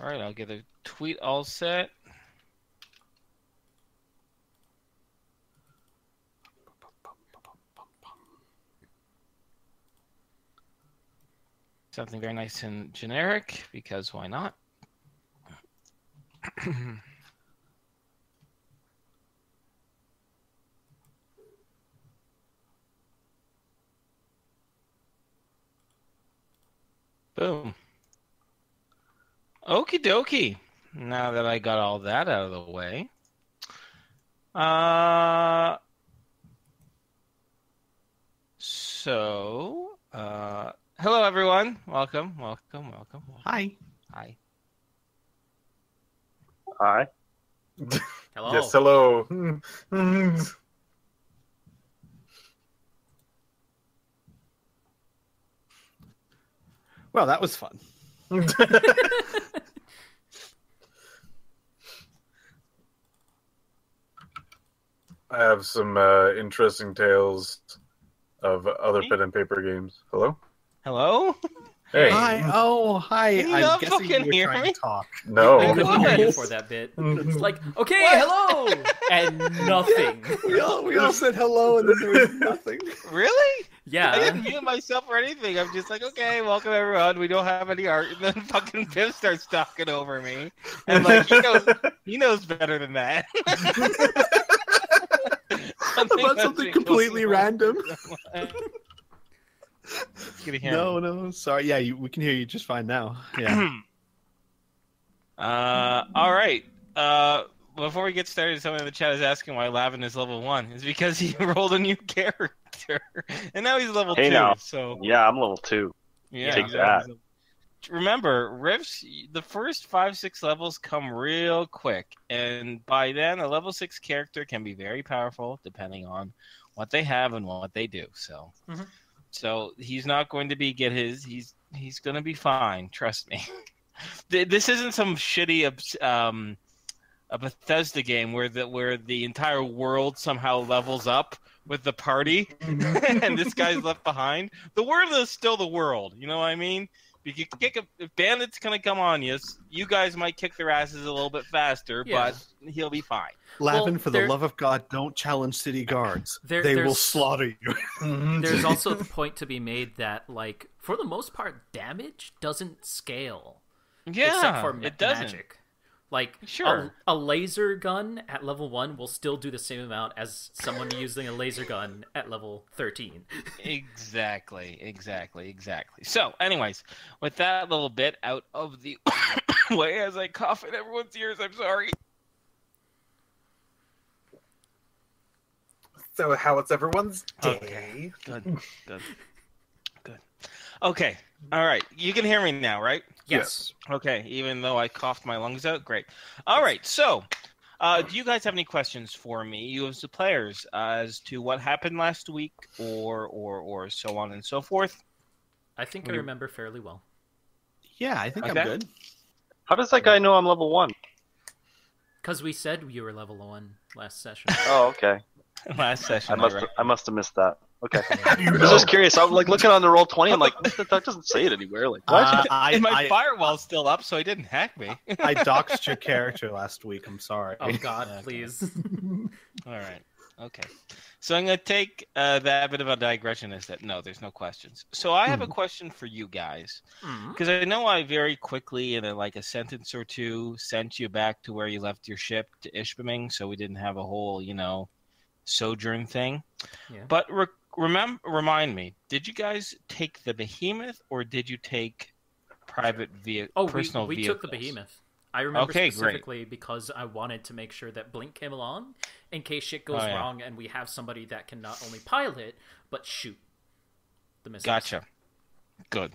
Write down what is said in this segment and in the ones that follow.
All right, I'll get a tweet all set. Something very nice and generic, because why not? Boom. Okie dokie. Now that I got all that out of the way. Hello everyone. Welcome. Hi. Hi. Hi. Hello. Yes, hello. Well, that was fun. I have some interesting tales of other pen and paper games. Hello? Hello? Hey. Hi. Oh, hi. Can you I'm not guessing fucking you were hear trying me? to talk. No. I couldn't hear you What? for that bit. It's like, okay, hello, and nothing. We all said hello, and then there was nothing. Really? I Yeah. didn't mute myself or anything. I'm just like, okay, welcome everyone. We don't have any art. And then fucking Piph starts talking over me. And like, he knows better than that. About something completely random. Can you hear me? No, sorry. Yeah, we can hear you just fine now. Yeah. All right. Before we get started, someone in the chat is asking why Lavin is level 1. It's because he rolled a new character, and now he's level 2. Now. So Yeah, I'm level 2. yeah, Take exactly. Remember, Rifts, the first 5-6 levels come real quick, and by then, a level 6 character can be very powerful, depending on what they have and what they do. So, so he's not going to get his. He's going to be fine. Trust me. This isn't some shitty a Bethesda game where the entire world somehow levels up with the party, and this guy's left behind. The world is still the world. You know what I mean? If bandits gonna come on you, you guys might kick their asses a little bit faster, but he'll be fine. Lavin, for the love of God, don't challenge city guards. They will slaughter you. There's also the point to be made that, like, for the most part, damage doesn't scale. Yeah, except for it doesn't. magic. Like, sure, a laser gun at level 1 will still do the same amount as someone using a laser gun at level 13. Exactly. So, anyways, with that little bit out of the way, as I cough in everyone's ears, I'm sorry. So how was everyone's day? Okay, good. Okay, all right. You can hear me now, right? Yes. Okay, even though I coughed my lungs out, great. All right, so do you guys have any questions for me, you as the players, as to what happened last week, or so on and so forth? I think I remember fairly well. Yeah, I think I'm good. How does that guy know I'm level 1? Because we said you were level 1 last session. Oh, okay. Last session, I must have missed that. Okay. I was just curious. I'm like looking on the roll20. I'm like, that doesn't say it anywhere. Like, what? My firewall's still up, so he didn't hack me. I doxed your character last week. I'm sorry. Oh God, please. All right. Okay. So I'm going to take that bit of a digression as that no, there's no questions. So I have a question for you guys, because I know I very quickly, in a sentence or two, sent you back to where you left your ship to Ishpeming, so we didn't have a whole, sojourn thing. Yeah. But remind me, did you guys take the Behemoth, or did you take private personal vehicles? We took the Behemoth. I remember specifically because I wanted to make sure that Blink came along in case shit goes wrong and we have somebody that can not only pilot but shoot the missiles. Gotcha. Good.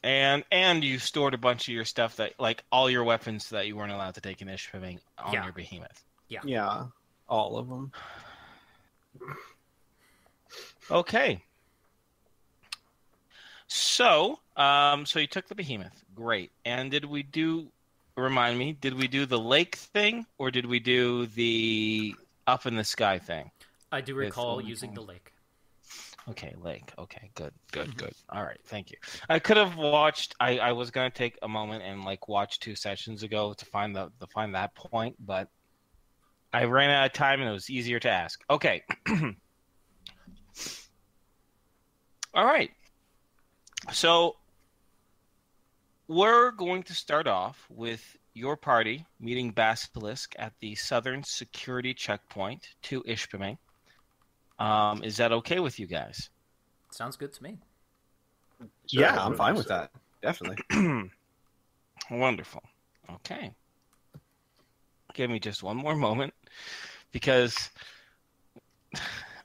And you stored a bunch of your stuff, that all your weapons that you weren't allowed to take in Ishpeming on your Behemoth. Yeah, all of them. Okay. So, so you took the Behemoth. Great. And remind me, did we do the lake thing, or did we do the up in the sky thing? I do recall using the lake. Okay, lake. Okay, good. All right, thank you. I could have watched. I was gonna take a moment and watch 2 sessions ago to find that point, but I ran out of time and it was easier to ask. Okay. All right. So we're going to start off with your party meeting Basilisk at the southern security checkpoint to Ishpeming. Is that okay with you guys? Sounds good to me. Yeah, I'm fine with that. Definitely. Wonderful. Okay. Give me just one more moment, because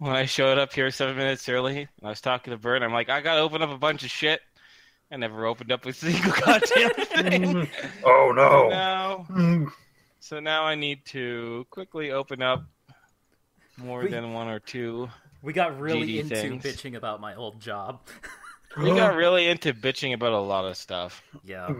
when I showed up here 7 minutes early and I was talking to Bert, I'm like, I gotta open up a bunch of shit. I never opened up a single goddamn thing. Oh no! So now I need to quickly open up more than 1 or 2. We got really GD into things. bitching about my old job. We got really into bitching about a lot of stuff. Yeah.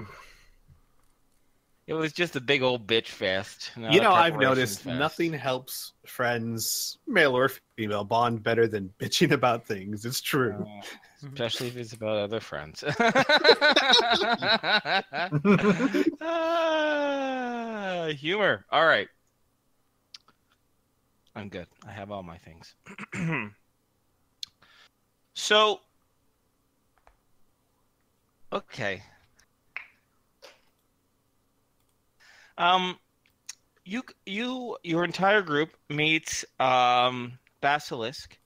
It was just a big old bitch fest. I've noticed nothing helps friends, male or female, bond better than bitching about things. It's true. Especially if it's about other friends. Humor. All right. I'm good. I have all my things. So, okay. Your entire group meets Basilisk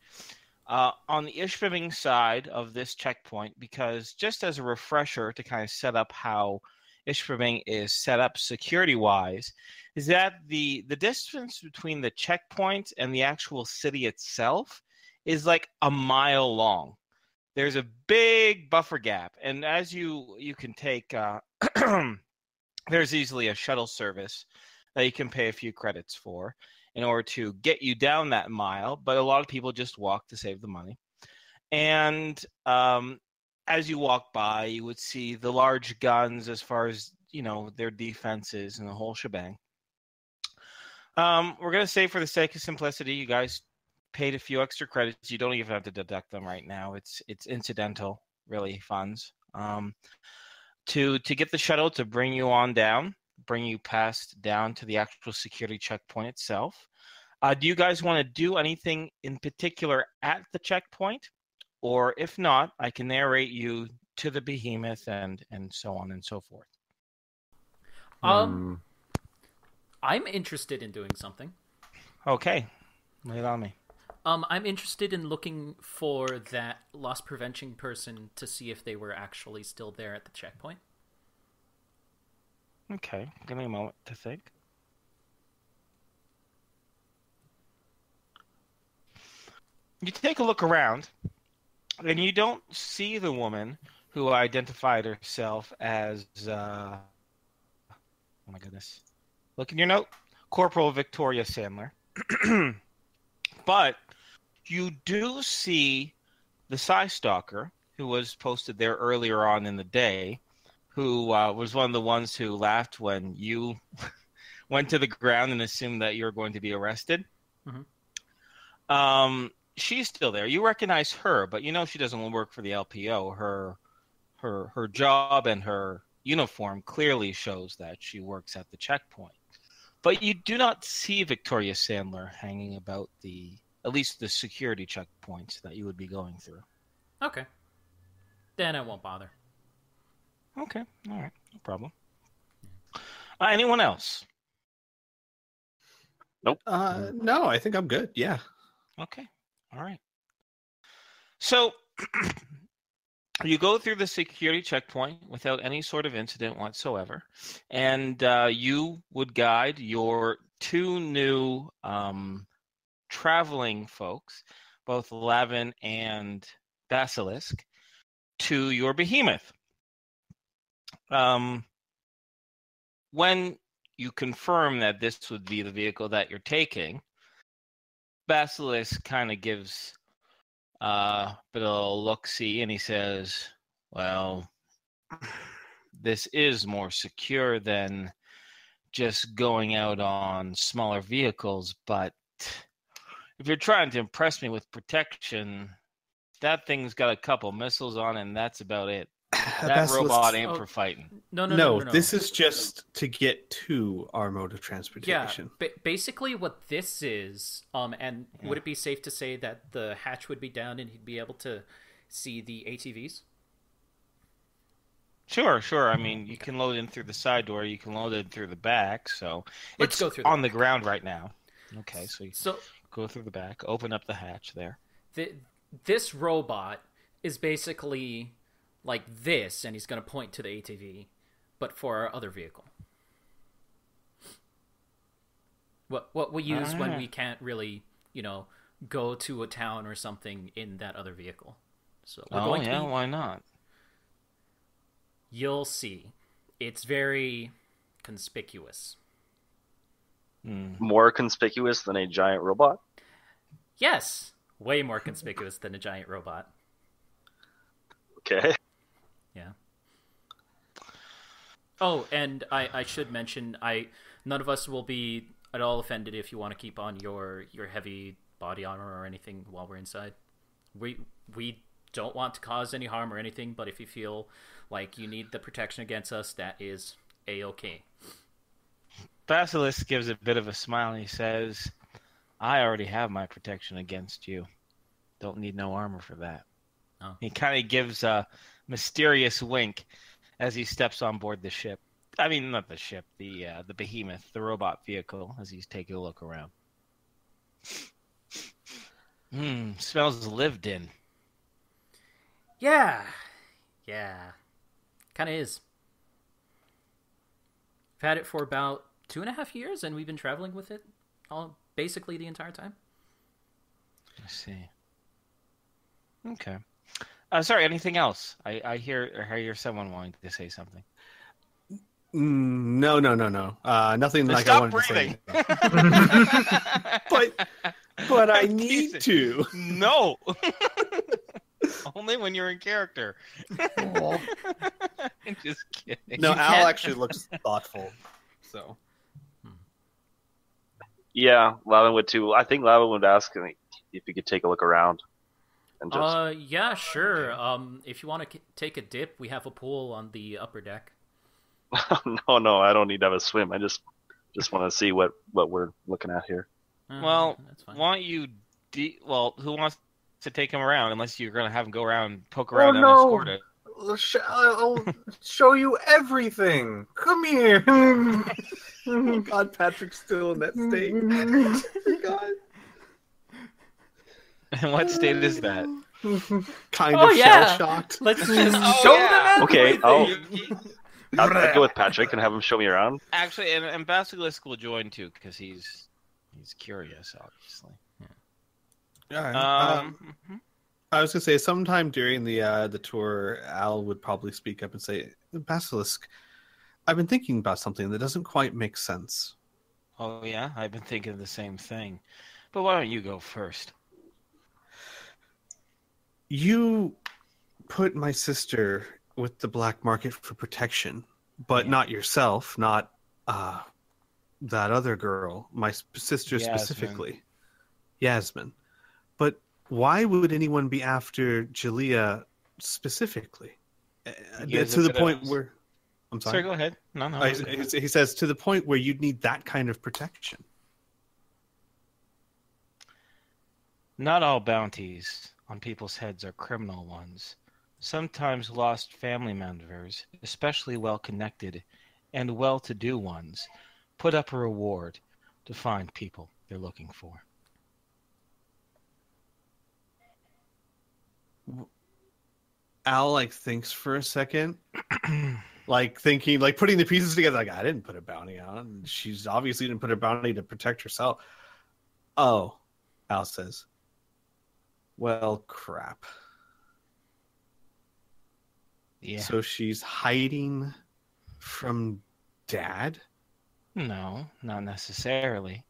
on the Ishpeming side of this checkpoint, because just as a refresher to kind of set up how Ishpeming is set up security-wise, is that the distance between the checkpoint and the actual city itself is like a mile long. There's a big buffer gap, and as you can take, there's easily a shuttle service that you can pay a few credits for in order to get you down that mile, but a lot of people just walk to save the money. And as you walk by, you would see the large guns as far as, their defenses and the whole shebang. We're going to say, for the sake of simplicity, you guys paid a few extra credits. You don't even have to deduct them right now. It's incidental, really, funds. To get the shuttle to bring you on down, bring you past down to the actual security checkpoint itself. Do you guys want to do anything in particular at the checkpoint? Or if not, I can narrate you to the behemoth and so on and so forth. I'm interested in doing something. Okay. Lay it on me. I'm interested in looking for that loss prevention person to see if they were actually still there at the checkpoint. Okay. Give me a moment to think. You take a look around, and you don't see the woman who identified herself as, oh my goodness. Look in your note. Corporal Victoria Sandler. But you do see the Psy Stalker, who was posted there earlier on in the day, who was one of the ones who laughed when you went to the ground and assumed that you were going to be arrested. Mm-hmm. She's still there. You recognize her, but she doesn't work for the LPO. Her job and her uniform clearly shows that she works at the checkpoint. But you do not see Victoria Sandler hanging about at least the security checkpoints that you would be going through. Okay. Then I won't bother. Okay. All right. No problem. Anyone else? Nope. No, I think I'm good. Yeah. Okay. All right. So you go through the security checkpoint without any sort of incident whatsoever, and you would guide your 2 new traveling folks, both Lavin and Basilisk, to your behemoth. When you confirm that this would be the vehicle that you're taking, Basilisk kind of gives a bit of a look-see, and he says, well, this is more secure than just going out on smaller vehicles, but if you're trying to impress me with protection, that thing's got a couple missiles on it, and that's about it. That robot ain't for fighting. No. This is just to get to our mode of transportation. Yeah, basically what this is, and would it be safe to say that the hatch would be down and he'd be able to see the ATVs? Sure. I mean, you can load in through the side door. You can load in through the back. So Let's it's go through on the ground right now. Okay, so go through the back. Open up the hatch there. This robot is basically like this, and he's going to point to the ATV, but for our other vehicle. What we use when we can't really, go to a town or something in that other vehicle. So why not? You'll see. It's very conspicuous. More conspicuous than a giant robot? Yes, way more conspicuous than a giant robot. Okay. Yeah. Oh, and I should mention, none of us will be at all offended if you want to keep on your heavy body armor or anything while we're inside. We don't want to cause any harm or anything, but if you feel like you need the protection against us, that is A-okay. Basilisk gives a bit of a smile and he says, I already have my protection against you. Don't need no armor for that. Oh. He kind of gives a mysterious wink as he steps on board the ship. I mean, not the ship, the behemoth, the robot vehicle, as he's taking a look around. Smells lived in. Yeah. Kind of is. I've had it for about 2.5 years, and we've been traveling with it basically the entire time. I see. Okay. Sorry, anything else? I hear someone wanting to say something. No. Nothing like Stop I wanted breathing. to say. But I need to. No. Only when you're in character. I'm just kidding. No, Al actually looks thoughtful. So. Yeah, Lavin would too. I think Lavin would ask if you could take a look around. And just... yeah, sure. If you want to take a dip, we have a pool on the upper deck. No, I don't need to have a swim. I just want to see what we're looking at here. Well, that's fine. why don't you... who wants to take him around unless you're going to have him go around and poke around and escort it? I'll show you everything. Come here. Oh God, Patrick's still in that state. God. And what state is that? Kind of shell-shocked. Let's just show them Okay, everything. I'll go with Patrick and have him show me around. Actually, and Basilisk will join too because he's curious, obviously. All right. I was gonna say sometime during the tour, Al would probably speak up and say, "Basilisk, I've been thinking about something that doesn't quite make sense." Oh yeah, I've been thinking the same thing. But why don't you go first? You put my sister with the black market for protection, but not yourself, not that other girl, my sister specifically, Yasmin. But why would anyone be after Jalea specifically? To the point where... I'm sorry. Sorry, go ahead. No. He says, to the point where you'd need that kind of protection. Not all bounties on people's heads are criminal ones. Sometimes lost family members, especially well-connected and well-to-do ones, put up a reward to find people they're looking for. Al thinks for a second, thinking, putting the pieces together. I didn't put a bounty on. She's obviously didn't put a bounty to protect herself. Oh, Al says. Well, crap. Yeah. So she's hiding from Dad? No, not necessarily.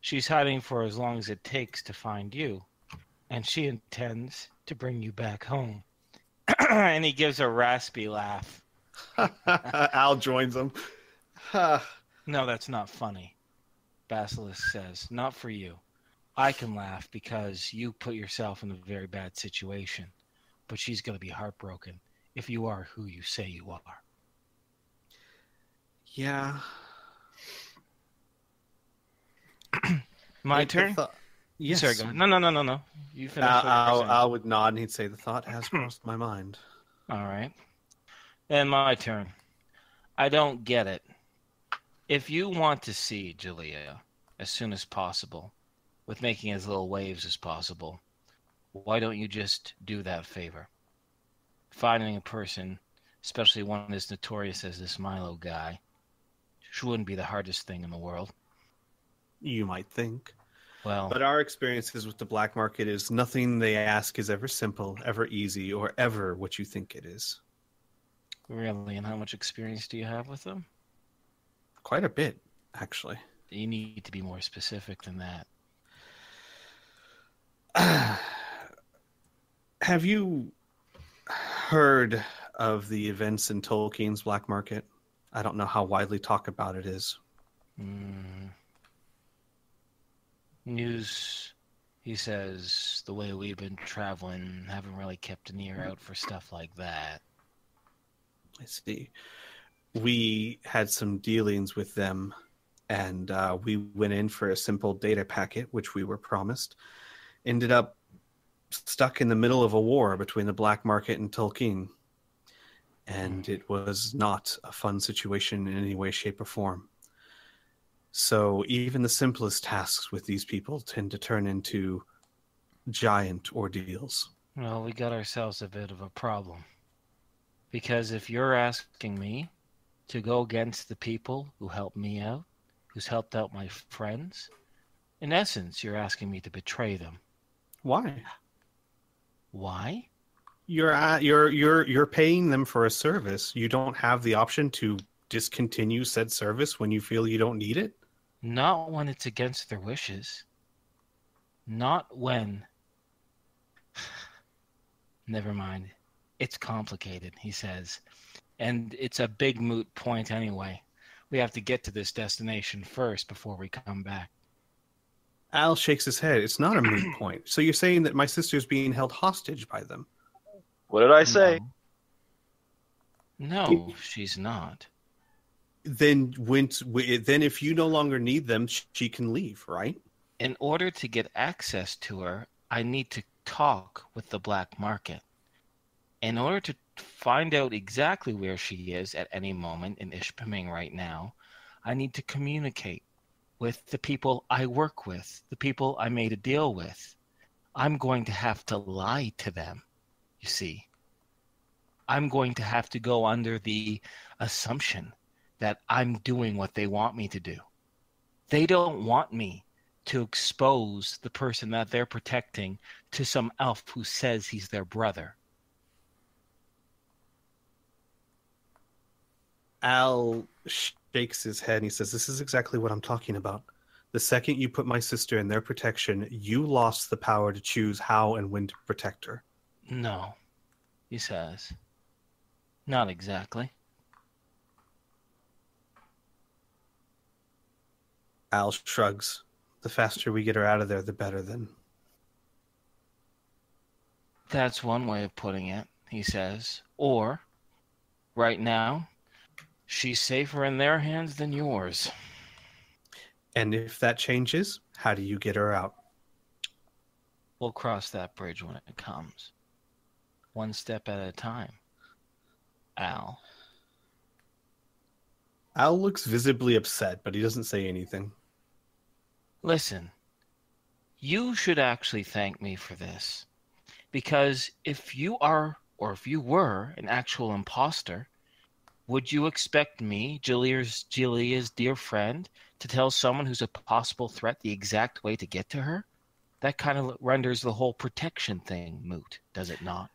She's hiding for as long as it takes to find you, and she intends to bring you back home. And he gives a raspy laugh. Al joins him. No, that's not funny. Basilisk says, not for you. I can laugh because you put yourself in a very bad situation, but she's going to be heartbroken if you are who you say you are. Yeah. My turn? Yes. Sorry, go ahead. No. You finish what you were saying. Al would nod and he'd say, the thought has crossed my mind. All right. Then my turn. I don't get it. If you want to see Jalea as soon as possible, with making as little waves as possible, why don't you just do that favor? Finding a person, especially one as notorious as this Milo guy, wouldn't be the hardest thing in the world. You might think. Well, But our experiences with the black market is nothing they ask is ever simple, ever easy, or ever what you think it is. really, and how much experience do you have with them? Quite a bit, actually. You need to be more specific than that. Have you heard of the events in Tolkien's black market? I don't know how widely talked about it is. News, he says, the way we've been traveling, haven't really kept an ear out for stuff like that. I see. We had some dealings with them, and we went in for a simple data packet, which we were promised. Ended up stuck in the middle of a war between the black market and Tolkien. And it was not a fun situation in any way, shape, or form. So even the simplest tasks with these people tend to turn into giant ordeals. Well, we got ourselves a bit of a problem. Because if you're asking me to go against the people who helped me out, who's helped out my friends, in essence, you're asking me to betray them. Why? Why? You're paying them for a service. You don't have the option to discontinue said service when you feel you don't need it? Not when it's against their wishes. Not when... Never mind. It's complicated, he says. And it's a big moot point anyway. We have to get to this destination first before we come back. Al shakes his head. It's not a moot point. So you're saying that my sister's being held hostage by them? What did I say? No, she's not. Then if you no longer need them, she can leave, right? In order to get access to her, I need to talk with the black market. In order to find out exactly where she is at any moment in Ishpeming right now, I need to communicate with the people I work with, the people I made a deal with. I'm going to have to lie to them, you see. I'm going to have to go under the assumption that I'm doing what they want me to do. They don't want me to expose the person that they're protecting to some elf who says he's their brother. Al shakes his head and he says, this is exactly what I'm talking about. The second you put my sister in their protection, you lost the power to choose how and when to protect her. No, he says. Not exactly. Al shrugs. The faster we get her out of there, the better then. That's one way of putting it, he says. Or, right now, she's safer in their hands than yours. And if that changes, how do you get her out? We'll cross that bridge when it comes. One step at a time. Al. Al looks visibly upset, but he doesn't say anything. Listen, you should actually thank me for this. Because if you are, or if you were, an actual imposter, would you expect me, Jalea's dear friend, to tell someone who's a possible threat the exact way to get to her? That kind of renders the whole protection thing moot, does it not?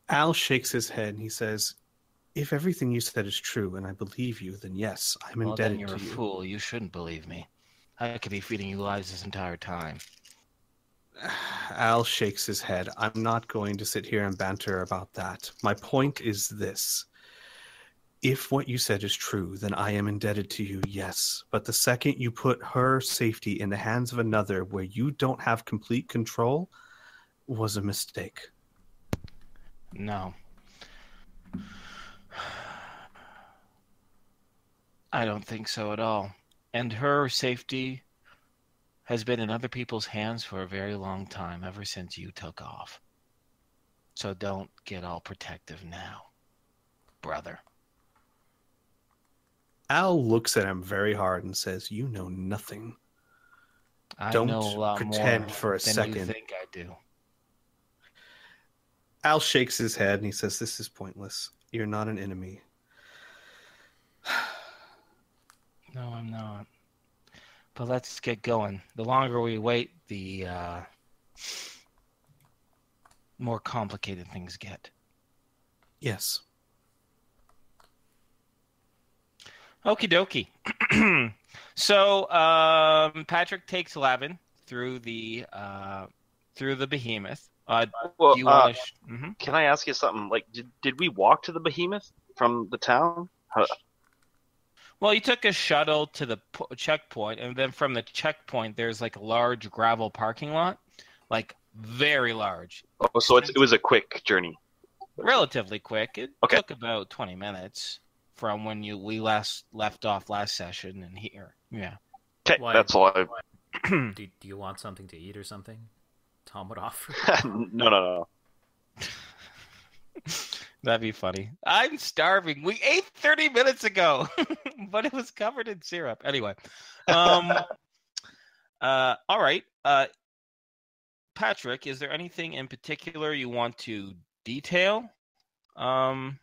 Al shakes his head and he says, if everything you said is true and I believe you, then yes, I'm indebted to you. Well, then you're a fool. You shouldn't believe me. I could be feeding you lies this entire time. Al shakes his head. I'm not going to sit here and banter about that. My point is this. If what you said is true, then I am indebted to you, yes. But the second you put her safety in the hands of another where you don't have complete control was a mistake. No. I don't think so at all. And her safety has been in other people's hands for a very long time, ever since you took off. So don't get all protective now, brother. Al looks at him very hard and says, "You know nothing. I Don't know a lot pretend more for a than second." you think I do. Al shakes his head and he says, "This is pointless. You're not an enemy." No, I'm not. But let's get going. The longer we wait, the more complicated things get. Yes. Okie dokie. So Patrick takes Lavin through the behemoth. Well, do you want can I ask you something? Like, did we walk to the behemoth from the town? Well, you took a shuttle to the checkpoint, and then from the checkpoint, there's like a large gravel parking lot, like very large. Oh, so it was a quick journey. Relatively quick. It Okay. took about 20 minutes from when we last left off last session and here. Yeah. Okay, Why- that's all. Do you want something to eat or something? Tom would offer. No. That'd be funny. I'm starving. We ate 30 minutes ago, but it was covered in syrup. Anyway. All right. Patrick, is there anything in particular you want to detail? When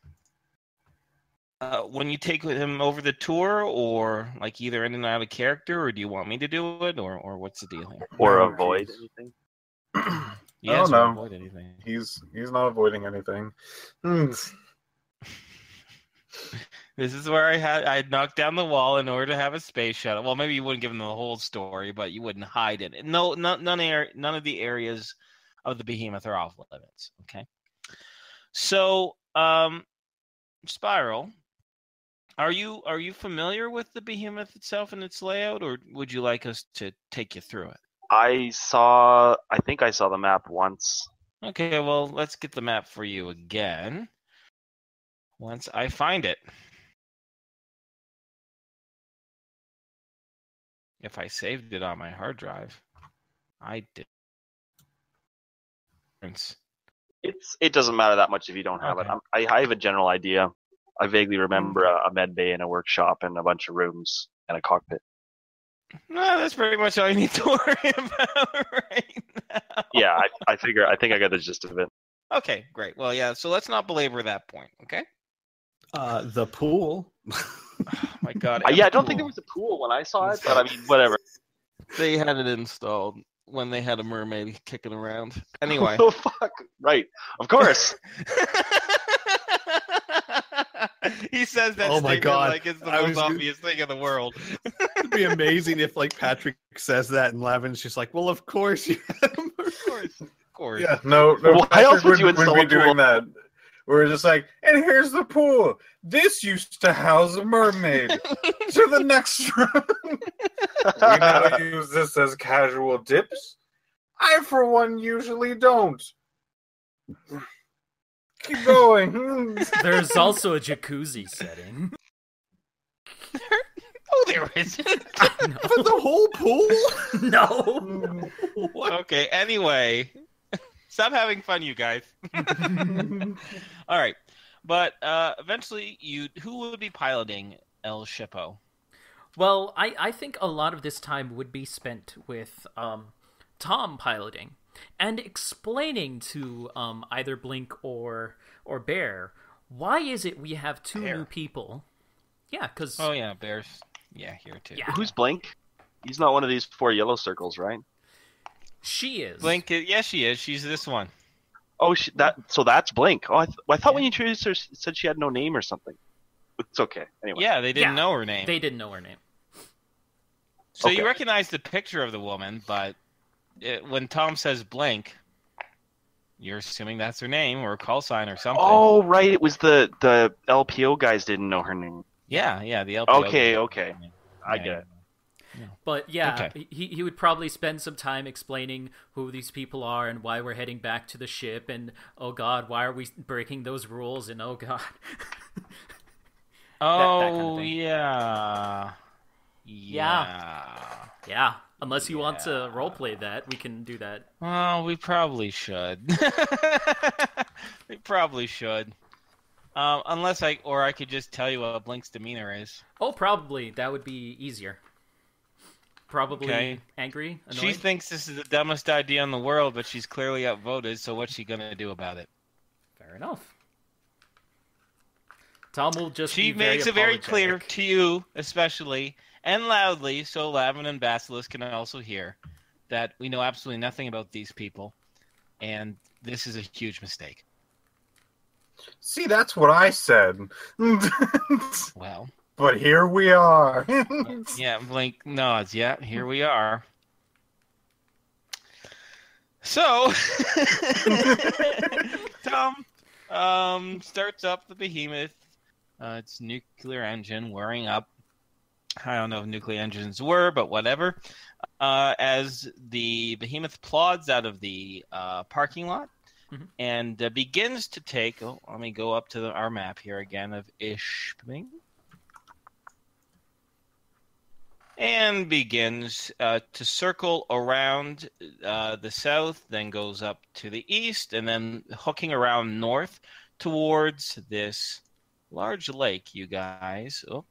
you take him over the tour, or like either in and out of character, or do you want me to do it, or what's the deal here? Or No, avoid geez. anything. Yes, no. or avoid anything. He's not avoiding anything. Hmm. This is where I'd knocked down the wall in order to have a space shuttle. Well, maybe you wouldn't give them the whole story, but you wouldn't hide it. No, none of the areas of the behemoth are off limits. Okay. So, Spiral, are you familiar with the behemoth itself and its layout, or would you like us to take you through it? I think I saw the map once. Okay, well, let's get the map for you again once I find it. If I saved it on my hard drive, I did. It doesn't matter that much if you don't have Okay. it. I have a general idea. I vaguely remember a med bay and a workshop and a bunch of rooms and a cockpit. No, that's pretty much all you need to worry about right now. Yeah, I think I got the gist of it. Okay, great. Well, yeah, so let's not belabor that point, okay? The pool. Oh my God. Yeah, I don't think there was a pool when I saw it, but I mean, whatever. They had it installed when they had a mermaid kicking around. Anyway. Oh fuck! Right, of course. He says that Oh my statement God. like it's the I most was gonna- obvious thing in the world. It'd be amazing if like Patrick says that and Lavin's just like, "Well, of course you had a Of course. Yeah, no. Why Patrick else would you wouldn't install be a pool? doing that. We're just like, and here's the pool. This used to house a mermaid. To the next room. We now use this as casual dips. I, for one, usually don't. Keep going. There's also a jacuzzi setting. Oh, there isn't. For the whole pool? No. Okay, anyway. Stop having fun, you guys. All right. But eventually, who would be piloting El Shippo? Well, I think a lot of this time would be spent with Tom piloting and explaining to either Blink or Bear, why is it we have two Bear. new people? Yeah, because Oh, yeah, Bears. Yeah, here too. Yeah. Who's Blink? He's not one of these 4 yellow circles, right? she is. Blink, yes, she is. She's this one. Oh, so that's Blink. Oh, I thought when you introduced her, it said she had no name or something. It's okay. Anyway. Yeah, they didn't Yeah. know her name. They didn't know her name. So Okay. you recognize the picture of the woman, but when Tom says Blink, You're assuming that's her name or a call sign or something. Oh, right. It was the LPO guys didn't know her name. Yeah, the LPO. Okay. I get it. Yeah. But yeah, Okay. he would probably spend some time explaining who these people are and why we're heading back to the ship, and oh god, why are we breaking those rules, and oh god. Oh, that kind of thing. yeah. Yeah, unless you want to roleplay that, we can do that. Well, we probably should. We probably should. Unless I could just tell you what Blink's demeanor is. Oh, probably. That would be easier. Probably Okay. angry, annoyed. She thinks this is the dumbest idea in the world, but she's clearly outvoted, so what's she gonna do about it? Fair enough. Tom will just She be very makes it very clear apologetic. to you, especially, and loudly, so Lavin and Basilisk can also hear, that we know absolutely nothing about these people, and this is a huge mistake. See, that's what I said. Well, But here we are. yeah, Blink nods. Yeah, here we are. So, Tom starts up the behemoth. Its nuclear engine whirring up. I don't know if nuclear engines were, but whatever. As the behemoth plods out of the parking lot and begins to take. Oh, let me go up to our map here again of Ishpeming. And begins to circle around the south, then goes up to the east, and then hooking around north towards this large lake, you guys. Oh,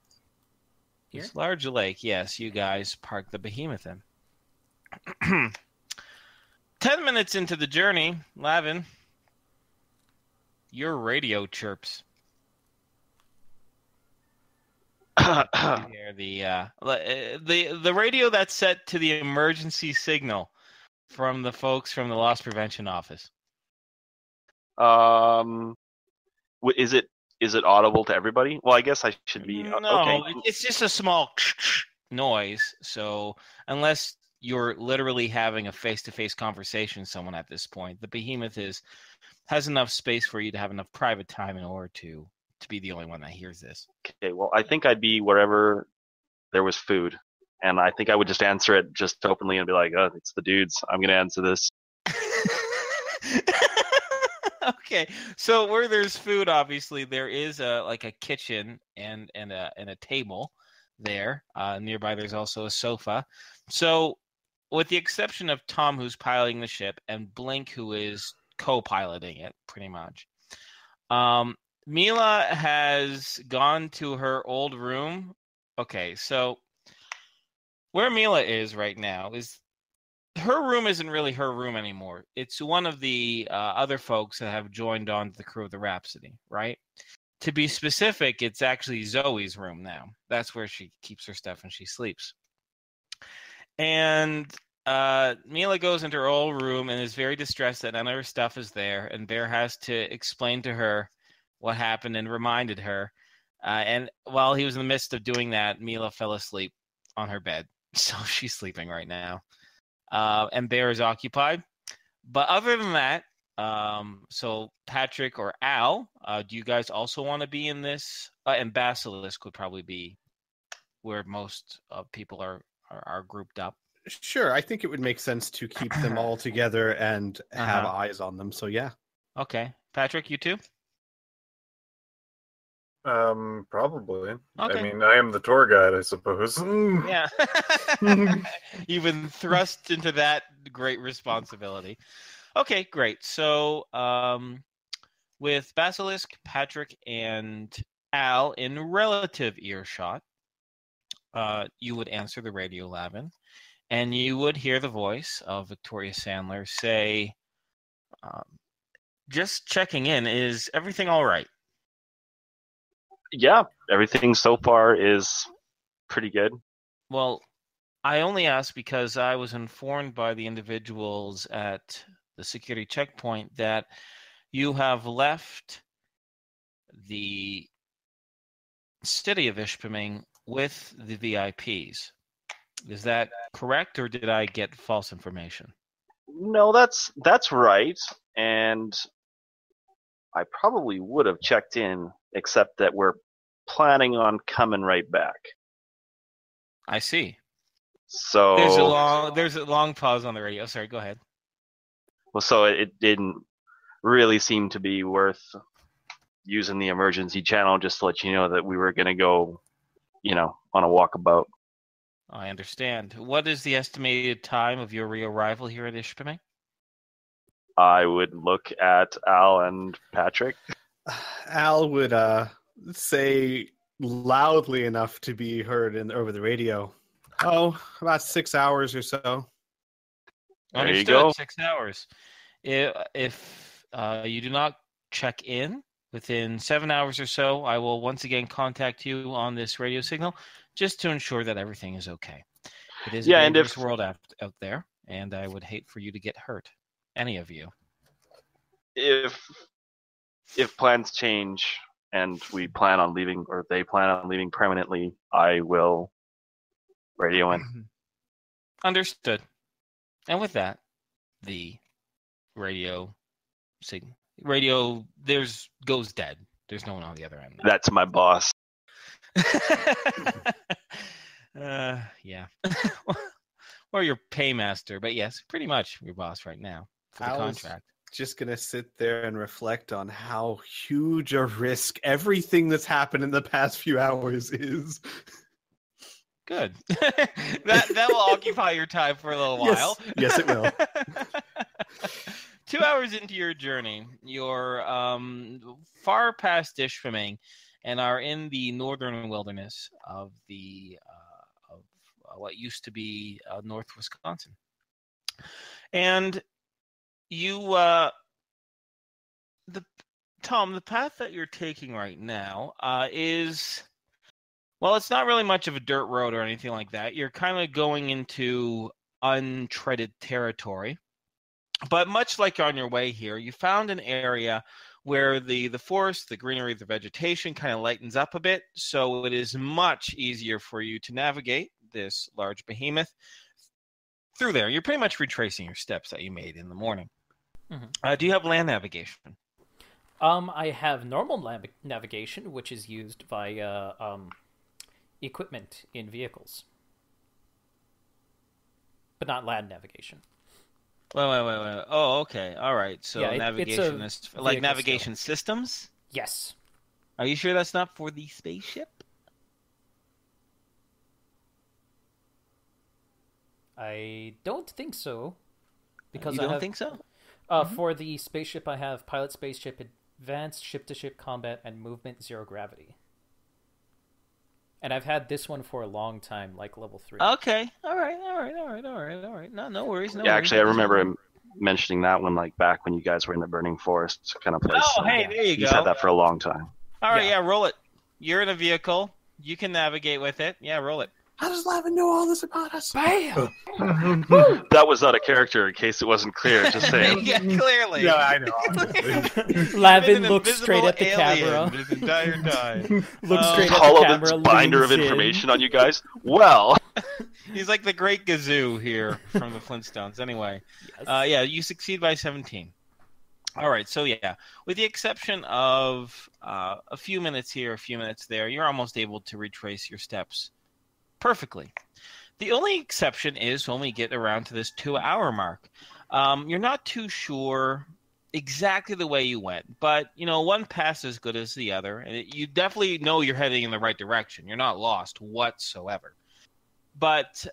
Here? this large lake, yes, you guys parked the behemoth in. 10 minutes into the journey, Lavin, your radio chirps. You hear the radio that's set to the emergency signal from the folks from the loss prevention office. Is it audible to everybody? Well, I guess I should be. No, Okay. it's just a small noise. So unless you're literally having a face-to-face conversation with someone at this point, the behemoth has enough space for you to have enough private time in order to be the only one that hears this. Okay. Well, I think I'd be wherever there was food, and I think I would just answer it just openly and be like, "Oh, it's the dudes. I'm gonna answer this." Okay, so where there's food, obviously there is a kitchen and a table there. Nearby, there's also a sofa. So, with the exception of Tom, who's piloting the ship, and Blink, who is co-piloting it, pretty much. Mila has gone to her old room. Okay, so where Mila is right now is her room isn't really her room anymore. It's one of the other folks that have joined on to the crew of the Rhapsody, right? To be specific, it's actually Zoe's room now. That's where she keeps her stuff and she sleeps. And Mila goes into her old room and is very distressed that none of her stuff is there. And Bear has to explain to her what happened and reminded her. And while he was in the midst of doing that, Mila fell asleep on her bed. So she's sleeping right now. And Bear is occupied. But other than that, so Patrick or Al, do you guys also want to be in this? And Basilisk would probably be where most people are grouped up. Sure, I think it would make sense to keep them all together and have eyes on them. So yeah. Okay, Patrick, you too? Probably. Okay. I mean, I am the tour guide, I suppose. Yeah. You've been thrust into that great responsibility. Okay, great. So, with Basilisk, Patrick, and Al in relative earshot, you would answer the radio, Lavin, and you would hear the voice of Victoria Sandler say, just checking in, is everything all right? Yeah, everything so far is pretty good. Well, I only asked because I was informed by the individuals at the security checkpoint that you have left the city of Ishpeming with the VIPs. Is that correct, or did I get false information? No, that's right, and I probably would have checked in, except that we're planning on coming right back. I see. So there's a long pause on the radio. Sorry, go ahead. Well, so it didn't really seem to be worth using the emergency channel just to let you know that we were going to go, on a walkabout. I understand. What is the estimated time of your rearrival here at Ishpeming? I would look at Al and Patrick. Al would say loudly enough to be heard over the radio. Oh, about 6 hours or so. There Understood. you go. 6 hours. If you do not check in within 7 hours or so, I will once again contact you on this radio signal just to ensure that everything is okay. It is a dangerous world out there, and I would hate for you to get hurt. Any of you. If plans change and we plan on leaving, or they plan on leaving permanently, I will radio in. Understood. And with that, the radio goes dead. There's no one on the other end. That's my boss. Yeah. Or your paymaster, but yes, pretty much your boss right now for the contract. Just gonna sit there and reflect on how huge a risk everything that's happened in the past few hours is. Good. that will occupy your time for a little while. Yes, it will. 2 hours into your journey, you're far past Ishpeming and are in the northern wilderness of what used to be North Wisconsin. And you, Tom, the path that you're taking right now is, well, it's not really much of a dirt road or anything like that. You're kind of going into untreaded territory. But much like on your way here, you found an area where the forest, the greenery, the vegetation kind of lightens up a bit. So it is much easier for you to navigate this large behemoth through there. You're pretty much retracing your steps that you made in the morning. Mm-hmm. Do you have land navigation? I have normal navigation, which is used via equipment in vehicles, but not land navigation. Wait. Oh, okay. All right. So yeah, navigation is like navigation systems? Yes. Are you sure that's not for the spaceship? I don't think so. Because you don't think so? For the spaceship, I have pilot spaceship, advanced ship-to-ship combat, and movement zero gravity. And I've had this one for a long time, like level 3. Okay. All right. No worries. Actually, I remember him mentioning that one, like back when you guys were in the Burning Forest kind of place. Oh, hey, there you go. He's had that for a long time. All right, yeah, roll it. You're in a vehicle. You can navigate with it. Yeah, roll it. How does Lavin know all this about us? Bam! That was not a character, in case it wasn't clear. Just saying. Yeah, clearly. Yeah, I know. Lavin looks straight at the camera. This entire time. Looks straight at the Hollow camera. this binder of information on you guys. Well, he's like the Great Gazoo here from the Flintstones. Anyway, Yes. yeah, you succeed by 17. All right, so yeah, with the exception of a few minutes here, a few minutes there, you're almost able to retrace your steps perfectly. The only exception is when we get around to this 2-hour mark. You're not too sure exactly the way you went, but one path is as good as the other, and you definitely know you're heading in the right direction. You're not lost whatsoever. But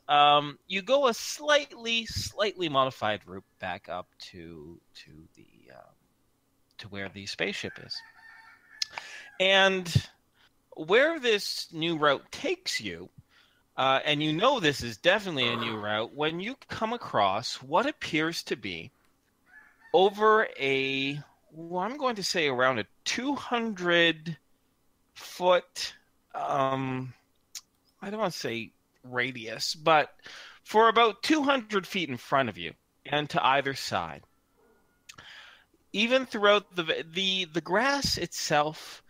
you go a slightly modified route back up to where the spaceship is, and where this new route takes you. And this is definitely a new route when you come across what appears to be over I'm going to say around a 200-foot, I don't want to say radius, but for about 200 feet in front of you and to either side. Even throughout the grass itself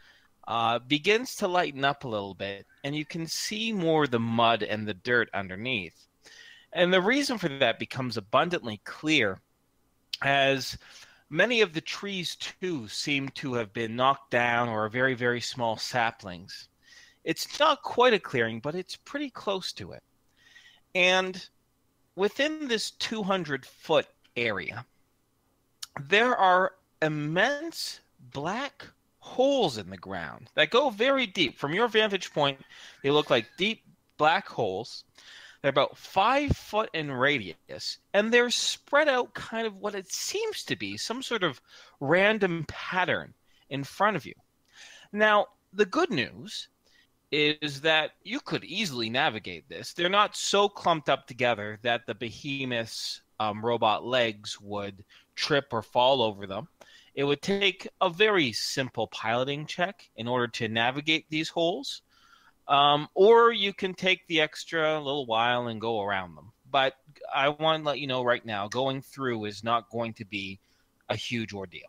begins to lighten up a little bit, and you can see more of the mud and the dirt underneath. And the reason for that becomes abundantly clear as many of the trees, too, seem to have been knocked down or are very, very small saplings. It's not quite a clearing, but it's pretty close to it. And within this 200-foot area, there are immense black holes in the ground that go very deep. From your vantage point, they look like deep black holes. They're about 5 foot in radius, and they're spread out kind of what it seems to be some sort of random pattern in front of you. Now, the good news is that you could easily navigate this. They're not so clumped up together that the behemoth's robot legs would trip or fall over them. It would take a very simple piloting check in order to navigate these holes. Or you can take the extra little while and go around them. But I want to let you know right now, going through is not going to be a huge ordeal.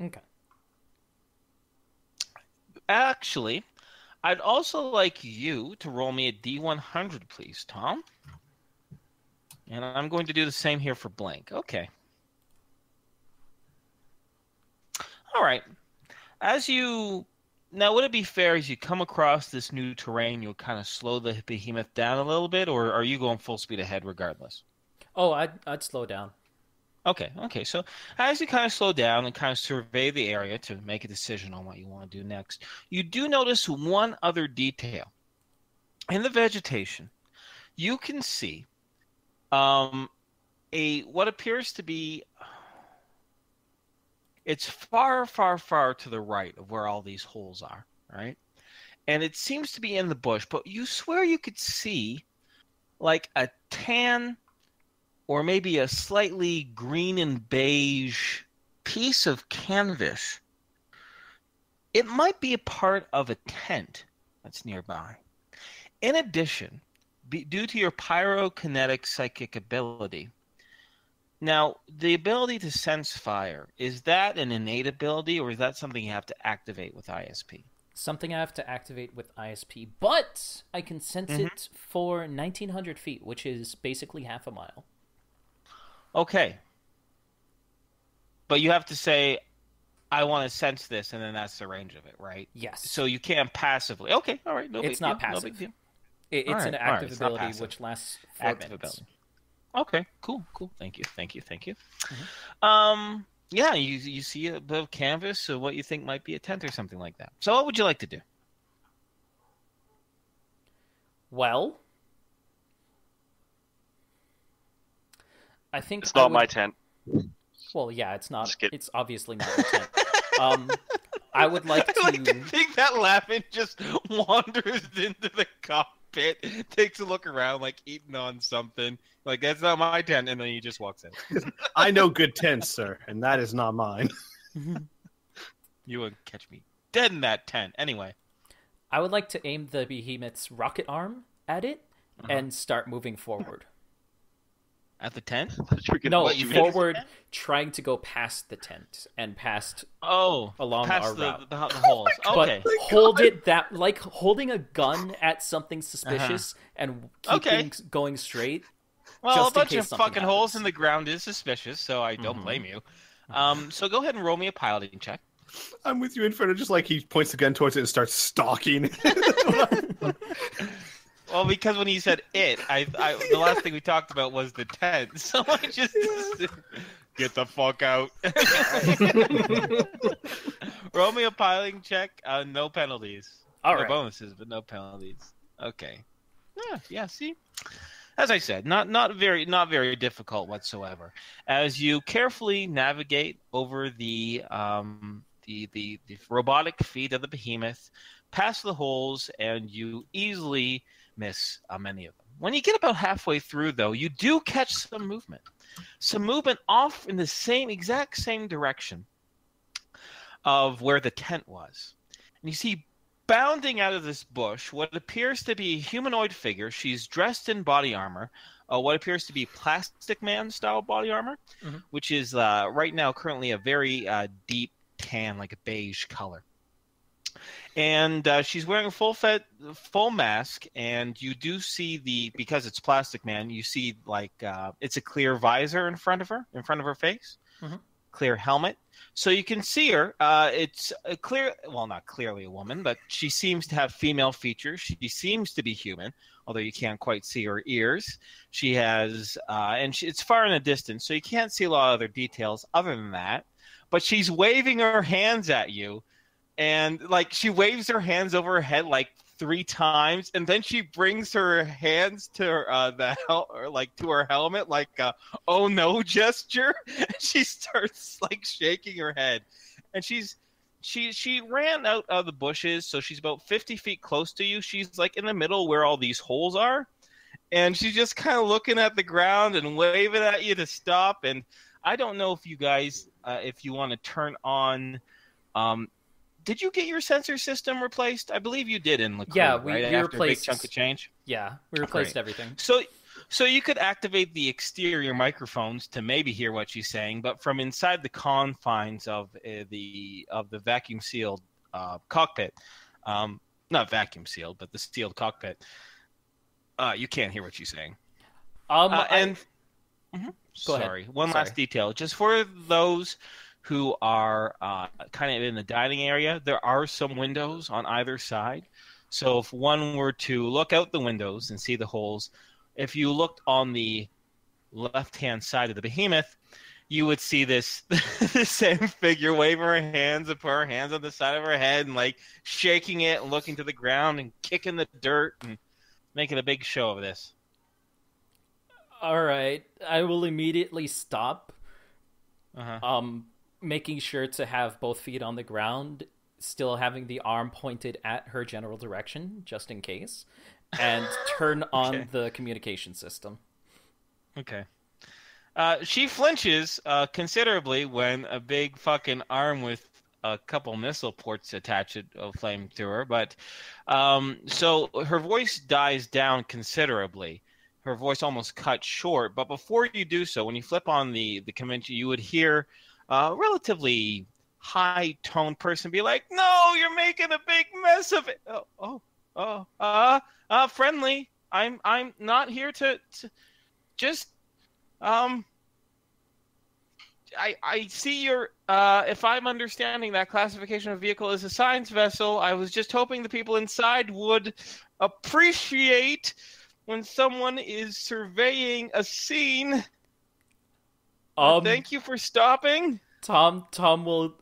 Okay. Actually, I'd also like you to roll me a D100, please, Tom. And I'm going to do the same here for Blank. Okay. All right. Now, would it be fair as you come across this new terrain, you'll kind of slow the behemoth down a little bit, or are you going full speed ahead regardless? Oh, I'd slow down. Okay. So as you kind of slow down and kind of survey the area to make a decision on what you want to do next, you do notice one other detail. In the vegetation, you can see what appears to be... It's far, far, far to the right of where all these holes are, right? And it seems to be in the bush, but you swear you could see like a tan or maybe a slightly green and beige piece of canvas. It might be a part of a tent that's nearby. In addition, due to your pyrokinetic psychic ability, now, the ability to sense fire, is that an innate ability, or is that something you have to activate with ISP? Something I have to activate with ISP, but I can sense it for 1,900 feet, which is basically half a mile. Okay. But you have to say, I want to sense this, and then that's the range of it, right? Yes. So you can't passively. Okay, all right. It's not passive. No big deal. It's an active ability, which lasts 4 minutes. Okay, cool. Thank you. Yeah, you see a bit of canvas of what you think might be a tent or something like that. So what would you like to do? Well, I think it's not my tent. Well, yeah, it's not. Skip. It's obviously not a tent. I would like to... I think that Laughing just wanders into the cockpit, takes a look around, like eating on something. Like, that's not my tent, and then he just walks in. I know good tents, sir, and that is not mine. You would catch me dead in that tent. Anyway. I would like to aim the behemoth's rocket arm at it and start moving forward. At the tent? No, forward, trying to go past the tent and past along past our route. The holes. Okay. But hold it that like holding a gun at something suspicious and keeping going straight. Well, a bunch of fucking holes in the ground is suspicious, so I don't blame you. So go ahead and roll me a piloting check. I'm with you, Inferno. Just like he points the gun towards it and starts stalking. Well, because when he said it, the last thing we talked about was the tent, so I just get the fuck out. Roll me a piloting check. No penalties. All no right. bonuses, but no penalties. Okay. Yeah. See, as I said, not very difficult whatsoever. As you carefully navigate over the robotic feet of the behemoth, past the holes, and you easily miss many of them. When you get about halfway through, though, you do catch some movement off in the exact same direction of where the tent was. And you see bounding out of this bush what appears to be a humanoid figure. She's dressed in body armor, what appears to be Plastic Man style body armor, which is right now currently a very deep tan, like a beige color. And she's wearing a full mask, and you do see because it's Plastic Man, you see like it's a clear visor in front of her face. clear helmet. So you can see her. It's a clear, well, not clearly a woman, but she seems to have female features. She seems to be human, although you can't quite see her ears. She has, it's far in the distance, so you can't see a lot of other details other than that. But she's waving her hands at you, and like she waves her hands over her head like 3 times, and then she brings her hands to to her helmet, like a "oh no" gesture. She starts like shaking her head, and she ran out of the bushes, so she's about 50 feet close to you. She's like in the middle where all these holes are, and she's just kind of looking at the ground and waving at you to stop. And I don't know if you guys, if you want to turn on. Did you get your sensor system replaced? I believe you did in Lacour, yeah, we After replaced a big chunk of change? Yeah, we replaced everything. So you could activate the exterior microphones to maybe hear what she's saying, but from inside the confines of the vacuum sealed cockpit, not vacuum sealed, but the sealed cockpit, you can't hear what she's saying. Sorry, one last detail, just for those who are kind of in the dining area, there are some windows on either side. So if one were to look out the windows and see the holes, if you looked on the left-hand side of the behemoth, you would see this the same figure waving her hands and put her hands on the side of her head and like shaking it and looking to the ground and kicking the dirt and making a big show of this. All right, I will immediately stop. Making sure to have both feet on the ground, still having the arm pointed at her general direction, just in case, and turn on the communication system. Okay. She flinches considerably when a big fucking arm with a couple missile ports attached to flame through her, but so her voice dies down considerably. Her voice almost cut short, but before you do so, when you flip on the convention, you would hear a relatively high-toned person be like, "No, you're making a big mess of it." Friendly. I'm not here to just I see your if I'm understanding that classification of vehicle as a science vessel, I was just hoping the people inside would appreciate when someone is surveying a scene. Thank you for stopping. Tom will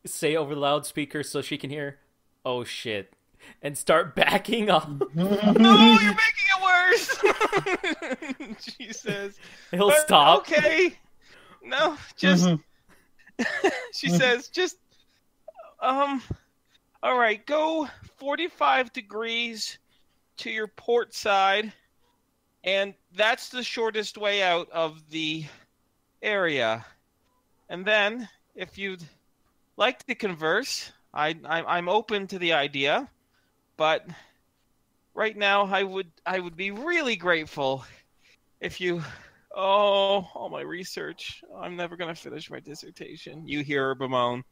say over the loudspeaker so she can hear, "Oh shit," and start backing up. No, you're making it worse. She says. He'll stop. Okay. No, just. She says, just. All right, go 45 degrees to your port side, and that's the shortest way out of the area. And then, if you'd like to converse, I'm open to the idea, but right now I would be really grateful if you. All my research. I'm never gonna finish my dissertation. You hear her bemoan.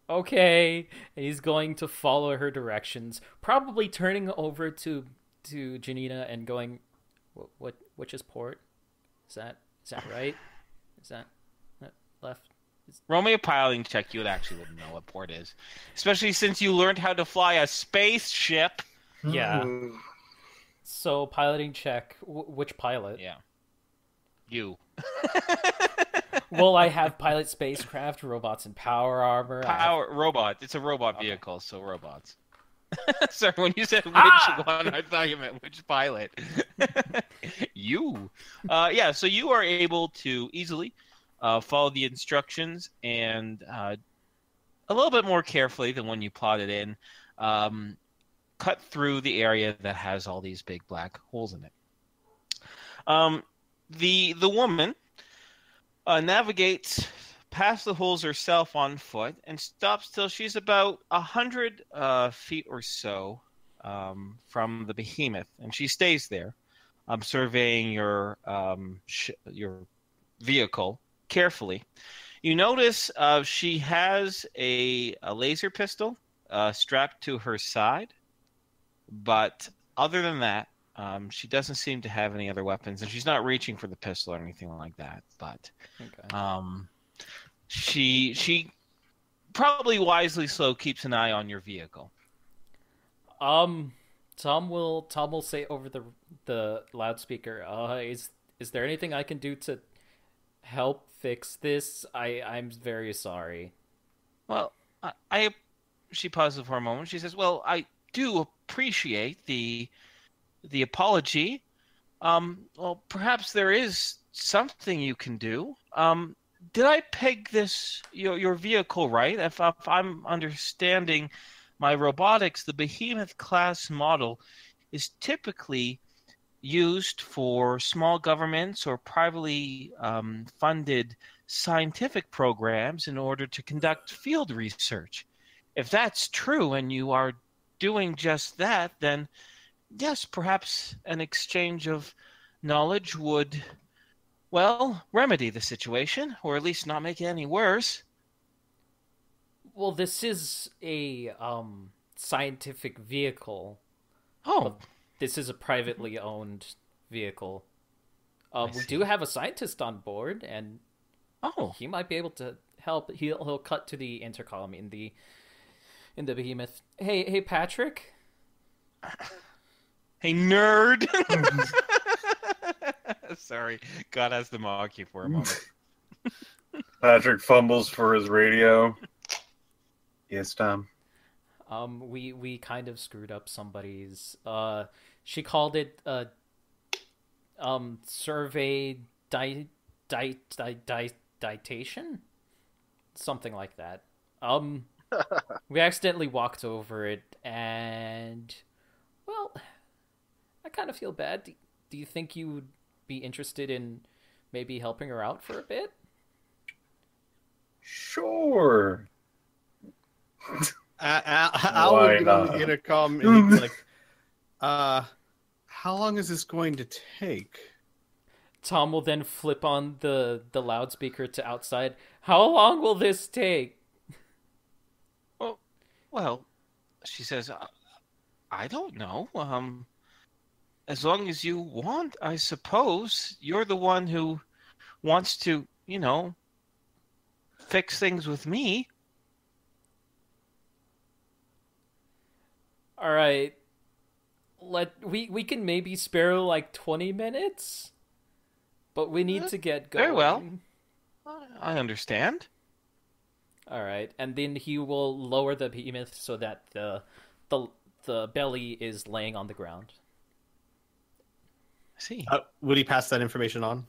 Okay. And he's going to follow her directions, probably turning over to Janina and going, which is port? Is that right? Is that left? Roll me a piloting check. You wouldn't know what port is, especially since you learned how to fly a spaceship. Yeah. So piloting check. Which pilot? Yeah. You. Well, I have pilot spacecraft, robots, and power armor. Robot. It's a robot vehicle, so robots. Sorry, when you said which one, I thought you meant which pilot. You. So you are able to easily follow the instructions and a little bit more carefully than when you plotted in. Cut through the area that has all these big black holes in it. The woman navigates past the holes herself on foot and stops till she's about 100 feet or so from the behemoth, and she stays there, surveying your vehicle carefully. You notice she has a laser pistol strapped to her side. But other than that, She doesn't seem to have any other weapons, and she's not reaching for the pistol or anything like that. But she probably wisely so keeps an eye on your vehicle. Tom will say over the loudspeaker, is there anything I can do to help fix this? I'm very sorry. Well, she pauses for a moment. She says, "Well, I do appreciate the apology. Well, perhaps there is something you can do. Did I peg your vehicle right? If I'm understanding my robotics, the Behemoth class model is typically used for small governments or privately funded scientific programs in order to conduct field research. If that's true and you are doing just that, then yes, perhaps an exchange of knowledge would, well, remedy the situation, or at least not make it any worse." Well, this is a scientific vehicle. Oh. This is a privately owned vehicle. We do have a scientist on board, and he might be able to help. He'll cut to the intercom in the Behemoth. Hey, Patrick. Hey, nerd. Sorry, God has to mock you for a moment. Patrick fumbles for his radio. Yes, Tom. We kind of screwed up somebody's. She called it survey ditation, something like that. We accidentally walked over it, and well, I kind of feel bad. Do you think you would be interested in maybe helping her out for a bit? Sure. Al would get on the intercom and he'd be like, how long is this going to take? Tom will then flip on the loudspeaker to outside. How long will this take? Well, she says, I don't know. As long as you want, I suppose. You're the one who wants to, fix things with me. All right. We can maybe spare like 20 minutes, but we need to get going. Very well. I understand. All right, and then he will lower the behemoth so that the belly is laying on the ground. I see. Would he pass that information on?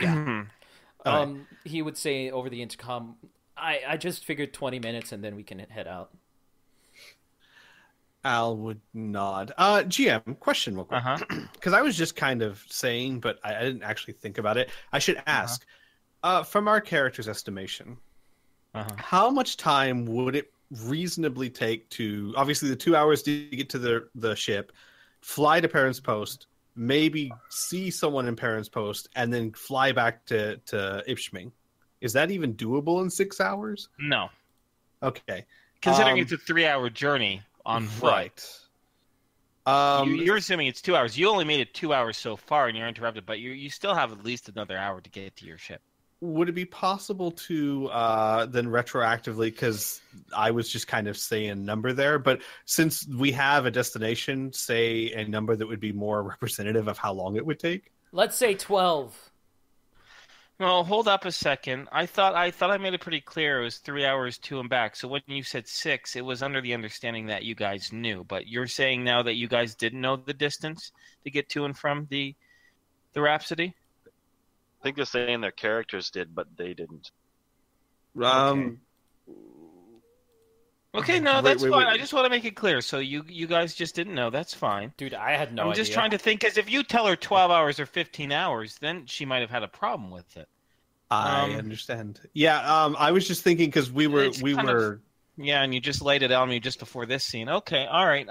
Yeah. He would say over the intercom, I just figured 20 minutes and then we can head out. Al would nod. GM, question real quick. Because I was just kind of saying, but I didn't actually think about it. I should ask, from our character's estimation, how much time would it reasonably take to, obviously the 2 hours to get to the ship, fly to Parents Post, maybe see someone in Parents Post, and then fly back to Ipschming? Is that even doable in 6 hours? No. Okay. Considering it's a 3-hour journey on foot. Right. You're assuming it's 2 hours. You only made it 2 hours so far, and you're interrupted, but you still have at least another hour to get to your ship. Would it be possible to then retroactively, because I was just kind of saying a number there, but since we have a destination, say a number that would be more representative of how long it would take? Let's say 12. No, hold up a second. I thought I made it pretty clear it was 3 hours to and back. So when you said 6, it was under the understanding that you guys knew. But you're saying now that you guys didn't know the distance to get to and from the Rhapsody? I think they're saying their characters did, but they didn't. Okay, no, that's fine. I just want to make it clear. So you guys just didn't know. That's fine. Dude, I had no idea. I'm just trying to think, because if you tell her 12 hours or 15 hours, then she might have had a problem with it. I understand. Yeah, I was just thinking because we were. Yeah, and you just laid it on me just before this scene. Okay, all right.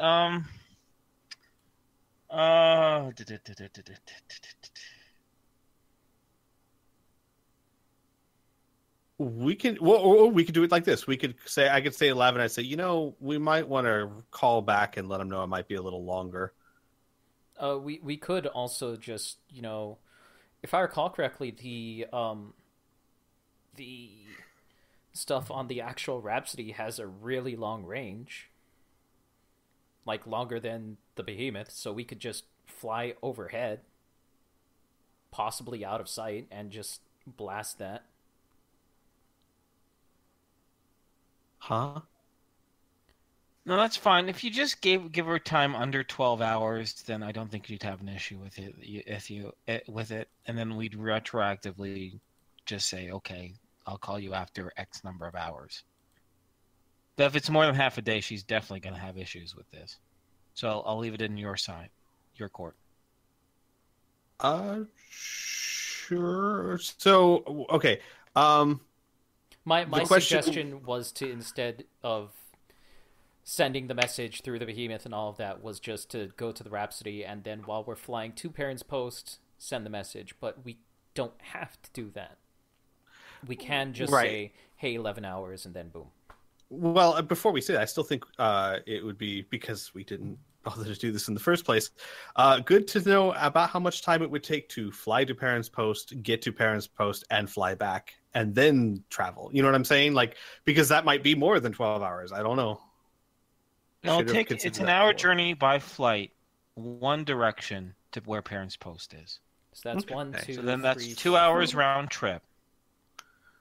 We can, or we could do it like this. I could say 11. I'd say, we might want to call back and let them know it might be a little longer. we could also just, if I recall correctly, the stuff on the actual Rhapsody has a really long range, like longer than the Behemoth, so we could just fly overhead, possibly out of sight, and just blast that. Huh? No, that's fine. If you just give her time under 12 hours, then I don't think you'd have an issue with it. With it, and then we'd retroactively just say, okay, I'll call you after X number of hours. But if it's more than half a day, she's definitely going to have issues with this. So I'll leave it in your side, your court. Sure. So, okay. My suggestion was to, instead of sending the message through the Behemoth and all of that, was just to go to the Rhapsody, and then while we're flying to Parents Post, send the message. But we don't have to do that. We can just say, hey, 11 hours, and then boom. Well, before we say that, I still think it would be, because we didn't bother to do this in the first place, good to know about how much time it would take to fly to Parents Post, get to Parents Post, and fly back, and then travel. You know what I'm saying? Like, because that might be more than 12 hours. I don't know. No, it's an hour journey by flight, one direction to where Parents Post is. So that's 1, 2, So then that's 3, 2 hours round trip.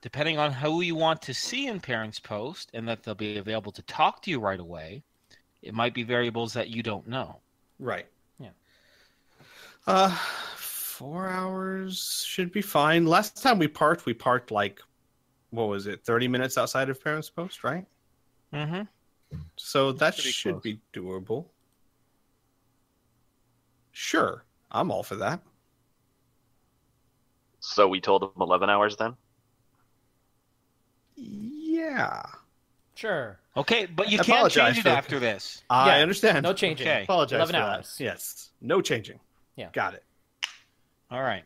Depending on who you want to see in Parents Post, and that they'll be available to talk to you right away, it might be variables that you don't know. Right. Yeah. 4 hours should be fine. Last time we parked like, what was it, 30 minutes outside of Parents Post, right? Mm-hmm. So that Pretty should close. be doable. Sure. I'm all for that. So we told them 11 hours then? Yeah. Sure. Okay, but you I can't apologize change it for the- after this. I Yeah, understand. No changing. Okay. Apologize 11 for that. hours. Yes. No changing. Yeah. Got it. All right.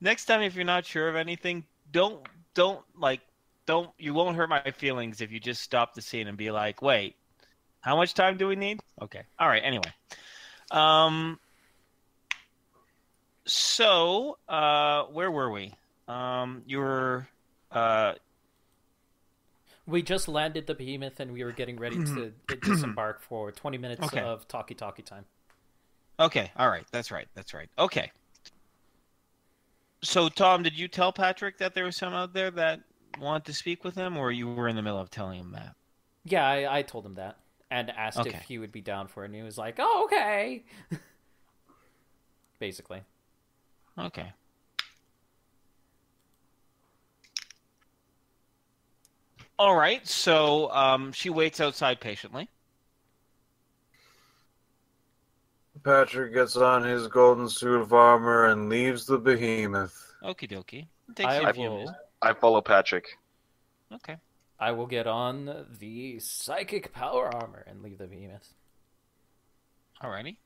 Next time, if you're not sure of anything, don't you won't hurt my feelings if you just stop the scene and be like, wait, how much time do we need? Okay. All right. Anyway. So, where were we? You were, We just landed the Behemoth, and we were getting ready to disembark for 20 minutes Okay. of talkie-talkie time. okay. All right. That's right. Okay. So, Tom, did you tell Patrick that there was someone out there that wanted to speak with him, or you were in the middle of telling him that? Yeah, I told him that and asked Okay. if he would be down for it, and he was like, oh, okay. Basically. Okay. All right. So, she waits outside patiently. Patrick gets on his golden suit of armor and leaves the Behemoth. Okie dokie. It takes I you a few will- minutes. I follow Patrick. Okay. I will get on the psychic power armor and leave the Behemoth. Alrighty.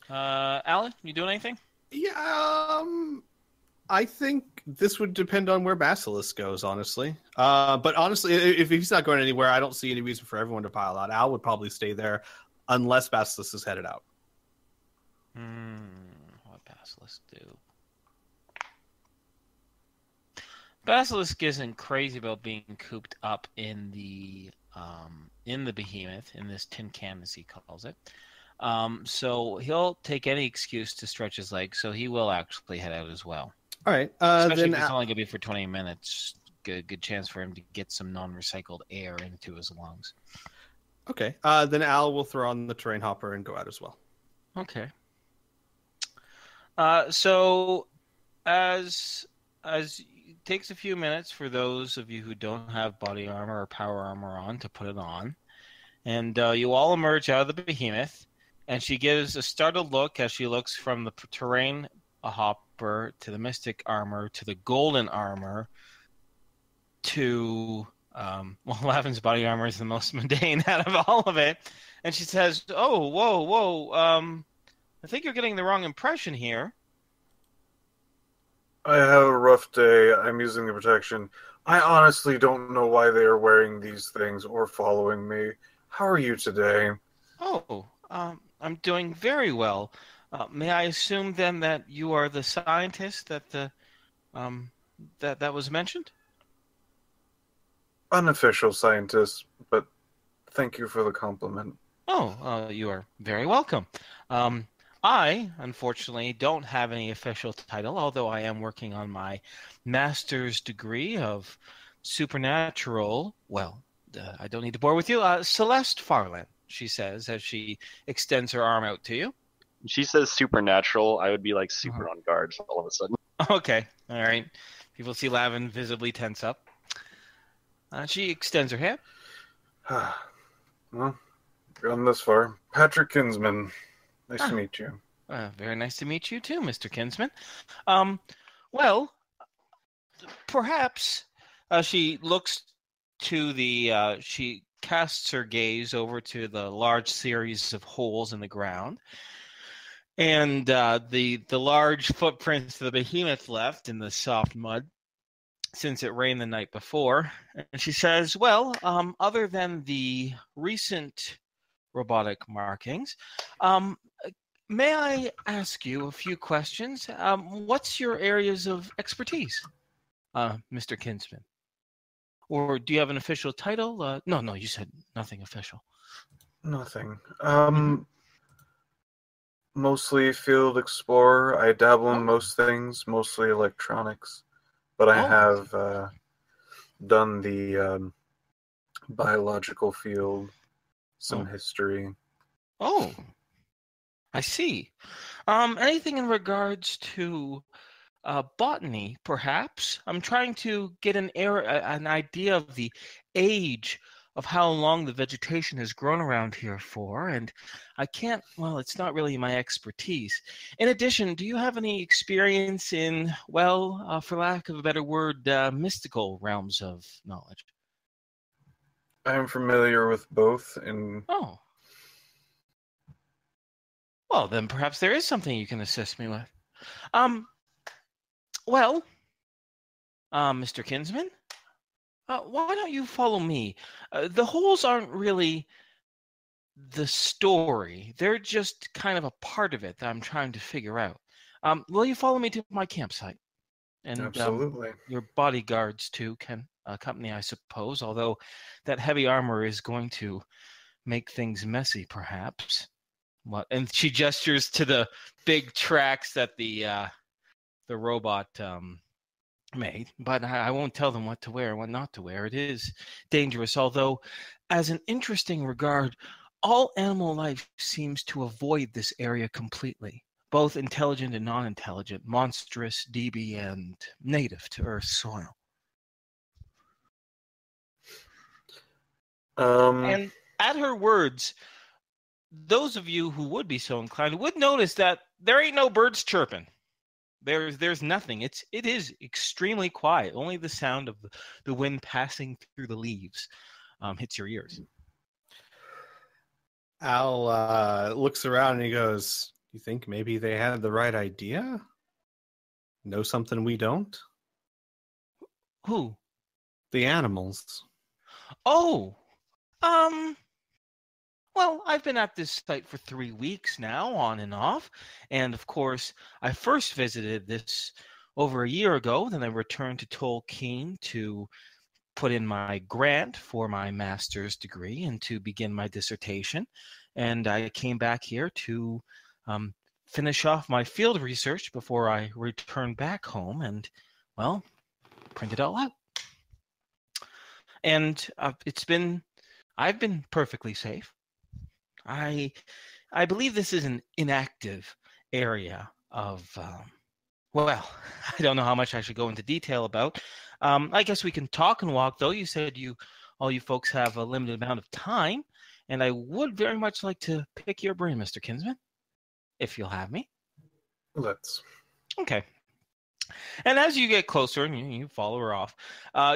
Alan, you doing anything? Yeah, I think this would depend on where Basilisk goes, honestly. But honestly, if he's not going anywhere, I don't see any reason for everyone to pile out. Al would probably stay there unless Basilisk is headed out. What Basilisk do? Basilisk isn't crazy about being cooped up in the Behemoth, in this tin can, as he calls it. So he'll take any excuse to stretch his legs, so he will actually head out as well. All right. Especially Then if it's only going to be for 20 minutes. Good chance for him to get some non-recycled air into his lungs. okay. Then Al will throw on the terrain hopper and go out as well. Okay. So as it takes a few minutes for those of you who don't have body armor or power armor on to put it on, and you all emerge out of the Behemoth, and she gives a startled look as she looks from the terrain hopper to the mystic armor to the golden armor to Lavin's body armor is the most mundane out of all of it, and she says, "Oh, whoa, I think you're getting the wrong impression here." I have a rough day. I'm using the protection. I honestly don't know why they are wearing these things or following me. How are you today? Oh, I'm doing very well. May I assume then that you are the scientist that um that was mentioned? Unofficial scientist, but thank you for the compliment. Oh, you are very welcome. Um, I, unfortunately, don't have any official title, although I am working on my master's degree of supernatural. Well, I don't need to bore with you. Celeste Farland, she says as she extends her arm out to you. She says supernatural. I would be like super Uh-huh. on guard all of a sudden. Okay, all right. People see Lavin visibly tense up. She extends her hand. Well, gone this far. Patrick Kinsman. Nice to meet you. Very nice to meet you too, Mr. Kinsman. Well, perhaps she looks to the. She casts her gaze over to the large series of holes in the ground, and the large footprints the behemoth left in the soft mud since it rained the night before. And she says, "Well, other than the recent robotic markings, may I ask you a few questions? What's your areas of expertise, Mr. Kinsman? Or do you have an official title? No, you said nothing official. Nothing. Mostly field explorer. I dabble in most things, mostly electronics. But I have done the biological field, some history. Oh, I see. Anything in regards to botany, perhaps? I'm trying to get an idea of the age of how long the vegetation has grown around here for, and I can't, well, it's not really my expertise. In addition, do you have any experience in, well, for lack of a better word, mystical realms of knowledge? I am familiar with both. Oh. Well, then perhaps there is something you can assist me with. Well, Mr. Kinsman, why don't you follow me? The holes aren't really the story. They're just kind of a part of it that I'm trying to figure out. Will you follow me to my campsite? And absolutely. Your bodyguards, too, can accompany, I suppose, although that heavy armor is going to make things messy, perhaps. What? And she gestures to the big tracks that the robot made, but I won't tell them what to wear and what not to wear. It is dangerous, although as an interesting regard, all animal life seems to avoid this area completely, both intelligent and non-intelligent, monstrous, DB, and native to Earth's soil. And at her words, those of you who would be so inclined would notice that there ain't no birds chirping. There's nothing. It is extremely quiet. Only the sound of the wind passing through the leaves hits your ears. Al looks around and he goes, "You think maybe they had the right idea? Know something we don't?" Who? The animals. Oh, well, I've been at this site for 3 weeks now, on and off. And of course, I first visited this over a year ago. Then I returned to Tolkien to put in my grant for my master's degree and to begin my dissertation. And I came back here to finish off my field research before I returned back home and, well, print it all out. And I've been perfectly safe. I believe this is an inactive area of, well, I don't know how much I should go into detail about. I guess we can talk and walk, though. You said all you folks have a limited amount of time, and I would very much like to pick your brain, Mr. Kinsman, if you'll have me. Let's. Okay. And as you get closer and you follow her off,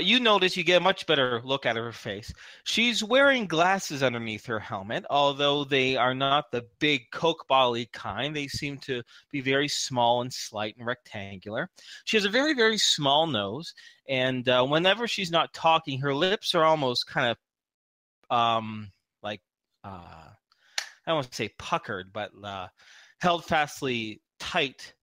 you notice you get a much better look at her face. She's wearing glasses underneath her helmet, although they are not the big Coke bottle-y kind. They seem to be very small and slight and rectangular. She has a very, very small nose, and whenever she's not talking, her lips are almost kind of like, I don't want to say puckered, but held fastly tight.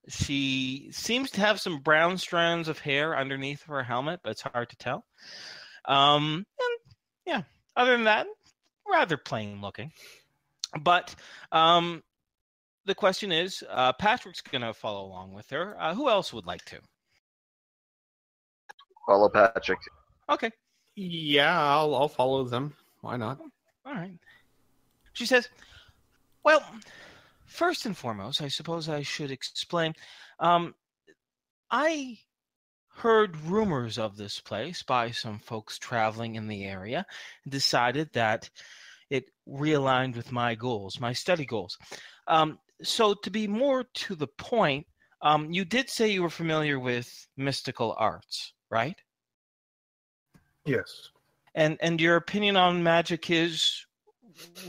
She seems to have some brown strands of hair underneath her helmet, but it's hard to tell. And yeah, other than that, rather plain looking. But the question is, Patrick's going to follow along with her. Who else would like to? Follow Patrick. Okay. Yeah, I'll follow them. Why not? All right. She says, well, first and foremost, I suppose I should explain. I heard rumors of this place by some folks traveling in the area and decided that it realigned with my goals, my study goals. So to be more to the point, you did say you were familiar with mystical arts, right? Yes. And your opinion on magic is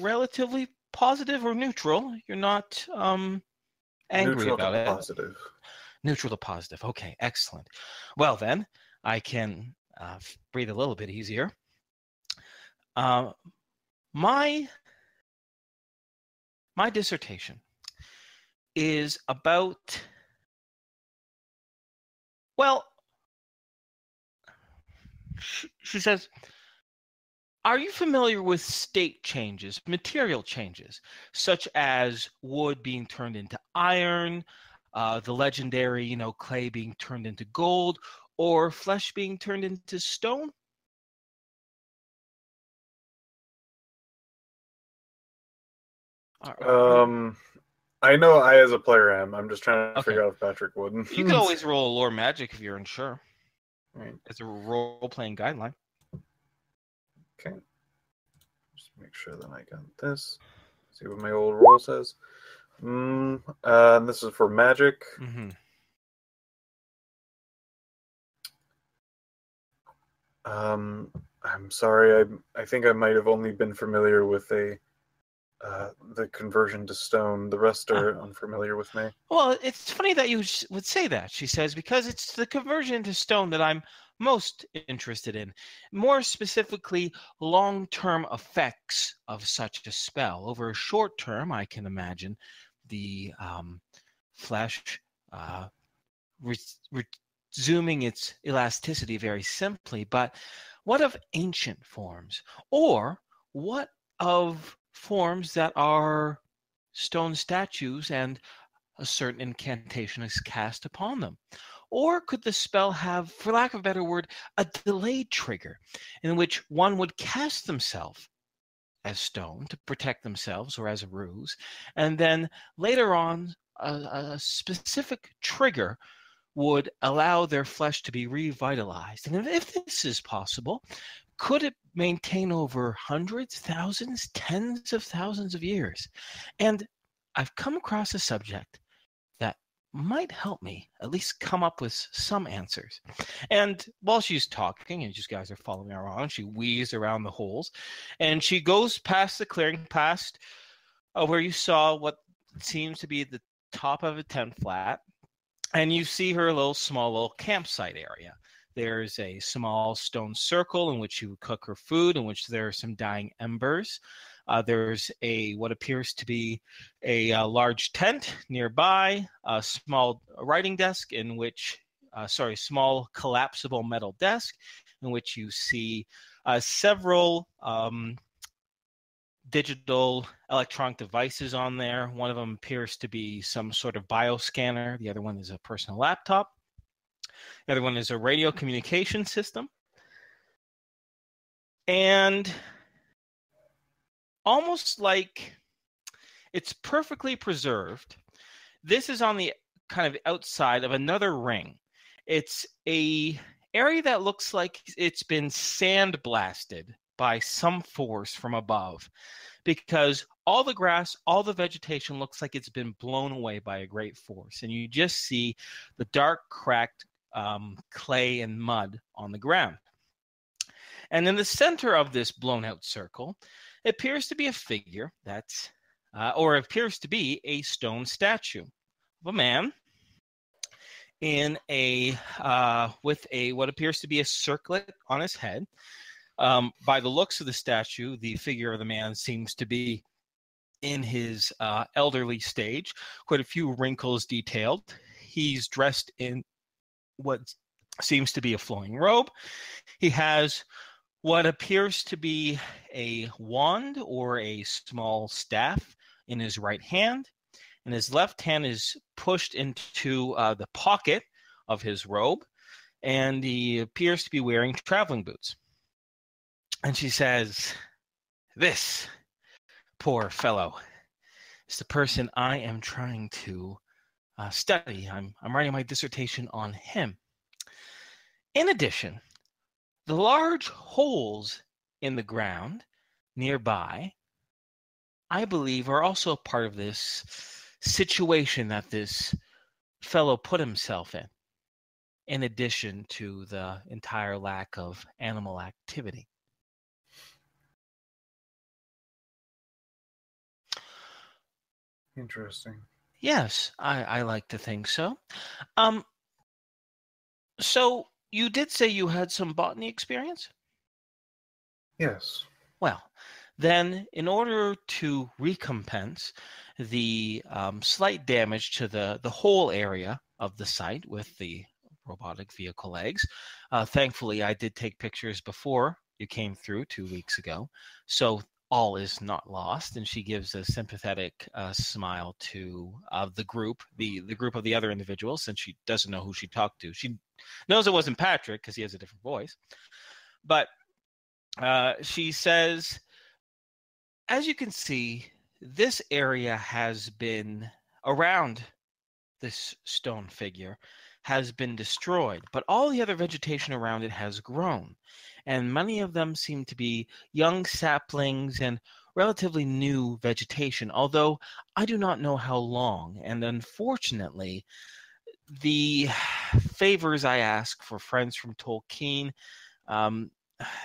relatively positive or neutral? You're not angry Neutral about to it? positive. Neutral to positive. Okay, excellent. Well, then, I can breathe a little bit easier. My dissertation is about, well, she says, are you familiar with state changes, material changes, such as wood being turned into iron, the legendary, clay being turned into gold, or flesh being turned into stone? I know I as a player am. I'm just trying to figure out if Patrick would. You can always roll a lore magic if you're unsure. Right. It's a role-playing guideline. Okay. Just make sure that I got this. See what my old roll says. This is for magic. Mm-hmm. I'm sorry. I think I might have only been familiar with the conversion to stone. The rest are unfamiliar with me. Well, it's funny that you would say that, she says, because it's the conversion to stone that I'm most interested in. More specifically, long-term effects of such a spell. Over a short term, I can imagine the flesh resuming its elasticity very simply. But what of ancient forms? Or what of forms that are stone statues and a certain incantation is cast upon them? Or could the spell have, for lack of a better word, a delayed trigger in which one would cast themselves as stone to protect themselves or as a ruse, and then later on a specific trigger would allow their flesh to be revitalized? And if this is possible, could it maintain over hundreds, thousands, tens of thousands of years? And I've come across a subject that might help me at least come up with some answers. And while she's talking, and you guys are following her around, she weaves around the holes, and she goes past the clearing, past where you saw what seems to be the top of a tent flat, and you see her small little campsite area. There's a small stone circle in which she would cook her food, in which there are some dying embers. There's what appears to be a large tent nearby, a small writing desk in which, small collapsible metal desk in which you see several digital electronic devices on there. One of them appears to be some sort of bioscanner. The other one is a personal laptop. The other one is a radio communication system. And almost like it's perfectly preserved, this is on the kind of outside of another ring. It's a area that looks like it's been sandblasted by some force from above, because all the grass, all the vegetation looks like it's been blown away by a great force. And you just see the dark, cracked clay and mud on the ground. And in the center of this blown out circle appears to be a figure that's, or appears to be a stone statue of a man in a with a what appears to be a circlet on his head. By the looks of the statue, the figure of the man seems to be in his elderly stage, quite a few wrinkles detailed. He's dressed in what seems to be a flowing robe. He has what appears to be a wand or a small staff in his right hand, and his left hand is pushed into the pocket of his robe, and he appears to be wearing traveling boots. And she says, "This poor fellow is the person I am trying to study. I'm writing my dissertation on him. In addition, the large holes in the ground nearby, I believe, are also part of this situation that this fellow put himself in addition to the entire lack of animal activity." Interesting. Yes, I like to think so. So you did say you had some botany experience? Yes. Well, then in order to recompense the slight damage to the whole area of the site with the robotic vehicle legs, thankfully I did take pictures before you came through 2 weeks ago, so all is not lost. And she gives a sympathetic smile to the group, the group of the other individuals, since she doesn't know who she talked to. She knows it wasn't Patrick because he has a different voice. But she says, as you can see, this area has been around this stone figure has been destroyed, but all the other vegetation around it has grown, and many of them seem to be young saplings and relatively new vegetation, although I do not know how long. And unfortunately, the favors I ask for friends from Tolkien,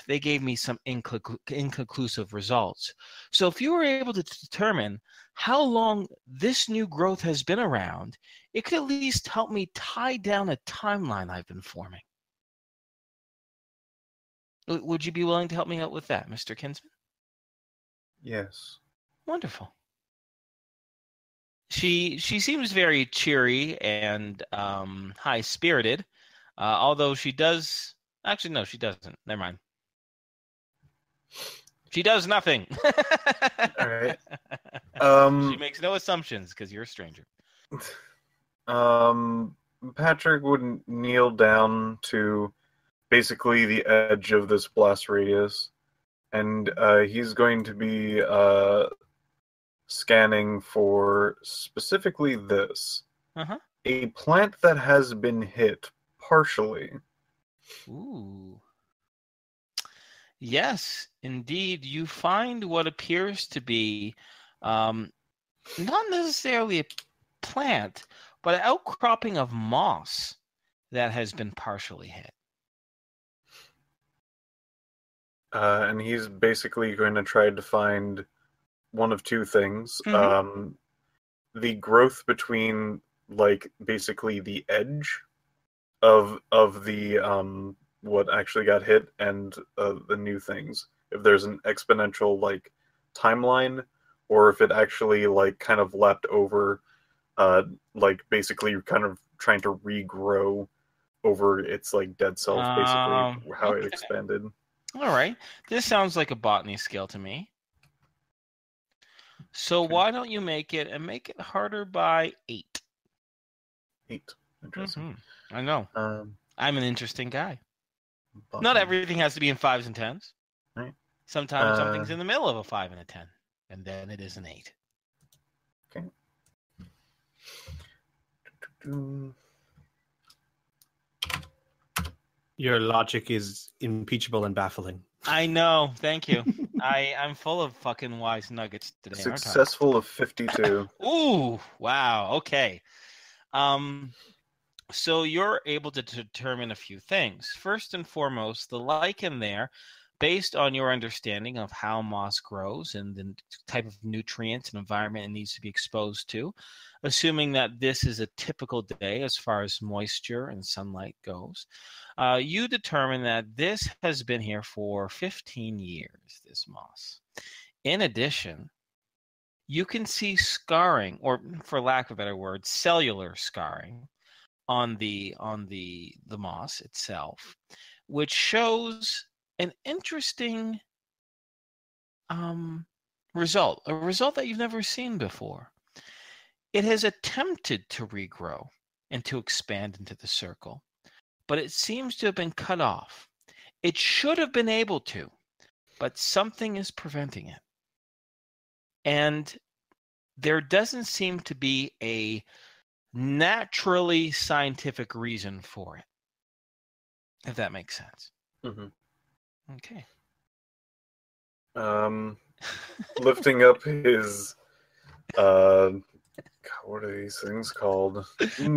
they gave me some inconclusive results. So if you were able to determine how long this new growth has been around, it could at least help me tie down a timeline I've been forming. Would you be willing to help me out with that, Mr. Kinsman? Yes. Wonderful. She seems very cheery and high-spirited, although she does... Actually, no, she doesn't. Never mind. She does nothing. All right. She makes no assumptions because you're a stranger. Patrick would kneel down to basically the edge of this blast radius, and he's going to be scanning for specifically this. Uh-huh. A plant that has been hit partially. Ooh. Yes, indeed. You find what appears to be not necessarily a plant, but an outcropping of moss that has been partially hit. And he's basically going to try to find one of two things. Mm-hmm. The growth between, like, basically the edge of the what actually got hit and the new things. If there's an exponential, like, timeline, or if it actually, like, kind of leapt over, like, basically kind of trying to regrow over its, like, dead self, basically, how okay. it expanded. All right. This sounds like a botany skill to me. So Okay. why don't you make it harder by 8? 8. Interesting. Mm-hmm. I know. I'm an interesting guy. Botany. Not everything has to be in 5s and 10s. Right. Sometimes something's in the middle of a 5 and a 10, and then it is an 8. Okay. Your logic is impeachable and baffling. I know. Thank you. I'm full of fucking wise nuggets today, aren't I? Successful of 52. Ooh, wow. Okay. So you're able to determine a few things. First and foremost, the lichen there, based on your understanding of how moss grows and the type of nutrients and environment it needs to be exposed to, assuming that this is a typical day as far as moisture and sunlight goes, you determine that this has been here for 15 years, this moss. In addition, you can see scarring, or for lack of a better word, cellular scarring on the moss itself, which shows an interesting result, a result that you've never seen before. It has attempted to regrow and to expand into the circle, but it seems to have been cut off. It should have been able to, but something is preventing it. And there doesn't seem to be a naturally scientific reason for it, if that makes sense. Mm-hmm. Okay. Lifting up his God, what are these things called?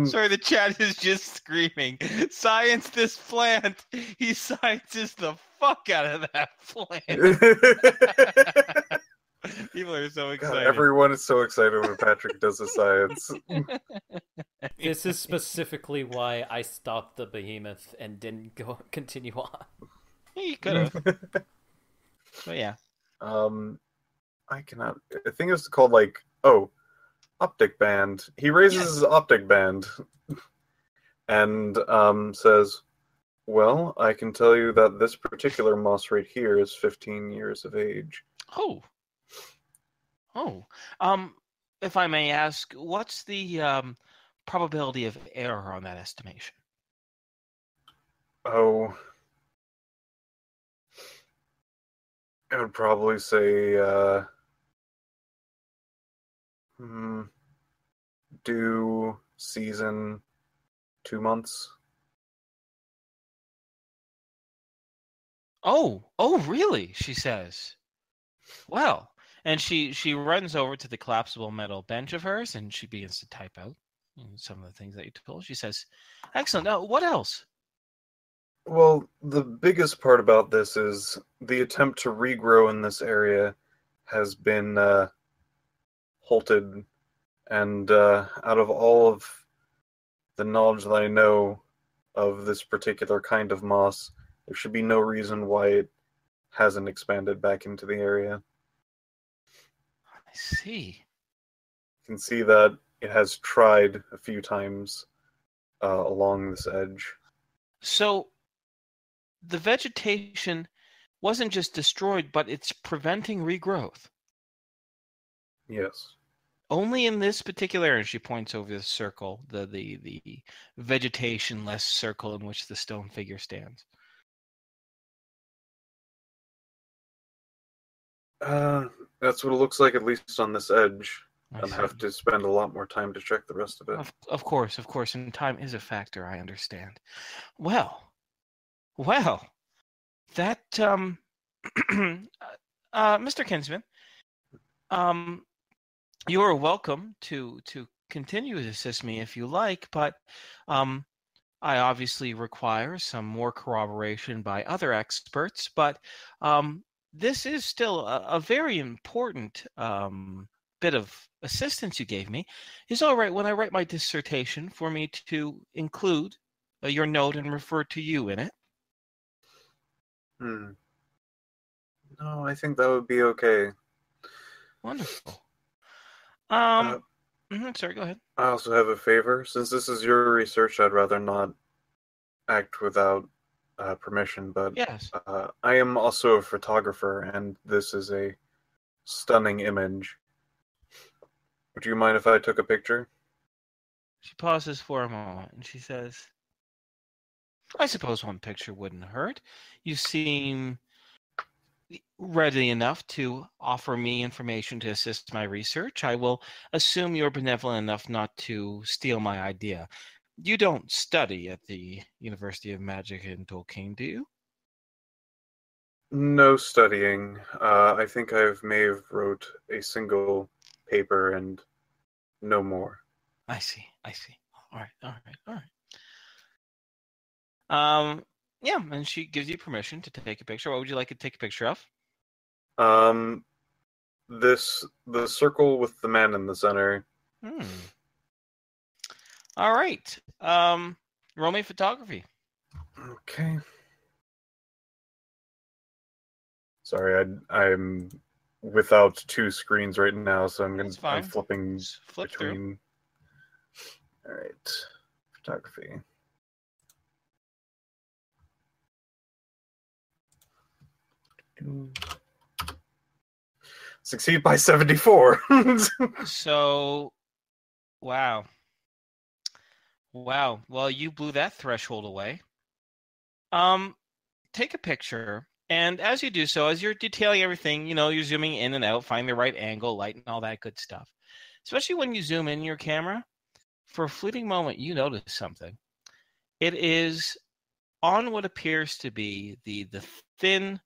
Sorry, the chat is just screaming. Science this plant. He sciences the fuck out of that plant. People are so excited. God, everyone is so excited when Patrick does the science. This is specifically why I stopped the behemoth and didn't continue on. You could have. But yeah. I cannot. I think it's called optic band. He raises his optic band and says, "Well, I can tell you that this particular moss right here is 15 years of age." Oh. If I may ask, what's the probability of error on that estimation? Oh, I would probably say due season 2 months. Oh, really? She says. Well, and she runs over to the collapsible metal bench of hers and she begins to type out some of the things that you told. She says, "Excellent. Now, what else?" Well, the biggest part about this is the attempt to regrow in this area has been halted, and out of all of the knowledge that I know of this particular kind of moss, there should be no reason why it hasn't expanded back into the area. I see. You can see that it has tried a few times along this edge. So the vegetation wasn't just destroyed, but it's preventing regrowth. Yes. Only in this particular area, she points over the circle, the vegetation-less circle in which the stone figure stands. That's what it looks like, at least on this edge. I I'll see. have to spend a lot more time to check the rest of it. Of course, and time is a factor, I understand. Well, that, Mr. Kinsman, you are welcome to continue to assist me if you like, but I obviously require some more corroboration by other experts, but this is still a very important bit of assistance you gave me. Is it all right when I write my dissertation for me to include your note and refer to you in it? No, I think that would be okay. Wonderful. Sorry, go ahead. I also have a favor. Since this is your research, I'd rather not act without permission, but Yes. I am also a photographer, and this is a stunning image. Would you mind if I took a picture? She pauses for a moment and she says, "I suppose one picture wouldn't hurt. You seem ready enough to offer me information to assist my research. I will assume you're benevolent enough not to steal my idea. You don't study at the University of Magic in Tolkien, do you?" No studying. I think I may have wrote a single paper and no more. I see. All right. Yeah, and she gives you permission to take a picture. What would you like to take a picture of? The circle with the man in the center. All right. Roll me photography. Okay. Sorry, I'm without two screens right now, so I'm flipping Just flip between. All right, photography. Succeed by 74. So, wow. Well, you blew that threshold away. Take a picture, and as you do so, as you're detailing everything, you're zooming in and out, find the right angle, light, and all that good stuff. Especially when you zoom in your camera, for a fleeting moment, you notice something. It is on what appears to be the thin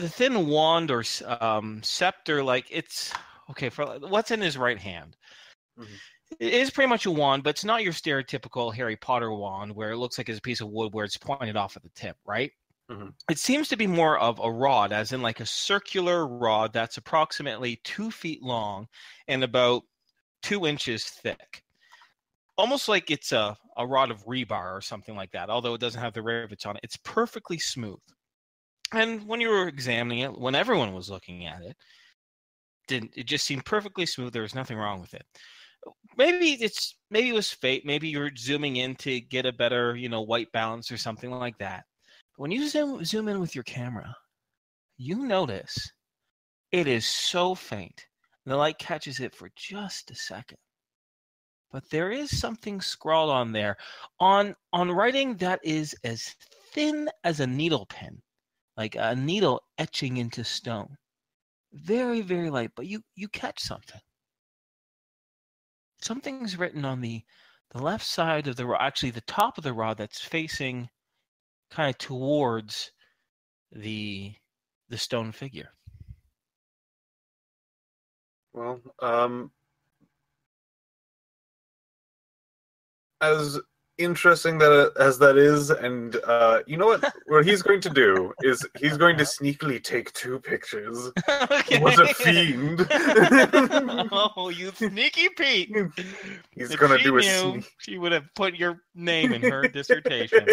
wand or scepter, like it's okay for what's in his right hand. Mm-hmm. It is pretty much a wand, but it's not your stereotypical Harry Potter wand where it looks like it's a piece of wood where it's pointed off at the tip, right? Mm-hmm. It seems to be more of a rod, as in like a circular rod that's approximately 2 feet long and about 2 inches thick. Almost like it's a rod of rebar or something like that, although it doesn't have the rivets on it. It's perfectly smooth. And when you were examining it, when everyone was looking at it, it just seemed perfectly smooth. There was nothing wrong with it. Maybe it was fate. Maybe you're zooming in to get a better, white balance or something like that. But when you zoom in with your camera, you notice it is so faint. The light catches it for just a second. But there is something scrawled on there, on writing that is as thin as a needle pen, like a needle etching into stone. Very, very light, but you catch something. Something's written on the left side of the rod, actually the top of the rod that's facing kind of towards the stone figure. Well, as interesting as that is, and you know what he's going to do is he's going to sneakily take 2 pictures. Okay. What a fiend! Oh, you sneaky Pete! He's going to do she would have put your name in her dissertation.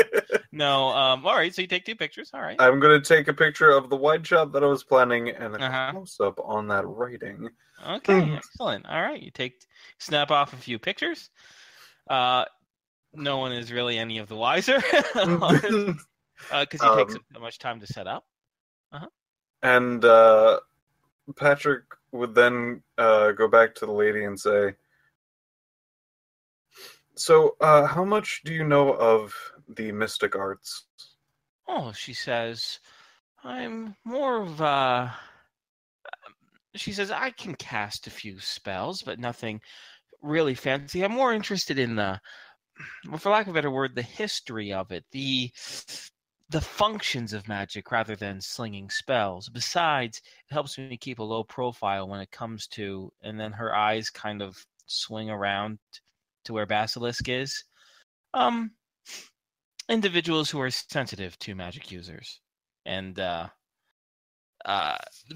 No, all right. So you take 2 pictures. All right. I'm going to take a picture of the wide shot that I was planning and a close up on that writing. Okay, excellent. All right, you snap off a few pictures. No one is really any of the wiser because you take so much time to set up. And Patrick would then go back to the lady and say, "So, how much do you know of the mystic arts?" Oh, she says, "I'm more of she says, "I can cast a few spells, but nothing really fancy. I'm more interested in for lack of a better word, the history of it, the functions of magic rather than slinging spells. Besides, it helps me keep a low profile when it comes to," and then her eyes kind of swing around to where Basilisk is. Individuals who are sensitive to magic users. And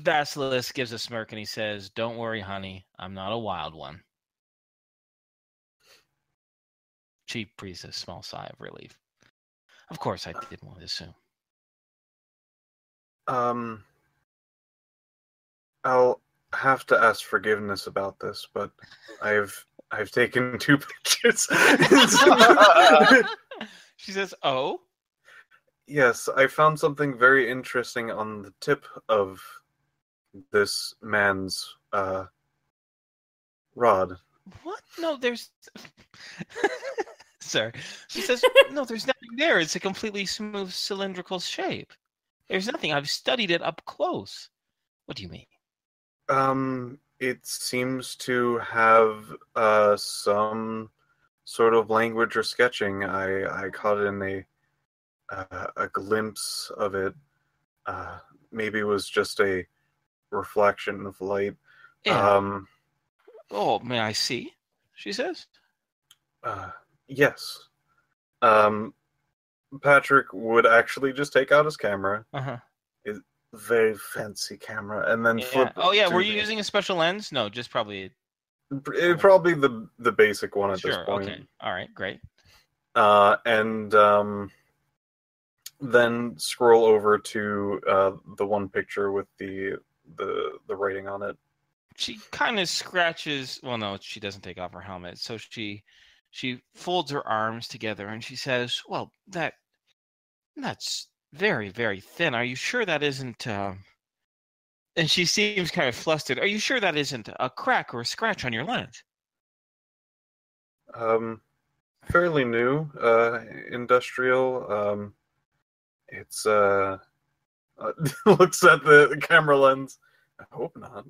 Basilisk gives a smirk and he says, "Don't worry, honey. I'm not a wild one." She breathes a small sigh of relief. Of course, I didn't want to assume. I'll have to ask forgiveness about this, but I've taken 2 pictures. She says, "Oh?" Yes, I found something very interesting on the tip of this man's rod. What? No, there's... Sorry. She says, "No, there's nothing there. It's a completely smooth cylindrical shape. There's nothing. I've studied it up close." "What do you mean?" It seems to have some sort of language or sketching. I caught it in a glimpse of it. Maybe it was just a reflection of light. Yeah. Oh, may I see? She says. Yes. Patrick would actually just take out his camera. His very fancy camera, and then flip. Oh yeah, were you using a special lens? No, just probably. Probably the basic one at this point. Okay. All right. Great. And then scroll over to the one picture with the writing on it. She kind of scratches. Well, no, she doesn't take off her helmet. So she folds her arms together and she says, "Well, that's very, very thin. Are you sure that isn't?" And she seems kind of flustered. Are you sure that isn't a crack or a scratch on your lens? Fairly new, industrial. It's looks at the camera lens. I hope not.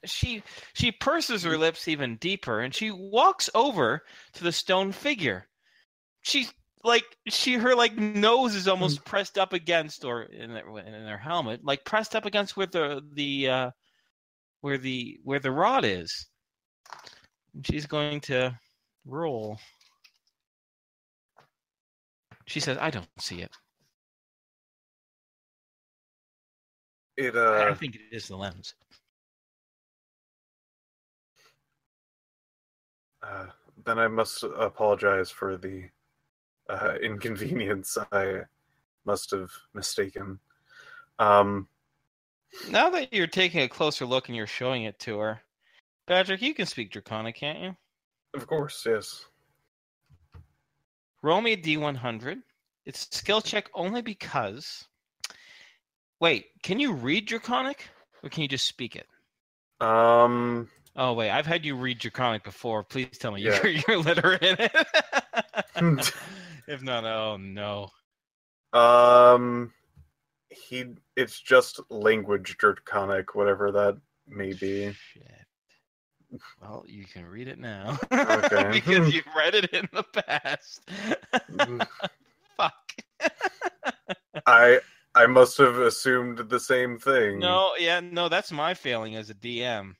She purses her lips even deeper and she walks over to the stone figure. Her nose is almost pressed up against, or in her helmet, like pressed up against where the rod is. And she's going to roll. She says, "I don't see it." I think it is the lens. Then I must apologize for the inconvenience. I must have mistaken. Now that you're taking a closer look and you're showing it to her, Patrick, you can speak Draconic, can't you? Of course, yes. Roll me a D100. It's a skill check only because... Wait, can you read Draconic? Or can you just speak it? Oh, wait, I've had you read Draconic before. Please tell me you're literate in it. If not, oh no. It's just language Draconic, whatever that may be. Shit. Well, you can read it now. Okay. Because you've read it in the past. Fuck. I must have assumed the same thing. No, that's my failing as a DM.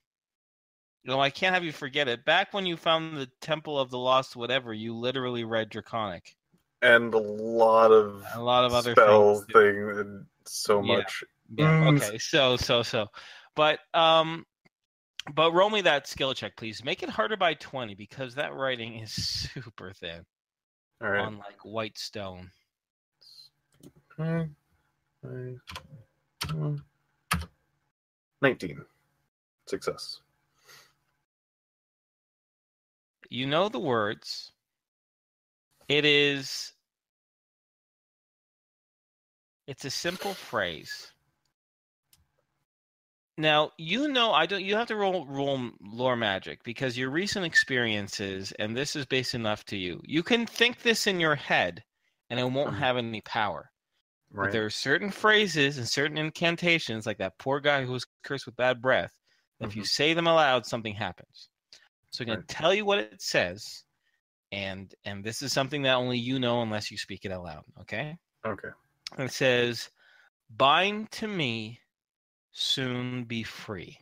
No, I can't have you forget it. Back when you found the Temple of the Lost whatever, you literally read Draconic. And a lot of other spell things. And so much. Yeah. Okay. So. But roll me that skill check, please. Make it harder by 20 because that writing is super thin. All right. On like white stone. 19. Success. You know the words. It's a simple phrase. Now, you have to roll lore magic because your recent experiences, and this is based enough to you. You can think this in your head and it won't have any power. Right. But there are certain phrases and certain incantations, like that poor guy who was cursed with bad breath, that if you say them aloud, something happens. So I'm going to tell you what it says, and this is something that only you know unless you speak it out loud, okay? Okay. And it says, "Bind to me, soon be free."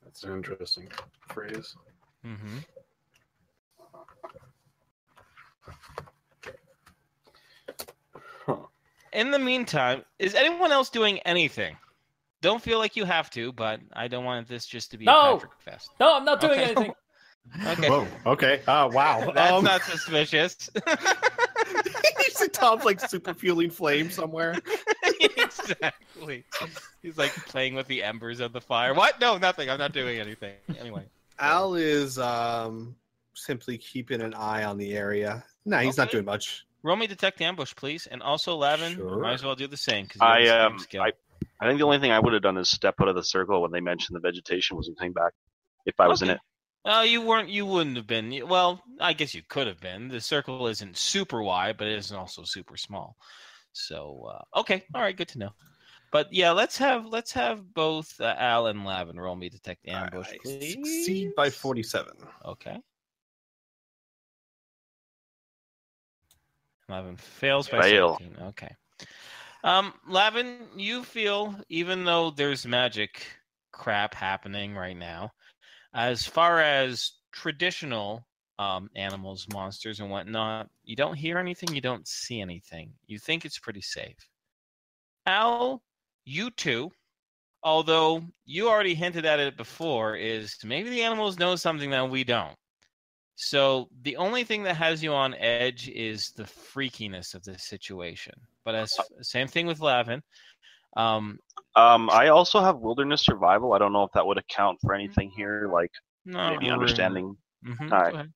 That's an interesting phrase. Mm-hmm. Huh. In the meantime, is anyone else doing anything? Don't feel like you have to, but I don't want this just to be a Patrick Fest. No, I'm not doing anything. Okay. Whoa. Okay. Wow. That's not suspicious. You see Tom's like super fueling flame somewhere. Exactly. He's like playing with the embers of the fire. What? No, nothing. I'm not doing anything. Anyway. Al is simply keeping an eye on the area. No, he's not doing much. Roll me detect ambush, please, and also Lavin. Sure. Might as well do the same. I think the only thing I would have done is step out of the circle when they mentioned the vegetation wasn't coming back. If I was in it. You weren't. You wouldn't have been. Well, I guess you could have been. The circle isn't super wide, but it isn't also super small. So okay, all right, good to know. But yeah, let's have both Al and Lavin roll me detect ambush, please. Succeed by 47. Okay. 11 fails by Fail. 17. Okay. Lavin, you feel, even though there's magic crap happening right now, as far as traditional animals, monsters, and whatnot, you don't hear anything, you don't see anything. You think it's pretty safe. Al, you two, although you already hinted at it before, is maybe the animals know something that we don't. So the only thing that has you on edge is the freakiness of this situation. But same thing with Lavin. I also have wilderness survival. I don't know if that would account for anything here, like No, maybe understanding. Mm-hmm. All right. Go ahead.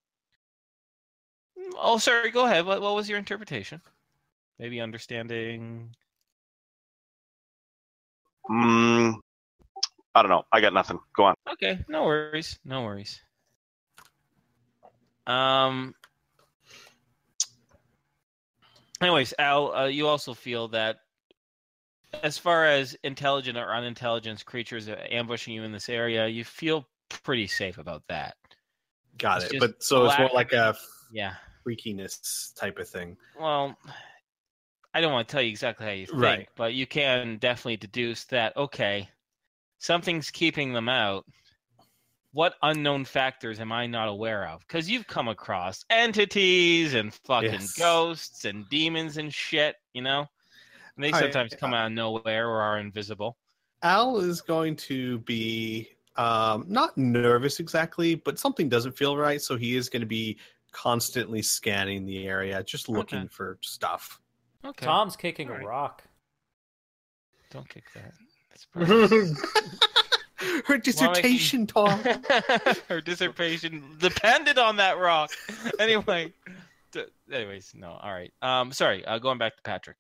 Oh, sorry. Go ahead. What was your interpretation? Maybe understanding. I don't know. I got nothing. Go on. Okay, no worries. No worries. Anyways, Al, you also feel that as far as intelligent or unintelligent creatures ambushing you in this area, you feel pretty safe about that. Got it. But so it's more like a freakiness type of thing. Well, I don't want to tell you exactly how you think, right. But you can definitely deduce that, okay, something's keeping them out. What unknown factors am I not aware of? Because you've come across entities and fucking ghosts and demons and shit, you know? And they sometimes come out of nowhere or are invisible. Al is going to be not nervous exactly, but something doesn't feel right, so he is going to be constantly scanning the area, just looking for stuff. Okay. Tom's kicking a rock. Don't kick that. That's Her dissertation, Tom. Her dissertation depended on that rock. Anyways, no. All right. Sorry. Going back to Patrick.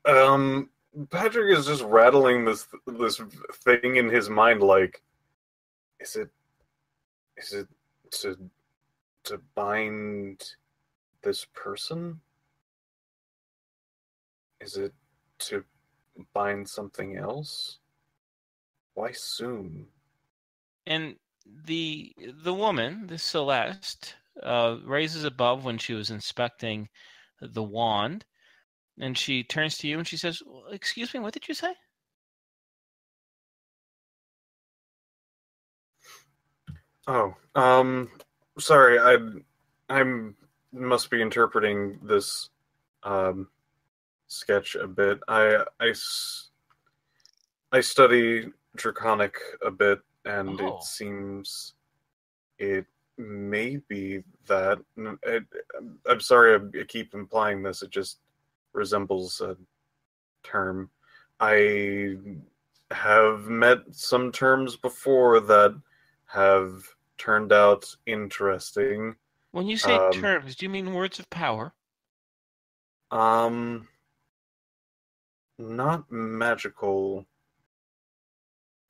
Patrick is just rattling this thing in his mind. Like, is it to bind this person? Is it to bind something else? Why soon? And the woman, the Celeste, raises above when she was inspecting the wand, and she turns to you and she says, "Excuse me, what did you say?" Oh, sorry. I must be interpreting this sketch a bit. I study Draconic a bit, and it seems it may be that. I'm sorry, I keep implying this. It just resembles a term. I have met some terms before that have turned out interesting. When you say terms, do you mean words of power? Not magical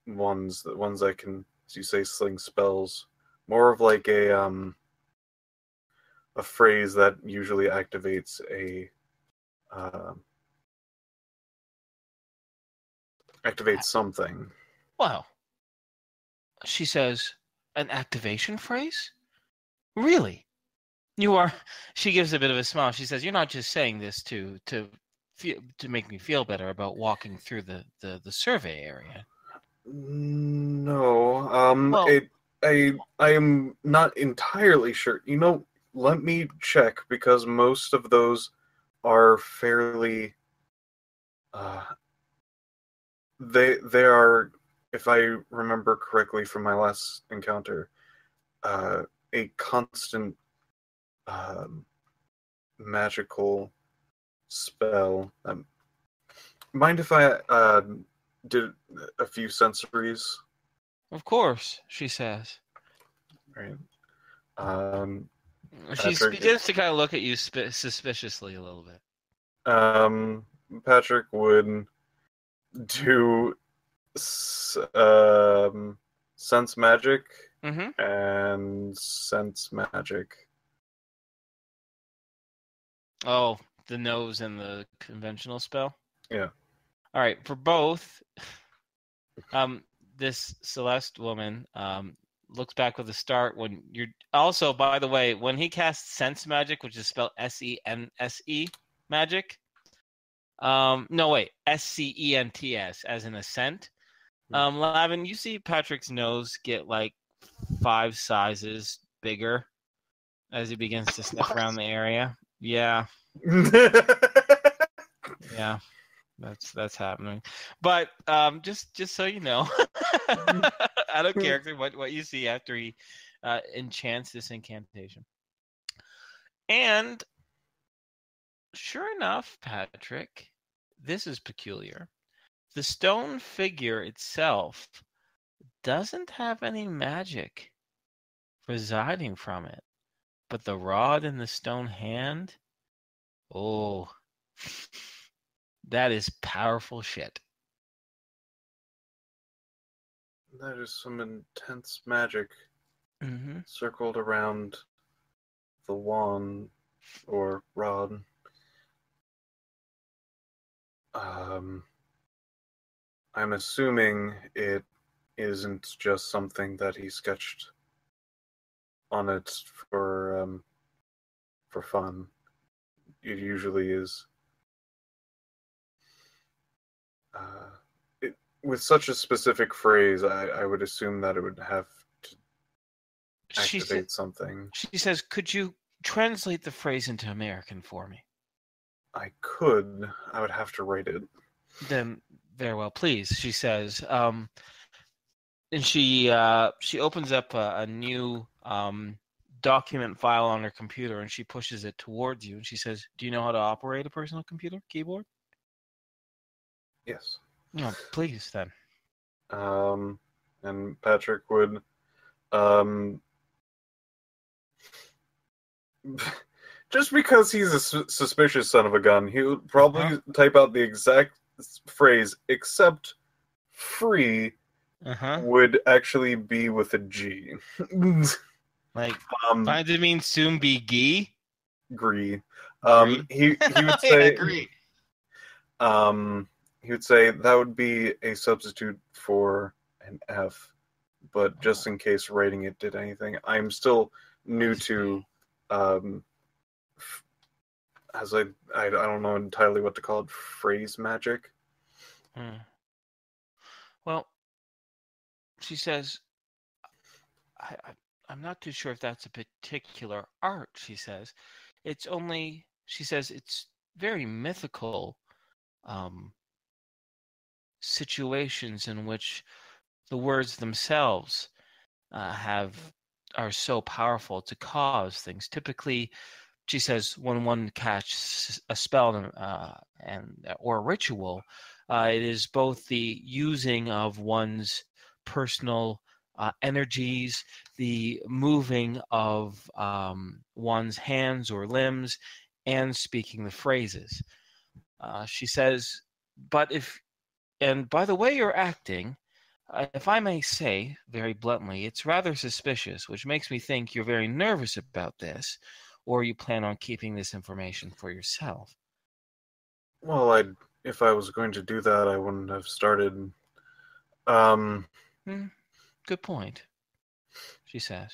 ones. The ones I can, as you say, sling spells. More of like a phrase that usually activates something. Wow. She says, an activation phrase? Really? You are. She gives a bit of a smile. She says, "You're not just saying this to make me feel better about walking through the survey area." No. I am not entirely sure. You know, let me check, because most of those are fairly. They are, if I remember correctly from my last encounter, a constant magical spell. Mind if I did a few sensories? Of course, she says. Right. She begins to kind of look at you suspiciously a little bit. Patrick would do sense magic and sense magic. Oh, the nose and the conventional spell? Yeah. All right, for both, this Celeste woman looks back with a start when you're also, by the way, when he casts sense magic, which is spelled SENSE magic. No wait, SCENTS as in ascent. Lavin, you see Patrick's nose get like 5 sizes bigger as he begins to sniff around the area. Yeah. Yeah. That's happening. But just so you know, out of character, what you see after he enchants this incantation. And sure enough, Patrick, this is peculiar. The stone figure itself doesn't have any magic residing from it. But the rod in the stone hand, oh, that is powerful shit. That is some intense magic circled around the wand or rod. I'm assuming it isn't just something that he sketched on it for fun. It usually is. With such a specific phrase, I would assume that it would have to activate something. She says, could you translate the phrase into American for me? I could. I would have to write it. Then, very well, please, she says. And she opens up a new document file on her computer, and she pushes it towards you, and she says, do you know how to operate a personal computer keyboard? Yes. No, please, then. And Patrick would just because he's a suspicious son of a gun, he would probably type out the exact phrase, except free would actually be with a G. Like, does it mean soon be gee? Gree. He would say agree. He would say that would be a substitute for an F, but just in case writing it did anything. I'm still new to as I don't know entirely what to call it, phrase magic. Well, she says, I'm not too sure if that's a particular art, she says. It's very mythical situations in which the words themselves are so powerful to cause things. Typically, she says, when one casts a spell or a ritual, it is both the using of one's personal energies, the moving of one's hands or limbs, and speaking the phrases. She says, and by the way you're acting, if I may say very bluntly, it's rather suspicious, which makes me think you're very nervous about this, or you plan on keeping this information for yourself. Well, if I was going to do that, I wouldn't have started. Good point, she says.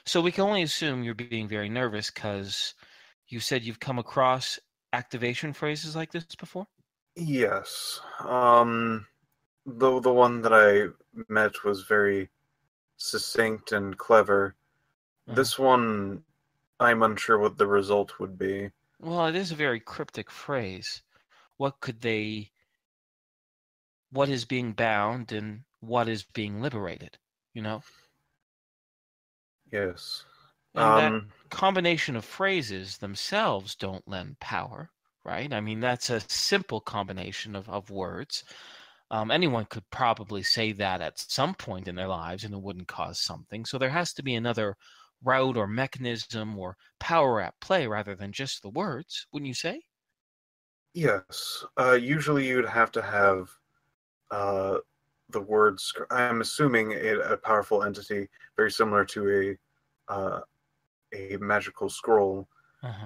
So we can only assume you're being very nervous because you said you've come across activation phrases like this before? Yes. Though the one that I met was very succinct and clever. This one, I'm unsure what the result would be. Well, it is a very cryptic phrase. What is being bound and what is being liberated, you know? Yes. And that combination of phrases themselves don't lend power, right? I mean, that's a simple combination of words. Anyone could probably say that at some point in their lives and it wouldn't cause something. So there has to be another route or mechanism or power at play rather than just the words, wouldn't you say? Yes. Usually you'd have to have the words. I'm assuming a powerful entity, very similar to a magical scroll,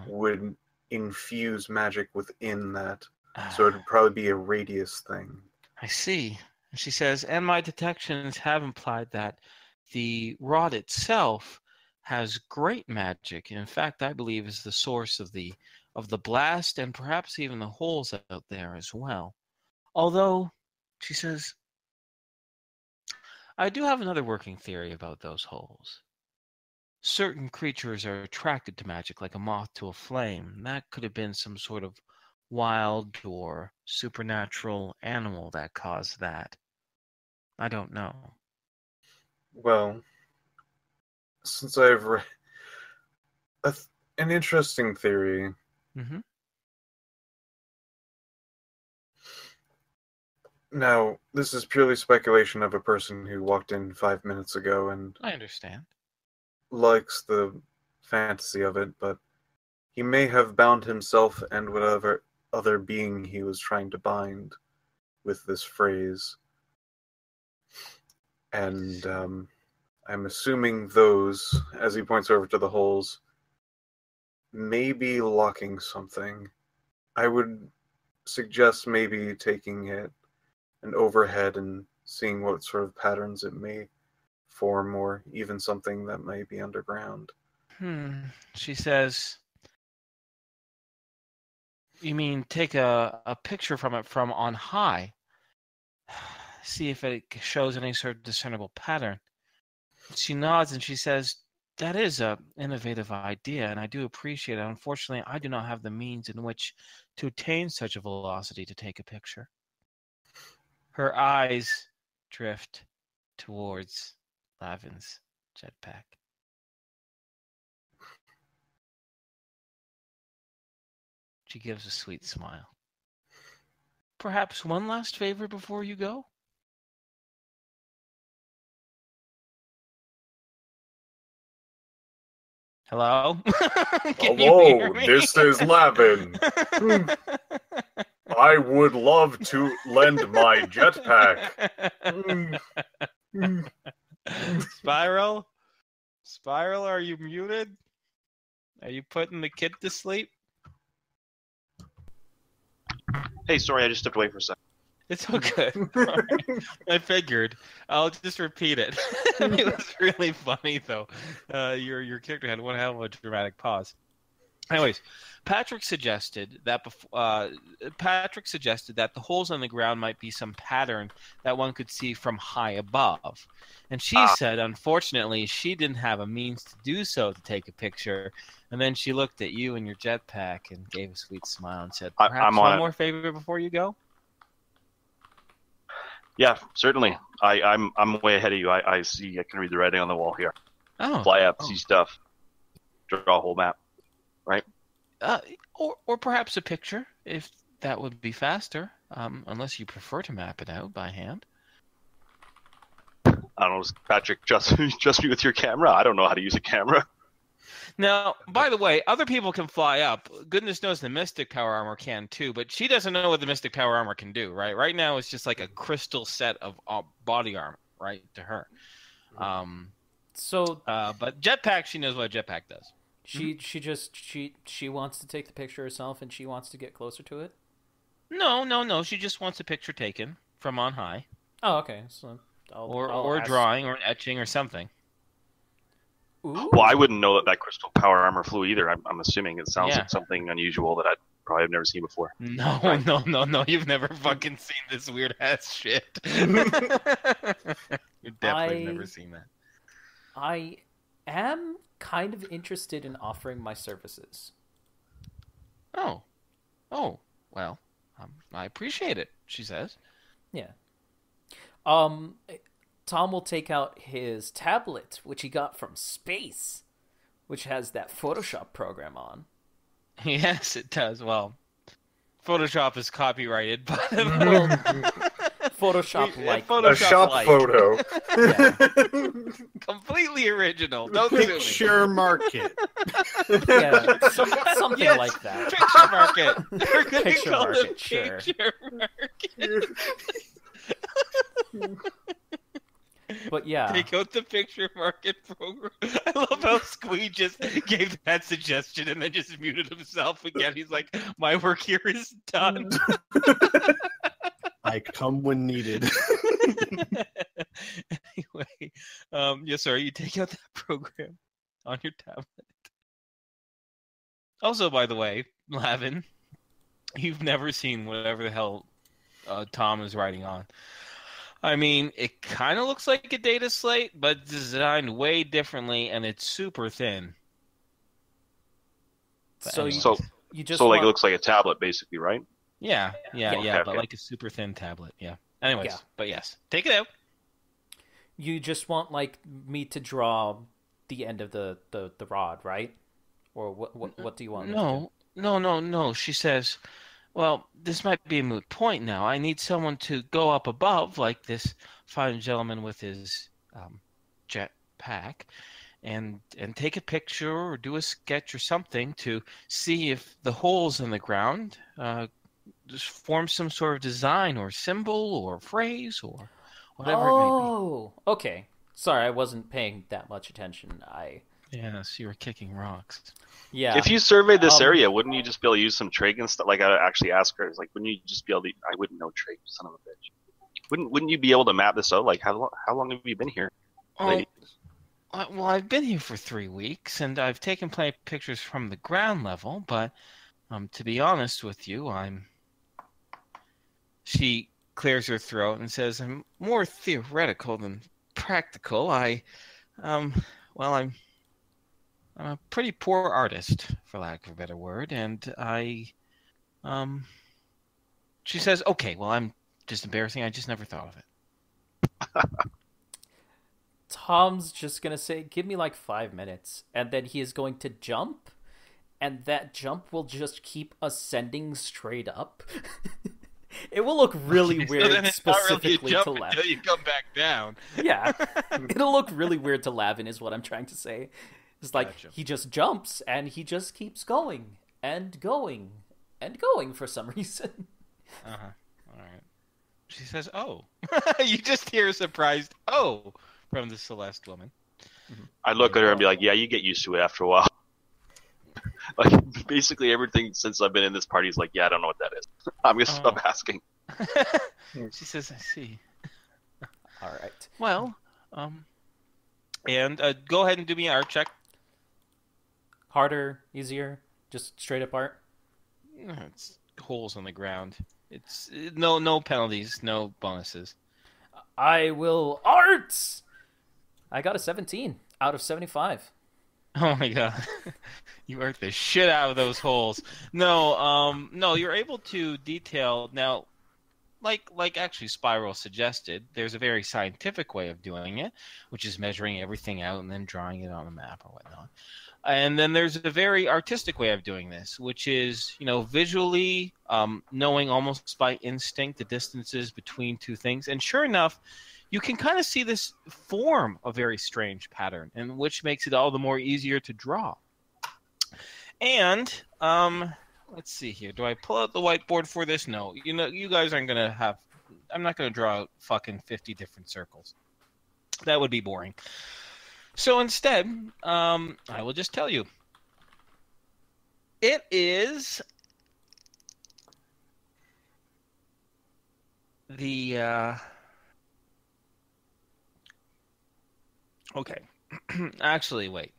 would infuse magic within that. So it'd probably be a radius thing. I see. And she says, and my detections have implied that the rod itself has great magic. In fact, I believe is the source of the blast and perhaps even the holes out there as well. Although, she says, I do have another working theory about those holes. Certain creatures are attracted to magic like a moth to a flame. That could have been some sort of wild or supernatural animal that caused that. I don't know. Well, since I've read an interesting theory. Mm-hmm. Now, this is purely speculation of a person who walked in 5 minutes ago and I understand. likes the fantasy of it, but he may have bound himself and whatever other being he was trying to bind with this phrase. And I'm assuming those, as he points over to the holes, may be locking something. I would suggest maybe taking it an overhead and seeing what sort of patterns it may form, or even something that may be underground. She says, you mean take a picture from it from on high? See if it shows any sort of discernible pattern. She nods and she says, that is an innovative idea, and I do appreciate it. Unfortunately, I do not have the means in which to attain such a velocity to take a picture. Her eyes drift towards Lavin's jetpack. She gives a sweet smile. Perhaps one last favor before you go? Hello? Hello, this is Lavin. I would love to lend my jetpack. Spiral? Spiral, are you muted? Are you putting the kid to sleep? Hey, sorry, I just stepped away for a second. It's all good. All right. I figured. I'll just repeat it. It was really funny, though. Your character had one hell of a dramatic pause. Anyways, Patrick suggested that the holes on the ground might be some pattern that one could see from high above. And she said, unfortunately, she didn't have a means to do so to take a picture. And then she looked at you and your jetpack and gave a sweet smile and said, perhaps one more favor before you go? Yeah, certainly. I'm way ahead of you. I see. I can read the writing on the wall here. Oh. Fly up, see stuff. Draw a whole map. Right? Or perhaps a picture, if that would be faster, unless you prefer to map it out by hand. I don't know, Patrick, just me with your camera? I don't know how to use a camera. Now, by the way, other people can fly up. Goodness knows the Mystic Power Armor can too, but she doesn't know what the Mystic Power Armor can do, right? Right now it's just like a crystal set of body armor, right, to her. But jetpack, she knows what a jetpack does. She wants to take the picture herself and she wants to get closer to it? No. She just wants a picture taken from on high. Oh, okay. So I'll drawing or etching or something. Ooh. Well, I wouldn't know that crystal power armor flew either. I'm assuming it sounds like something unusual that I probably have never seen before. No. You've never fucking seen this weird ass shit. You've definitely never seen that. I am kind of interested in offering my services. Oh, well, I appreciate it, she says. Yeah. Tom will take out his tablet, which he got from space, which has that Photoshop program on. Yes, it does. Well, Photoshop is copyrighted, but Photoshop a shop photo. Completely original. Don't sue me. Picture market. Yeah, something like that. Picture market. We're going to call market, it sure. Picture market. But yeah, take out the picture market program. I love how Squee just gave that suggestion and then just muted himself again. He's like, my work here is done. I come when needed. Anyway, yes, sir. You take out that program on your tablet. Also, by the way, Lavin, you've never seen whatever the hell Tom is writing on. I mean, it kind of looks like a data slate, but designed way differently, and it's super thin. But So anyways. you just So like want... it looks like a tablet, basically, right? Yeah, Okay, but okay. like a super thin tablet, yeah. Anyways, Yeah. but yes, take it out. You just want like me to draw the end of the rod, right? Or what do you want me to do? No. She says, well, this might be a moot point now. I need someone to go up above, like this fine gentleman with his jet pack, and take a picture or do a sketch or something to see if the holes in the ground just form some sort of design or symbol or phrase or whatever it may Oh, okay. Sorry, I wasn't paying that much attention. be. Yes, you were kicking rocks. Yeah. If you surveyed this area, wouldn't you just be able to use some trig and stuff? Like I actually asked her, like, wouldn't you just be able to? I wouldn't know trig, son of a bitch. Wouldn't you be able to map this out? Like how long have you been here? lady? Well, I've been here for 3 weeks, and I've taken plenty of pictures from the ground level, but to be honest with you, She clears her throat and says, I'm more theoretical than practical. I'm a pretty poor artist, for lack of a better word, and she says, okay, well, I'm just embarrassing. I just never thought of it. Tom's just gonna say, give me like 5 minutes, and then he is going to jump, and that jump will just keep ascending straight up. It will look really weird, then it's not specifically really a jump to Lavin. until you come back down. Yeah, it'll look really weird to Lavin, is what I'm trying to say. It's like, Gotcha. he just jumps, and he just keeps going, and going, and going for some reason. Uh-huh. All right. She says, oh. You just hear a surprised, oh, from the Celeste woman. I look at her and be like, yeah, you get used to it after a while. Like basically everything since I've been in this party is like, yeah, I don't know what that is. I'm gonna stop asking. She says, I see. All right. Well, and go ahead and do me an art check. Harder, easier, just straight up art. It's holes on the ground. It's no penalties, no bonuses. I will art. I got a 17 out of 75. Oh my god. You art the shit out of those holes. No, you're able to detail now like actually Spiral suggested, there's a very scientific way of doing it, which is measuring everything out and then drawing it on a map or whatnot. And then there's a very artistic way of doing this, which is, visually knowing almost by instinct the distances between two things. And sure enough, you can kind of see this form a very strange pattern, and which makes it all the more easier to draw. And let's see here. Do I pull out the whiteboard for this? No. You guys aren't going to have... I'm not going to draw out fucking 50 different circles. That would be boring. So instead, I will just tell you. It is the... Okay. Actually, wait.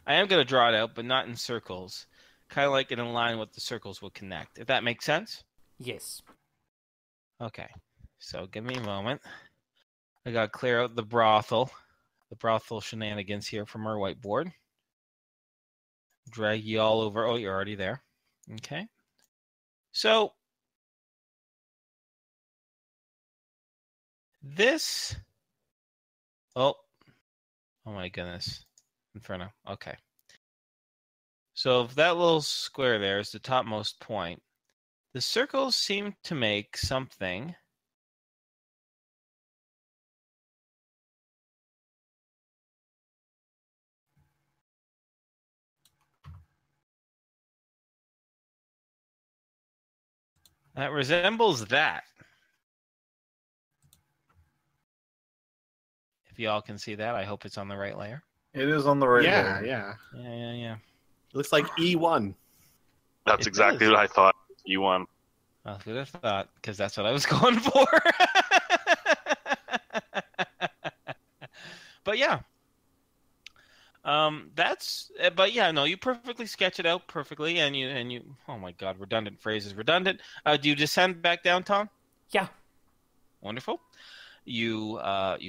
I am going to draw it out, but not in circles. Kind of like in a line what the circles will connect. If that makes sense? Yes. Okay. So give me a moment. I got to clear out the brothel shenanigans here from our whiteboard. Drag you all over. Oh, you're already there. Okay. So this... Oh my goodness. Inferno. Okay. So if that little square there is the topmost point, the circles seem to make something that resembles that. If y'all can see that, I hope it's on the right layer. It is on the right Yeah, layer. yeah. Yeah. It looks like E1. That's It exactly is. what I thought. You won. Well, who'd have thought? Because that's what I was going for. But yeah. No, you perfectly sketch it out perfectly, and you. Oh my God, redundant phrases, redundant. Do you descend back down, Tom? Yeah. Wonderful. You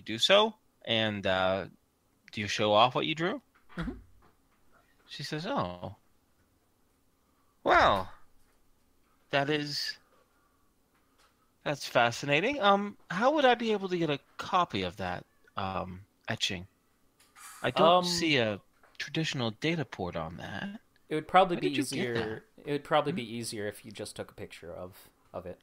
do so, and do you show off what you drew? Mm-hmm. She says, "Oh, well, that's fascinating. How would I be able to get a copy of that etching? I don't see a traditional data port on that. It would probably Where be did you get that? easier. It would probably be easier if you just took a picture of it,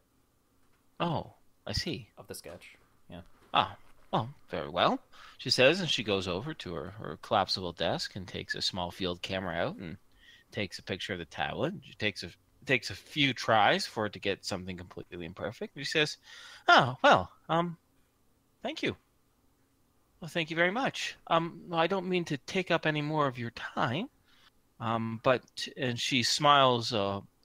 Oh, I see. of the sketch. Yeah. Ah, well, very well," she says, and she goes over to her collapsible desk and takes a small field camera out and takes a picture of the tablet. She takes a few tries for it to get something completely imperfect. She says, "Oh, well, thank you. Well, thank you very much. I don't mean to take up any more of your time. And she smiles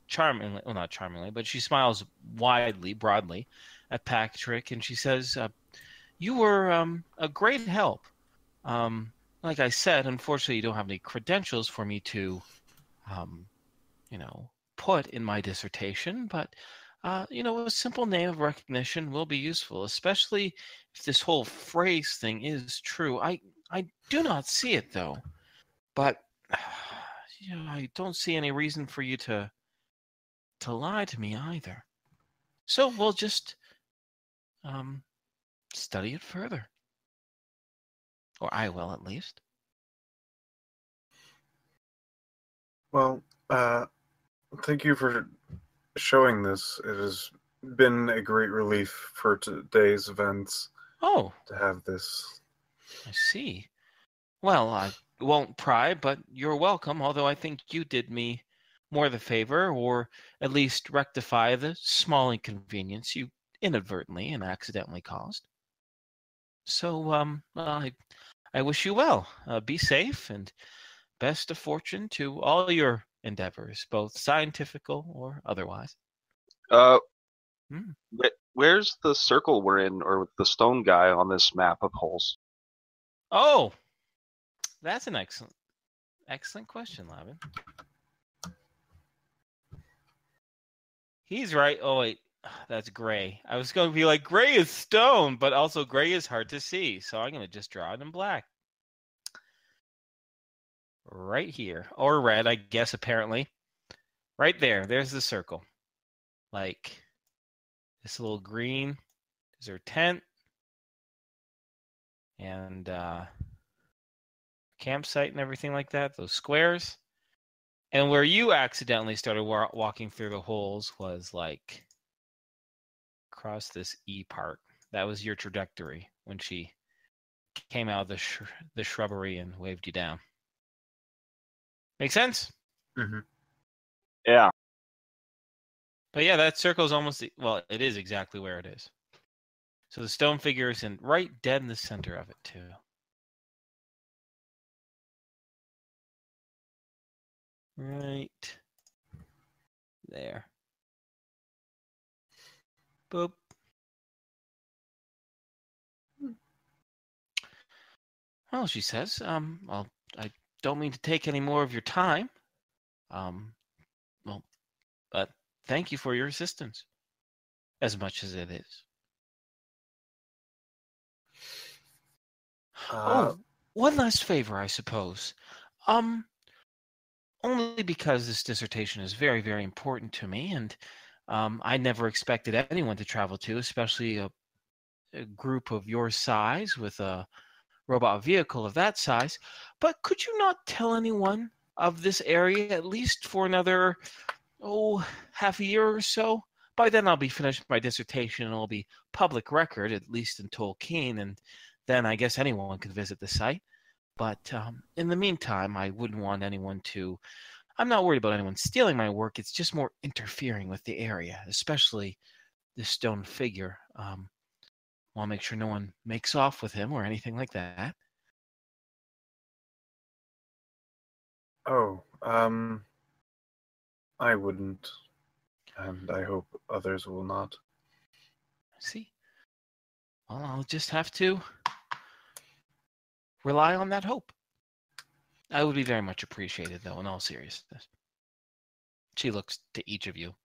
charmingly, well, not charmingly, but she smiles broadly at Patrick, and she says, "You were a great help. Like I said, unfortunately, you don't have any credentials for me to, um, put in my dissertation, but a simple name of recognition will be useful, especially if this whole phrase thing is true. I do not see it though, but I don't see any reason for you to lie to me either. So we'll just study it further, or I will at least." Well, thank you for showing this. It has been a great relief for today's events Oh, to have this. I see. Well, I won't pry, but you're welcome, although I think you did me more the favor, or at least rectify the small inconvenience you inadvertently and accidentally caused. So, I wish you well. Be safe, and best of fortune to all your endeavors, both scientifical or otherwise. Uh, Hmm. where's the circle we're in, or the stone guy on this map of holes? Oh, that's an excellent question, Lavin. He's right. Oh wait, that's gray. I was going to be like, gray is stone, but also gray is hard to see, so I'm going to just draw it in black. Right here, or red, I guess. Apparently, right there. There's the circle. Like this little green is her tent, and campsite and everything like that. Those squares. And where you accidentally started walking through the holes was like across this E part. That was your trajectory when she came out of the shrubbery and waved you down. Make sense? Mm-hmm. Yeah. But yeah, that circle is it is exactly where it is. So the stone figure is right dead in the center of it too. Right there. Boop. Well, she says, well, I don't mean to take any more of your time. But thank you for your assistance, as much as it is. One last favor, I suppose. Only because this dissertation is very, very important to me, and I never expected anyone to travel to, especially a group of your size with a robot vehicle of that size. But could you not tell anyone of this area, at least for another, half a year or so? By then I'll be finished with my dissertation and it'll be public record, at least in Tolkien, and then I guess anyone could visit the site. But in the meantime, I wouldn't want anyone to... I'm not worried about anyone stealing my work. It's just more interfering with the area, especially this stone figure. Want to make sure no one makes off with him or anything like that. Oh, I wouldn't. And I hope others will not. See? Well, I'll just have to rely on that hope. I would be very much appreciated, though, in all seriousness. She looks to each of you.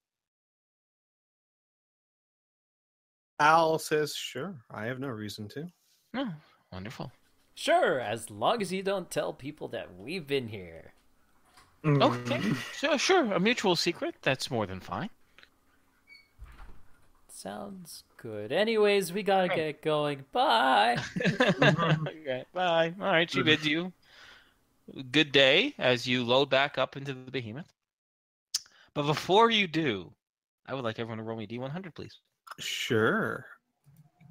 Al says, sure, I have no reason to. Oh, wonderful. Sure, as long as you don't tell people that we've been here. Okay, so sure, a mutual secret, that's more than fine. Sounds good. Anyways, we gotta get going. Bye! Okay, bye. All right, she bids you good day as you load back up into the behemoth. But before you do, I would like everyone to roll me D100, please. Sure.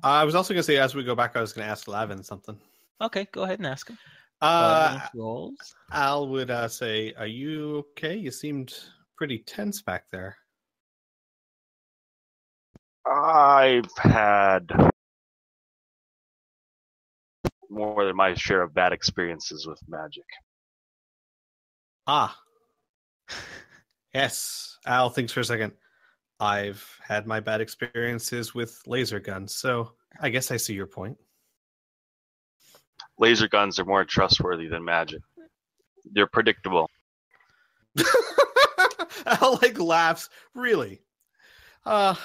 I was also going to say, as we go back, I was going to ask Lavin something. Okay, go ahead and ask him. Rolls. Al would say, are you okay? You seemed pretty tense back there. I've had more than my share of bad experiences with magic. Ah. Yes. Al thinks for a second. I've had my bad experiences with laser guns, so I guess I see your point. Laser guns are more trustworthy than magic. They're predictable. Al laughs. Really? Guess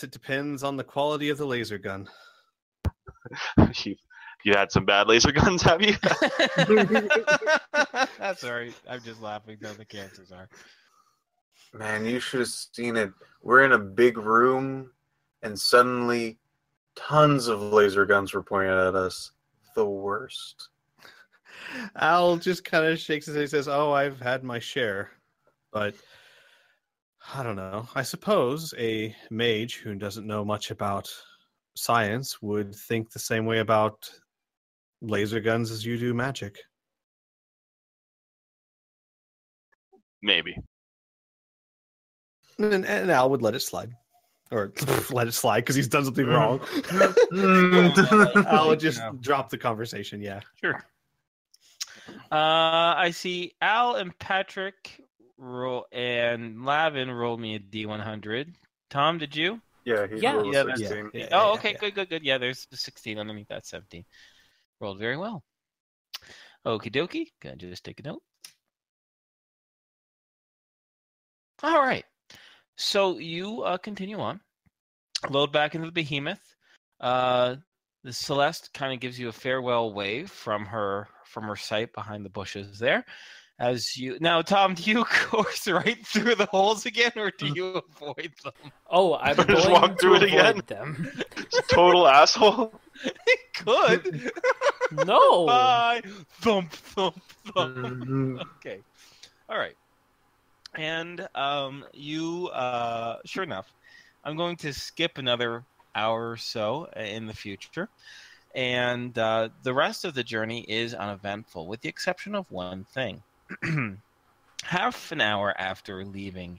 it depends on the quality of the laser gun. You had some bad laser guns, have you? That's all right. I'm just laughing though the chances are. Man, you should have seen it. We're in a big room, and suddenly tons of laser guns were pointed at us. The worst. Al just kind of shakes his head and says, oh, I've had my share. But I don't know. I suppose a mage who doesn't know much about science would think the same way about laser guns as you do magic. Maybe. And Al would let it slide. Or let it slide because he's done something wrong. Al would just drop the conversation, yeah. Sure. I see Al and Patrick and Lavin rolled me a D100. Tom, did you? Yeah, he rolled a 16. Yeah, okay, good. Yeah, there's the 16 underneath that 17. Rolled very well. Okie dokie. Gonna just take a note. All right. So you continue on. Load back into the behemoth. The Celeste kind of gives you a farewell wave from her sight behind the bushes there. As you now, Tom, do you course right through the holes again, or do you avoid them? Oh, I'm Just going walk through to it again? avoid them. Total asshole. It could. No. Bye. Thump, thump, thump. Okay. All right. And you, sure enough, I'm going to skip another hour or so in the future. And the rest of the journey is uneventful, with the exception of one thing. Half an hour after leaving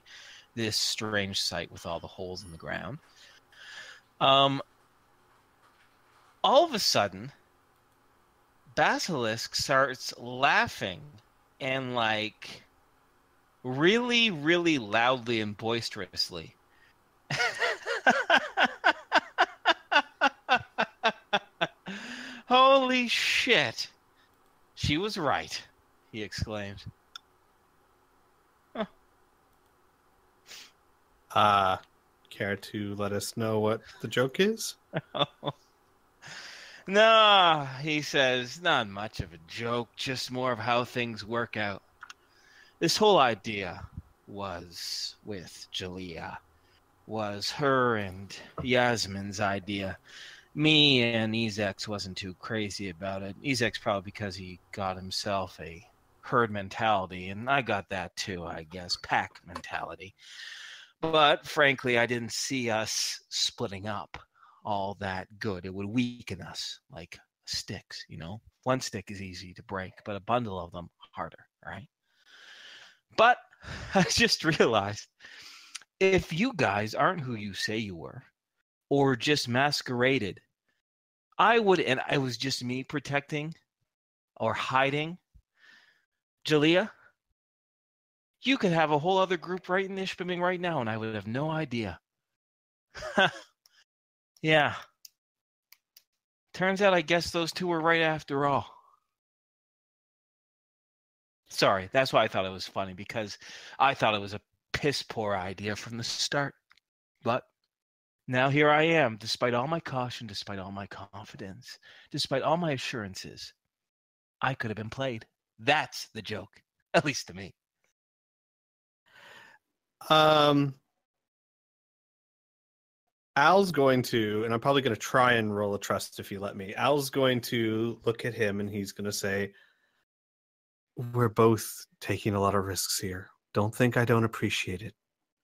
this strange site with all the holes in the ground, all of a sudden, Basilisk starts laughing and really, really loudly and boisterously. Holy shit! She was right, he exclaimed. Care to let us know what the joke is? No, he says, not much of a joke, just more of how things work out. This whole idea was with Jalea. Was her and Yasmin's idea. Me and Ezex wasn't too crazy about it. Ezex probably because he got himself a herd mentality, and I got that too, I guess, pack mentality. But frankly, I didn't see us splitting up all that good. It would weaken us like sticks, you know? One stick is easy to break, but a bundle of them harder, right? But I just realized, if you guys aren't who you say you were, or just masqueraded, and it was just me protecting or hiding Jalea, you could have a whole other group right in Ishpeming right now, and I would have no idea. Yeah. Turns out I guess those two were right after all. Sorry, that's why I thought it was funny, because I thought it was a piss poor idea from the start. But now here I am, despite all my caution, despite all my confidence, despite all my assurances. I could have been played. That's the joke, at least to me. Al's going to, and I'm probably going to try and roll a trust if you let me. Al's going to look at him and he's going to say, we're both taking a lot of risks here. Don't think I don't appreciate it.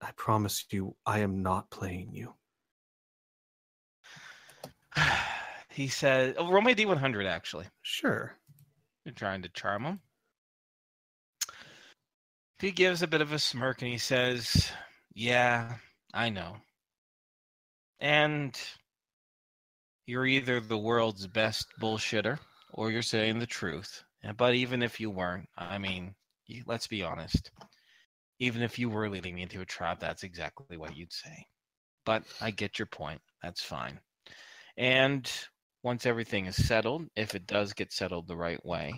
I promise you, I am not playing you. He said, roll me a D100, actually. Sure. You're trying to charm him. He gives a bit of a smirk and he says, yeah, I know. And you're either the world's best bullshitter or you're saying the truth. But even if you weren't, I mean, let's be honest. Even if you were leading me into a trap, that's exactly what you'd say. But I get your point. That's fine. And once everything is settled, if it does get settled the right way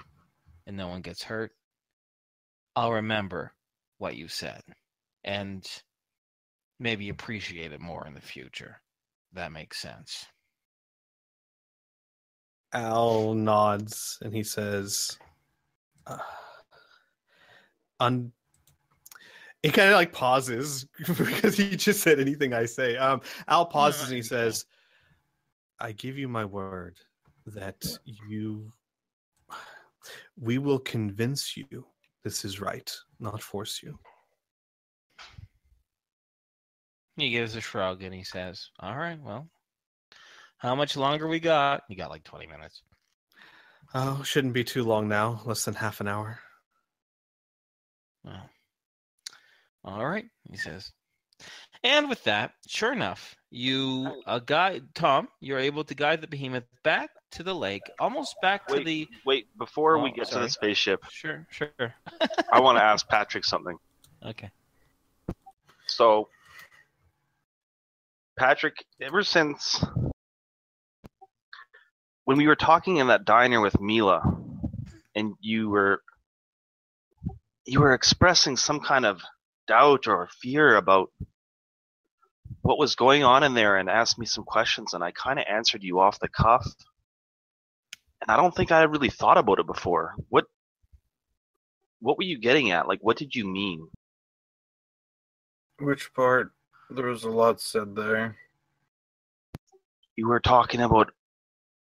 and no one gets hurt, I'll remember what you said and maybe appreciate it more in the future. That makes sense. Al nods and he says, he kind of like pauses because he just said anything I say. Al pauses and he says, I give you my word that we will convince you this is right, not force you. He gives a shrug and he says, all right, well, how much longer we got? You got like 20 minutes. Oh, shouldn't be too long now. Less than half an hour. Well, all right, he says. And with that, sure enough, Tom, you're able to guide the behemoth back to the lake, almost back to the... Wait, before we get to the spaceship. Sure. I want to ask Patrick something. Okay. So, Patrick, ever since when we were talking in that diner with Mila, and you were expressing some kind of doubt or fear about what was going on in there, and asked me some questions, and I kind of answered you off the cuff, and I don't think I really thought about it before. What were you getting at? Like, what did you mean? Which part? There was a lot said there. You were talking about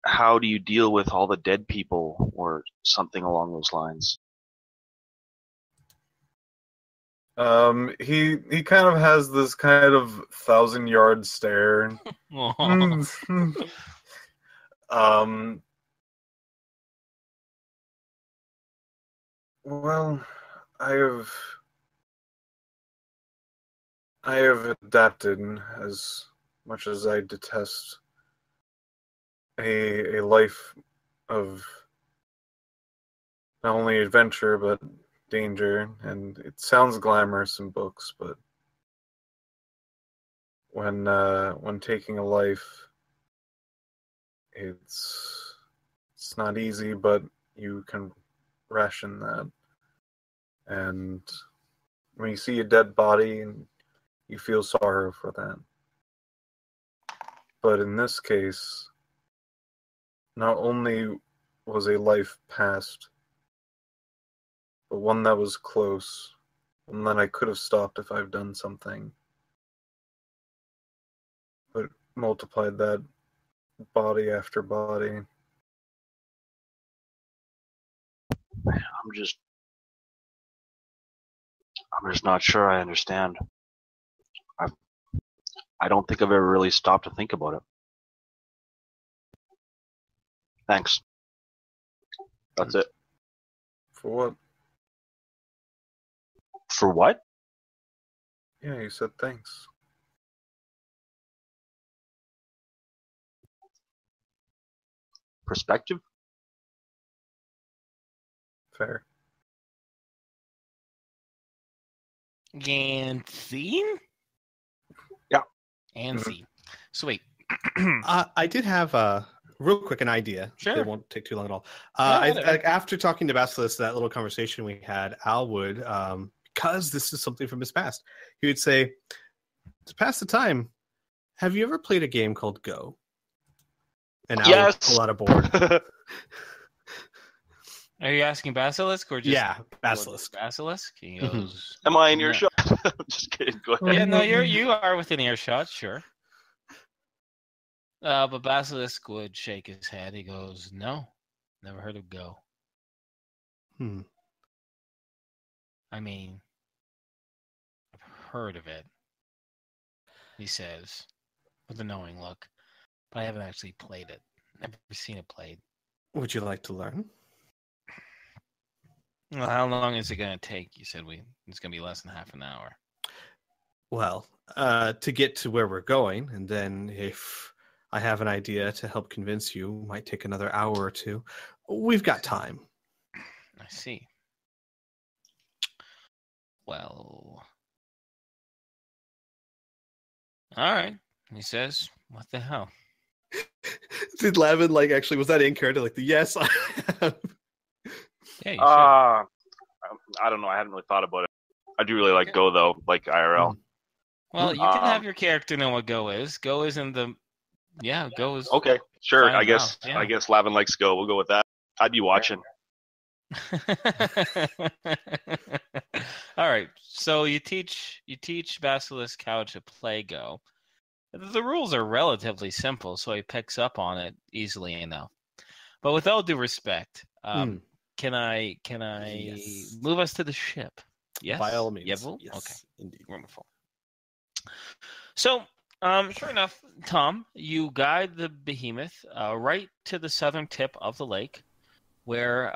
how do you deal with all the dead people or something along those lines. He kind of has this kind of 1,000-yard stare. Well, I have adapted as much as I detest a life of not only adventure but danger, and it sounds glamorous in books, but when taking a life, it's not easy, but you can ration that. And when you see a dead body, and you feel sorrow for that. But in this case, not only was a life passed, but one that was close, and that I could have stopped if I've done something. But multiplied that body after body. I'm just not sure I understand. I don't think I've ever really stopped to think about it. Thanks. That's it. For what? For what? Yeah, you said thanks. Perspective? Fair. And scene? Yeah. And scene. So wait. I did have real quick, an idea. Sure. It won't take too long at all. After talking to Basilisk, that little conversation we had, Al would, because this is something from his past, he would say, to pass the time, have you ever played a game called Go? And Al would pull out a board. Are you asking Basilisk or just Basilisk? Basilisk. He goes, Am I in your shot? Just kidding. Go ahead. Yeah, no, you are within earshot, sure. But Basilisk would shake his head. He goes, "No, never heard of Go." I mean, I've heard of it. He says, with a knowing look, but I haven't actually played it. Never seen it played. Would you like to learn? Well, how long is it going to take? You said it's going to be less than half an hour. Well, to get to where we're going, and then if I have an idea to help convince you, it might take another hour or two. We've got time. I see. Well, all right. He says, "What the hell?" Did Lavin actually was that in character? Yes, I have. Yeah, you should. I don't know. I hadn't really thought about it. I do really like Go though, like IRL. Well, you can have your character know what Go is. Go is in the Go is okay. Sure. fine I guess now, yeah. I guess Lavin likes Go. We'll go with that. I'd be watching. All right. So you teach Basilisk how to play Go. The rules are relatively simple, so he picks up on it easily enough. But with all due respect, can I move us to the ship? Yes. By all means. Yes. Yes, Okay. indeed. Wonderful. So, sure enough, Tom, you guide the behemoth right to the southern tip of the lake, where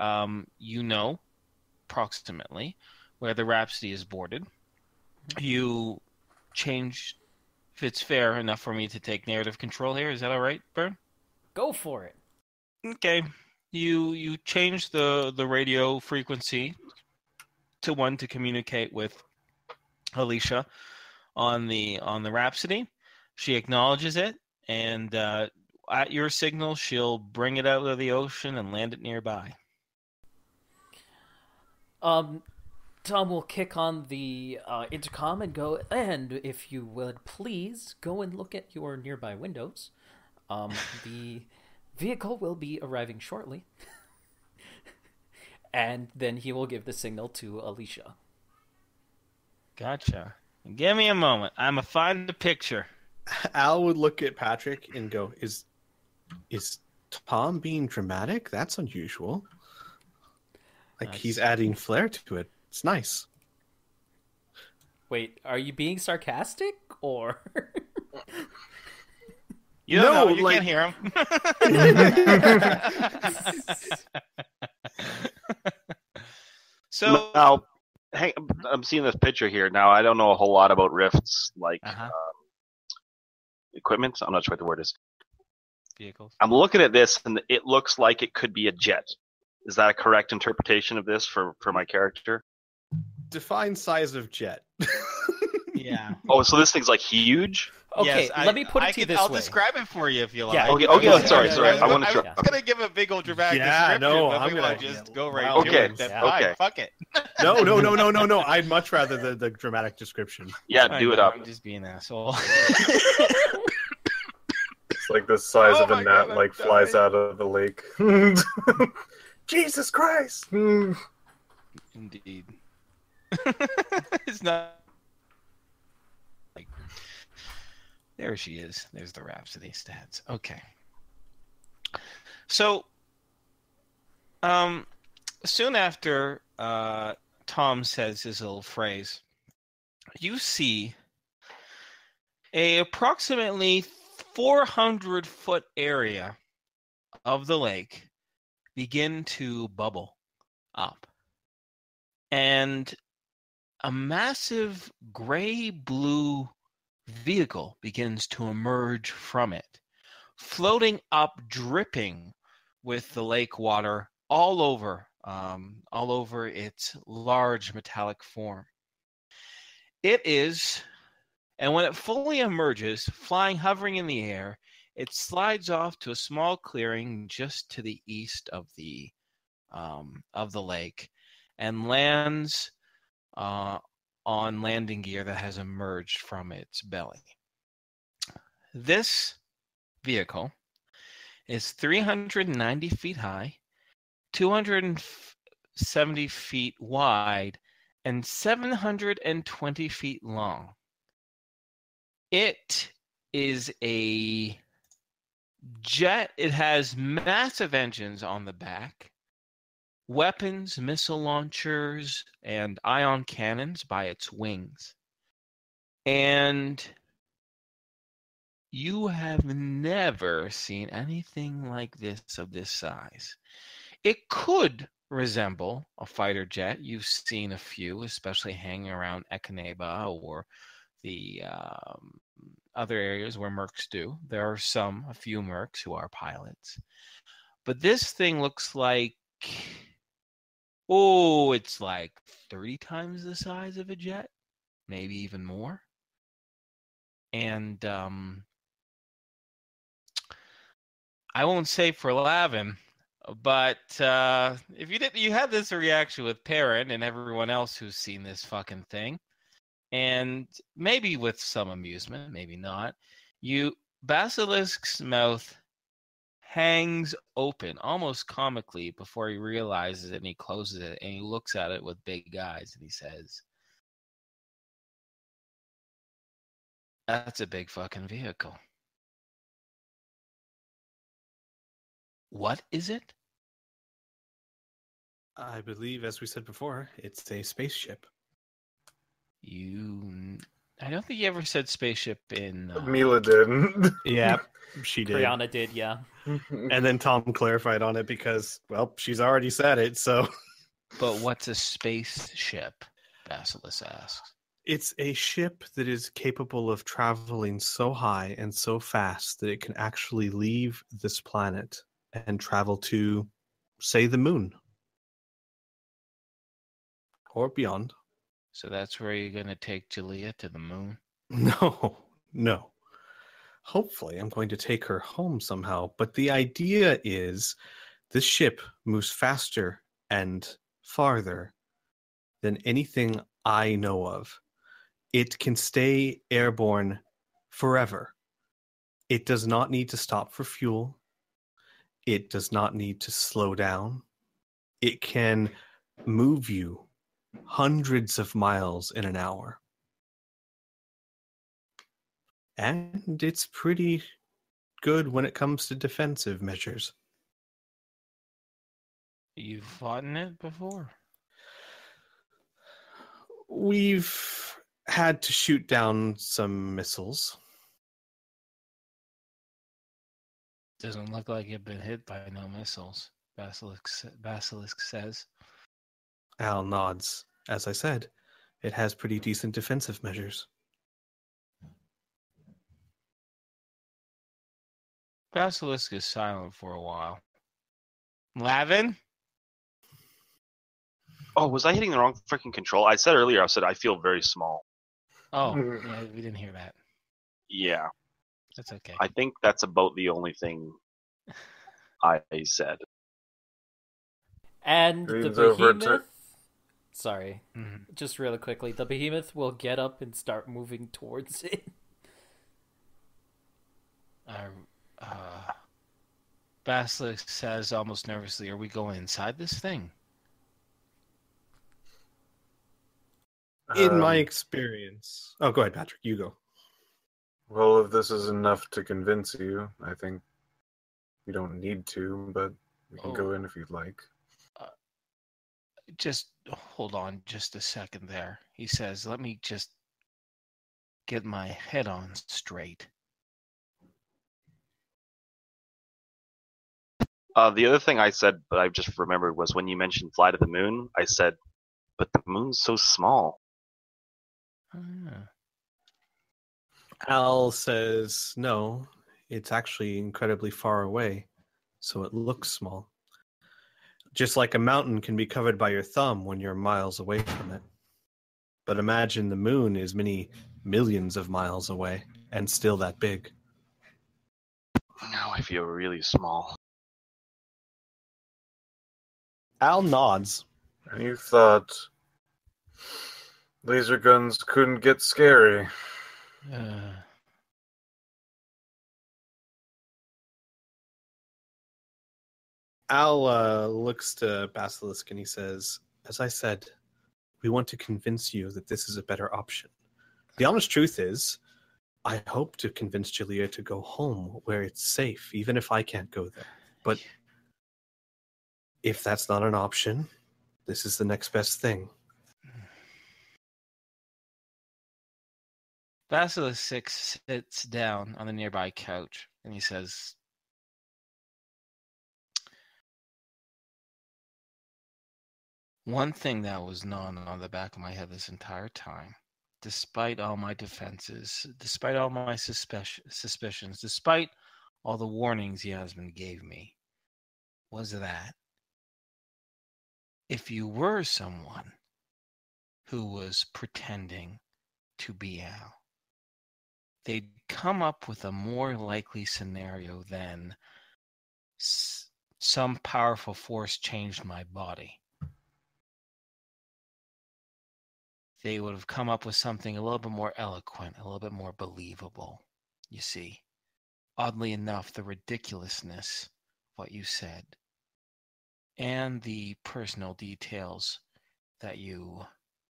approximately where the Rhapsody is boarded. You change, if it's fair enough for me to take narrative control here. Is that all right, Bern? Go for it. Okay. You change the radio frequency to one to communicate with Alicia on the Rhapsody. She acknowledges it, and at your signal, she'll bring it out of the ocean and land it nearby. Tom will kick on the intercom and go, and if you would please go and look at your nearby windows. The vehicle will be arriving shortly. And then he will give the signal to Alicia. Gotcha. Give me a moment. I'm going to find the picture. Al would look at Patrick and go, is Tom being dramatic? That's unusual. He's adding flair to it. It's nice. Wait, are you being sarcastic or? You don't know. You can't hear him. So now, I'm seeing this picture here. Now, I don't know a whole lot about Rift's equipment. I'm not sure what the word is. Vehicles. I'm looking at this, and it looks like it could be a jet. Is that a correct interpretation of this for my character? Define size of jet. Yeah. Oh, so this thing's huge? Okay, yes, let me put it to you this way. I'll describe it for you if you like. Yeah. Okay. Sorry. I want to try. I was gonna give a big old dramatic description, but I'm gonna just go right to it. That's fine. Fuck it. No. I'd much rather the dramatic description. Yeah, do it up. I'm just being an asshole. It's like the size of a gnat, flies out of the lake. Jesus Christ! Indeed. It's not. There she is. There's the Rhapsody stats. Okay. So, soon after Tom says his little phrase, you see a approximately 400-foot area of the lake begin to bubble up. And a massive gray-blue vehicle begins to emerge from it, floating up, dripping with the lake water all over its large metallic form. It is, and when it fully emerges, hovering in the air, It slides off to a small clearing just to the east of the lake, and lands on landing gear that has emerged from its belly. This vehicle is 390 feet high, 270 feet wide, and 720 feet long. It is a jet. It has massive engines on the back, weapons, missile launchers, and ion cannons by its wings. And you have never seen anything like this of this size. It could resemble a fighter jet. You've seen a few, especially hanging around Ekaneba or the other areas where mercs do. There are a few mercs who are pilots. But this thing looks like, it's like 30 times the size of a jet, maybe even more. And I won't say for Lavin, but if you had this reaction with Perrin and everyone else who's seen this fucking thing, and maybe with some amusement, maybe not, Basilisk's mouth hangs open almost comically before he realizes it, and he closes it and he looks at it with big eyes and he says, "That's a big fucking vehicle." What is it? I believe, as we said before, it's a spaceship. I don't think you ever said spaceship in... Mila didn't. Yeah, she did. Criana did, yeah. And then Tom clarified on it because, well, she's already said it, so... But what's a spaceship? Basilisk asks. It's a ship that is capable of traveling so high and so fast that it can actually leave this planet and travel to, say, the moon. Or beyond. So that's where you're going to take Jalea, to the moon? No. Hopefully I'm going to take her home somehow. But the idea is this ship moves faster and farther than anything I know of. It can stay airborne forever. It does not need to stop for fuel. It does not need to slow down. It can move you hundreds of miles in an hour. And it's pretty good when it comes to defensive measures. You've fought in it before? We've had to shoot down some missiles. Doesn't look like you've been hit by no missiles, Basilisk says. Al nods. As I said, it has pretty decent defensive measures. Basilisk is silent for a while. Lavin? Oh, was I hitting the wrong freaking control? I said earlier, I feel very small. Oh, yeah, we didn't hear that. Yeah. That's okay. I think that's about the only thing I said. And Dreams the over behemoth... Sorry, Mhm. just really quickly. The behemoth will get up and start moving towards it. Basilisk says almost nervously, "Are we going inside this thing?" In my experience... Oh, go ahead, Patrick. You go. Well, if this is enough to convince you, I think we don't need to, but we can go in if you'd like. Just hold on just a second there. He says, "Let me just get my head on straight." The other thing I said, but I just remembered, was when you mentioned fly to the moon, I said, but the moon's so small. Al says, no, it's actually incredibly far away, so it looks small. Just like a mountain can be covered by your thumb when you're miles away from it. But imagine the moon is many millions of miles away and still that big. Now I feel really small. Al nods. And you thought laser guns couldn't get scary. Al looks to Basilisk and he says, as I said, we want to convince you that this is a better option. The honest truth is, I hope to convince Julia to go home where it's safe, even if I can't go there. But if that's not an option, this is the next best thing. Basilisk 6 sits down on the nearby couch and he says, one thing that was gnawing on the back of my head this entire time, despite all my defenses, despite all my suspicions, despite all the warnings Yasmin gave me, was that if you were someone who was pretending to be Al, they'd come up with a more likely scenario than some powerful force changed my body. They would have come up with something a little bit more eloquent, a little bit more believable, you see. Oddly enough, the ridiculousness of what you said and the personal details that you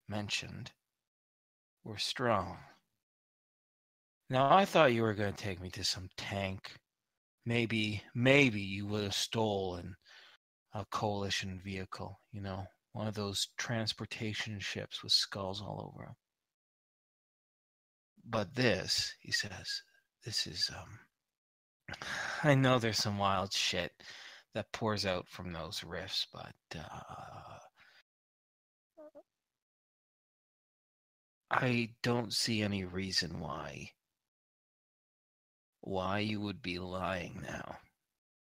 mentioned were strong. Now, I thought you were going to take me to some tank. Maybe you would have stolen a coalition vehicle, you know, one of those transportation ships with skulls all over them. But this, he says, this is, I know there's some wild shit that pours out from those rifts, but, I don't see any reason why you would be lying now.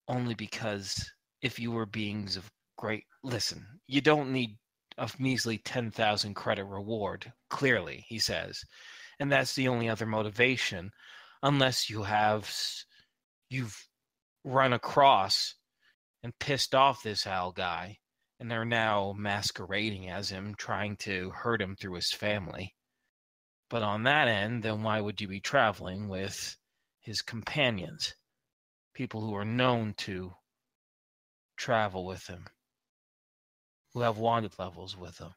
Only because if you were beings of great... Listen, you don't need a measly 10,000 credit reward, clearly, he says. And that's the only other motivation, unless you've run across and pissed off this Al guy, and they're now masquerading as him, trying to hurt him through his family. But on that end, then why would you be traveling with his companions? People who are known to travel with him, who have wanted levels with him.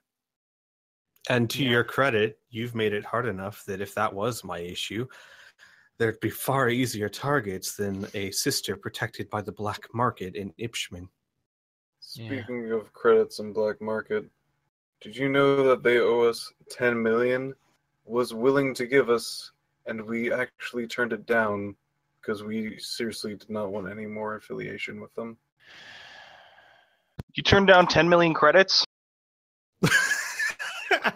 And to your credit, you've made it hard enough that if that was my issue, there'd be far easier targets than a sister protected by the black market in Ipshman. Speaking of credits and black market, did you know that they owe us 10 million? Was willing to give us, and we actually turned it down because we seriously did not want any more affiliation with them. You turned down 10 million credits?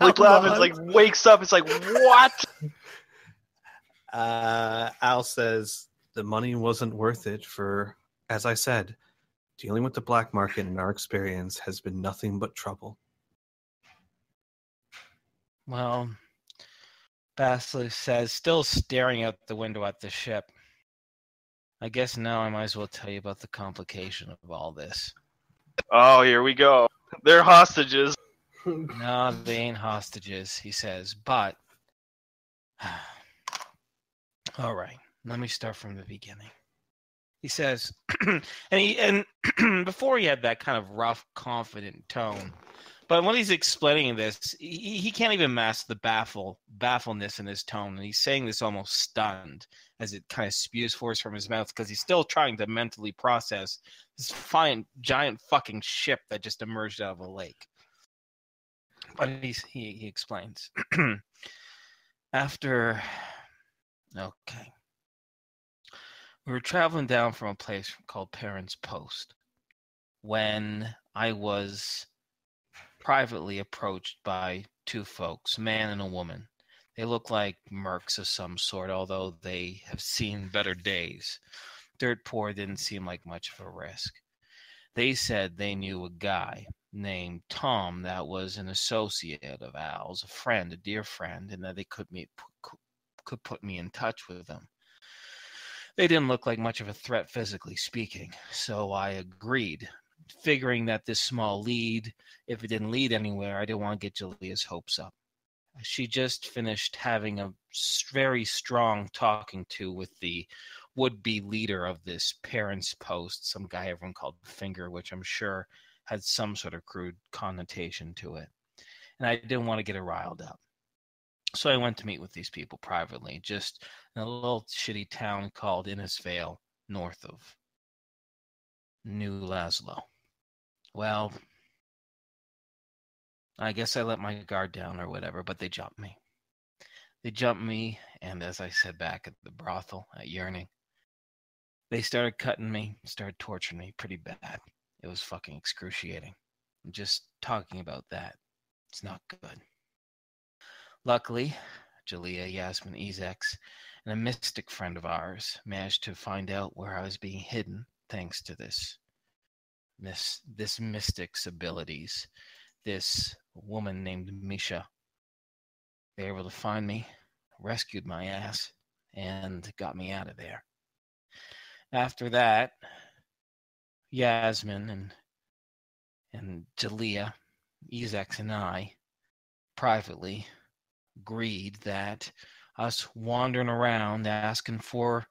Like Lavin's like wakes up, it's like, what? Al says the money wasn't worth it for, as I said, dealing with the black market in our experience has been nothing but trouble. Well, Basilisk says, still staring out the window at the ship, I guess now I might as well tell you about the complication of all this. Oh, here we go. They're hostages. No, they ain't hostages, he says, but... All right, let me start from the beginning. He says, and before he had that kind of rough, confident tone, but when he's explaining this, he can't even mask the baffleness in his tone, and he's saying this almost stunned as it kind of spews forth from his mouth because he's still trying to mentally process this giant fucking ship that just emerged out of a lake. But he explains. Okay. We were traveling down from a place called Parents Post when I was privately approached by two folks, a man and a woman. They look like mercs of some sort, although they have seen better days. Dirt poor didn't seem like much of a risk. They said they knew a guy named Tom that was an associate of Al's, a friend, a dear friend, and that they could put me in touch with him. They didn't look like much of a threat physically speaking, so I agreed, figuring that this small lead, if it didn't lead anywhere, I didn't want to get Julia's hopes up. She just finished having a very strong talking to with the would-be leader of this parents' post, some guy everyone called Finger, which I'm sure had some sort of crude connotation to it. And I didn't want to get her riled up. So I went to meet with these people privately, just in a little shitty town called Innisfail, north of New Laszlo. Well, I guess I let my guard down or whatever, but they jumped me. They jumped me, and as I said back at the brothel at Yearning, they started cutting me, started torturing me pretty bad. It was fucking excruciating. And just talking about that, it's not good. Luckily, Jalea, Yasmin, Ezex, and a mystic friend of ours managed to find out where I was being hidden thanks to this mystic's abilities. This woman named Misha. They were able to find me, rescued my ass, and got me out of there. After that, Yasmin and Jalea, Ezex, and I privately agreed that us wandering around asking for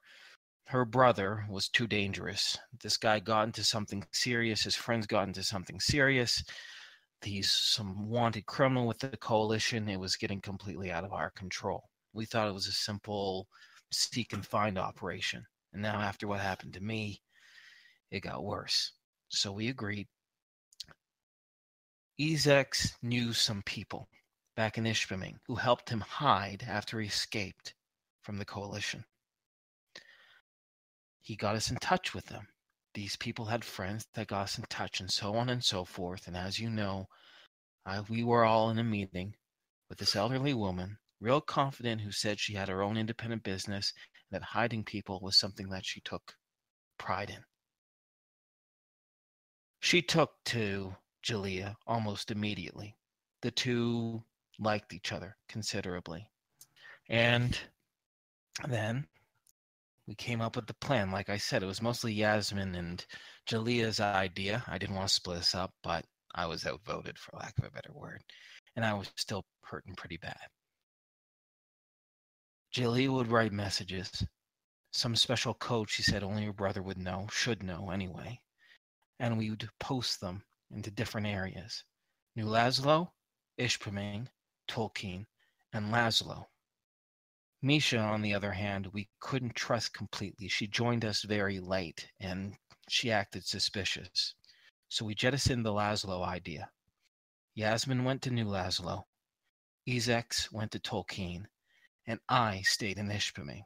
her brother was too dangerous. This guy got into something serious. His friends got into something serious. He's some wanted criminal with the coalition. It was getting completely out of our control. We thought it was a simple seek and find operation. And now after what happened to me, it got worse. So we agreed. Ezex knew some people back in Ishpeming who helped him hide after he escaped from the coalition. He got us in touch with them. These people had friends that got us in touch, and so on and so forth. And as you know, we were all in a meeting with this elderly woman, real confident, who said she had her own independent business and that hiding people was something that she took pride in. She took to Jalea almost immediately. The two liked each other considerably. And then we came up with the plan. Like I said, it was mostly Yasmin and Jalea's idea. I didn't want to split us up, but I was outvoted, for lack of a better word. And I was still hurting pretty bad. Jalea would write messages. Some special code she said only her brother would know, should know anyway. And we would post them into different areas. New Laszlo, Ishpeming, Tolkien, and Laszlo. Misha, on the other hand, we couldn't trust completely. She joined us very late, and she acted suspicious. So we jettisoned the Laszlo idea. Yasmin went to New Laszlo, Ezex went to Tolkien, and I stayed in Ishpeming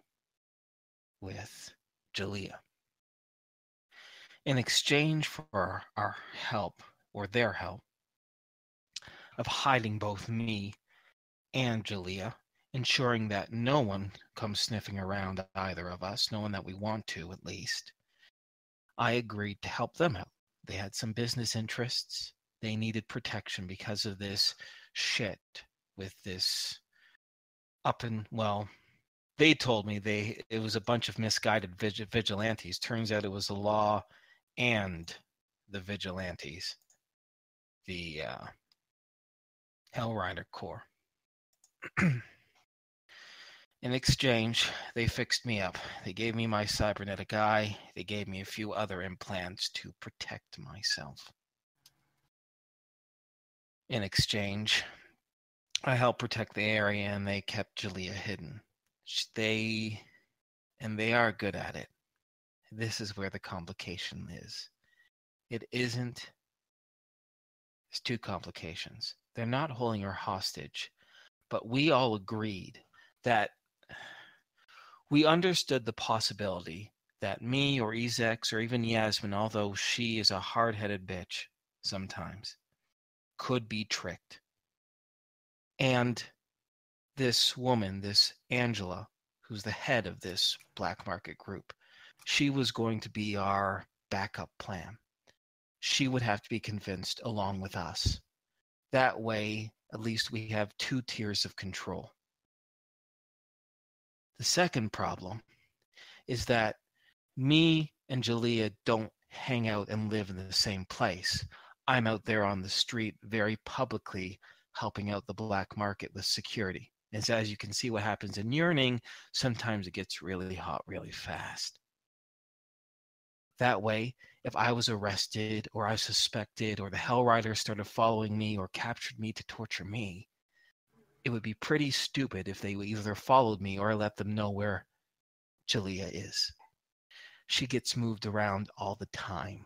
with Jalea. In exchange for our help, or their help, of hiding both me and Jalea, ensuring that no one comes sniffing around either of us, no one that we want to at least, I agreed to help them out. They had some business interests. They needed protection because of this shit with this they told me it was a bunch of misguided vigilantes. Turns out it was the law and the vigilantes, the Hellrider Corps. In exchange, they fixed me up. They gave me my cybernetic eye. They gave me a few other implants to protect myself. In exchange, I helped protect the area, and they kept Jalea hidden. They are good at it. This is where the complication is. There's two complications. They're not holding her hostage, but we all agreed that we understood the possibility that me or Ezex or even Yasmin, although she is a hard-headed bitch sometimes, could be tricked. And this woman, this Angela, who's the head of this black market group, she was going to be our backup plan. She would have to be convinced along with us. That way, at least we have two tiers of control. The second problem is that Me and Jalea don't hang out and live in the same place. I'm out there on the street very publicly helping out the black market with security. And so as you can see what happens in Yearning, sometimes it gets really hot really fast. That way, if I was arrested or I suspected or the Hell Riders started following me or captured me to torture me, it would be pretty stupid if they either followed me or I let them know where Jalea is. She gets moved around all the time.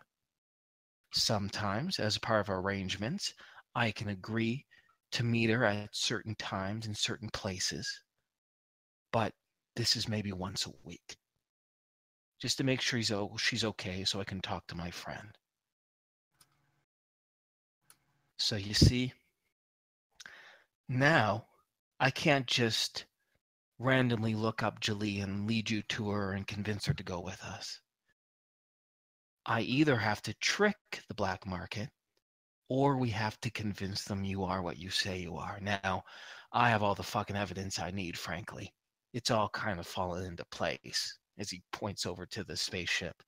Sometimes, as part of our arrangements, I can agree to meet her at certain times in certain places, but this is maybe once a week. Just to make sure she's okay so I can talk to my friend. So you see, now I can't just randomly look up Jalea and lead you to her and convince her to go with us. I either have to trick the black market or we have to convince them you are what you say you are. Now, I have all the fucking evidence I need, frankly. It's all kind of fallen into place as he points over to the spaceship.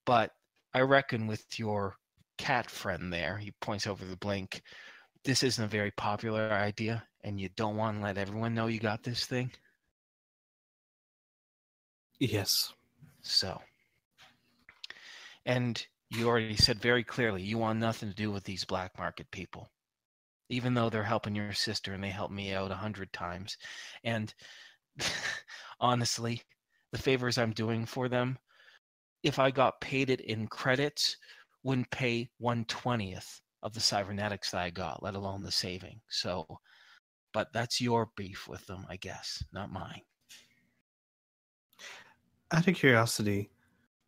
But I reckon with your cat friend there, he points over the blink, this isn't a very popular idea, and you don't want to let everyone know you got this thing? Yes. So. And you already said very clearly you want nothing to do with these black market people. Even though they're helping your sister and they helped me out 100 times. And honestly, the favors I'm doing for them, if I got paid it in credits, wouldn't pay 1/20th of the cybernetics that I got, let alone the saving. So, but that's your beef with them, I guess, not mine. Out of curiosity,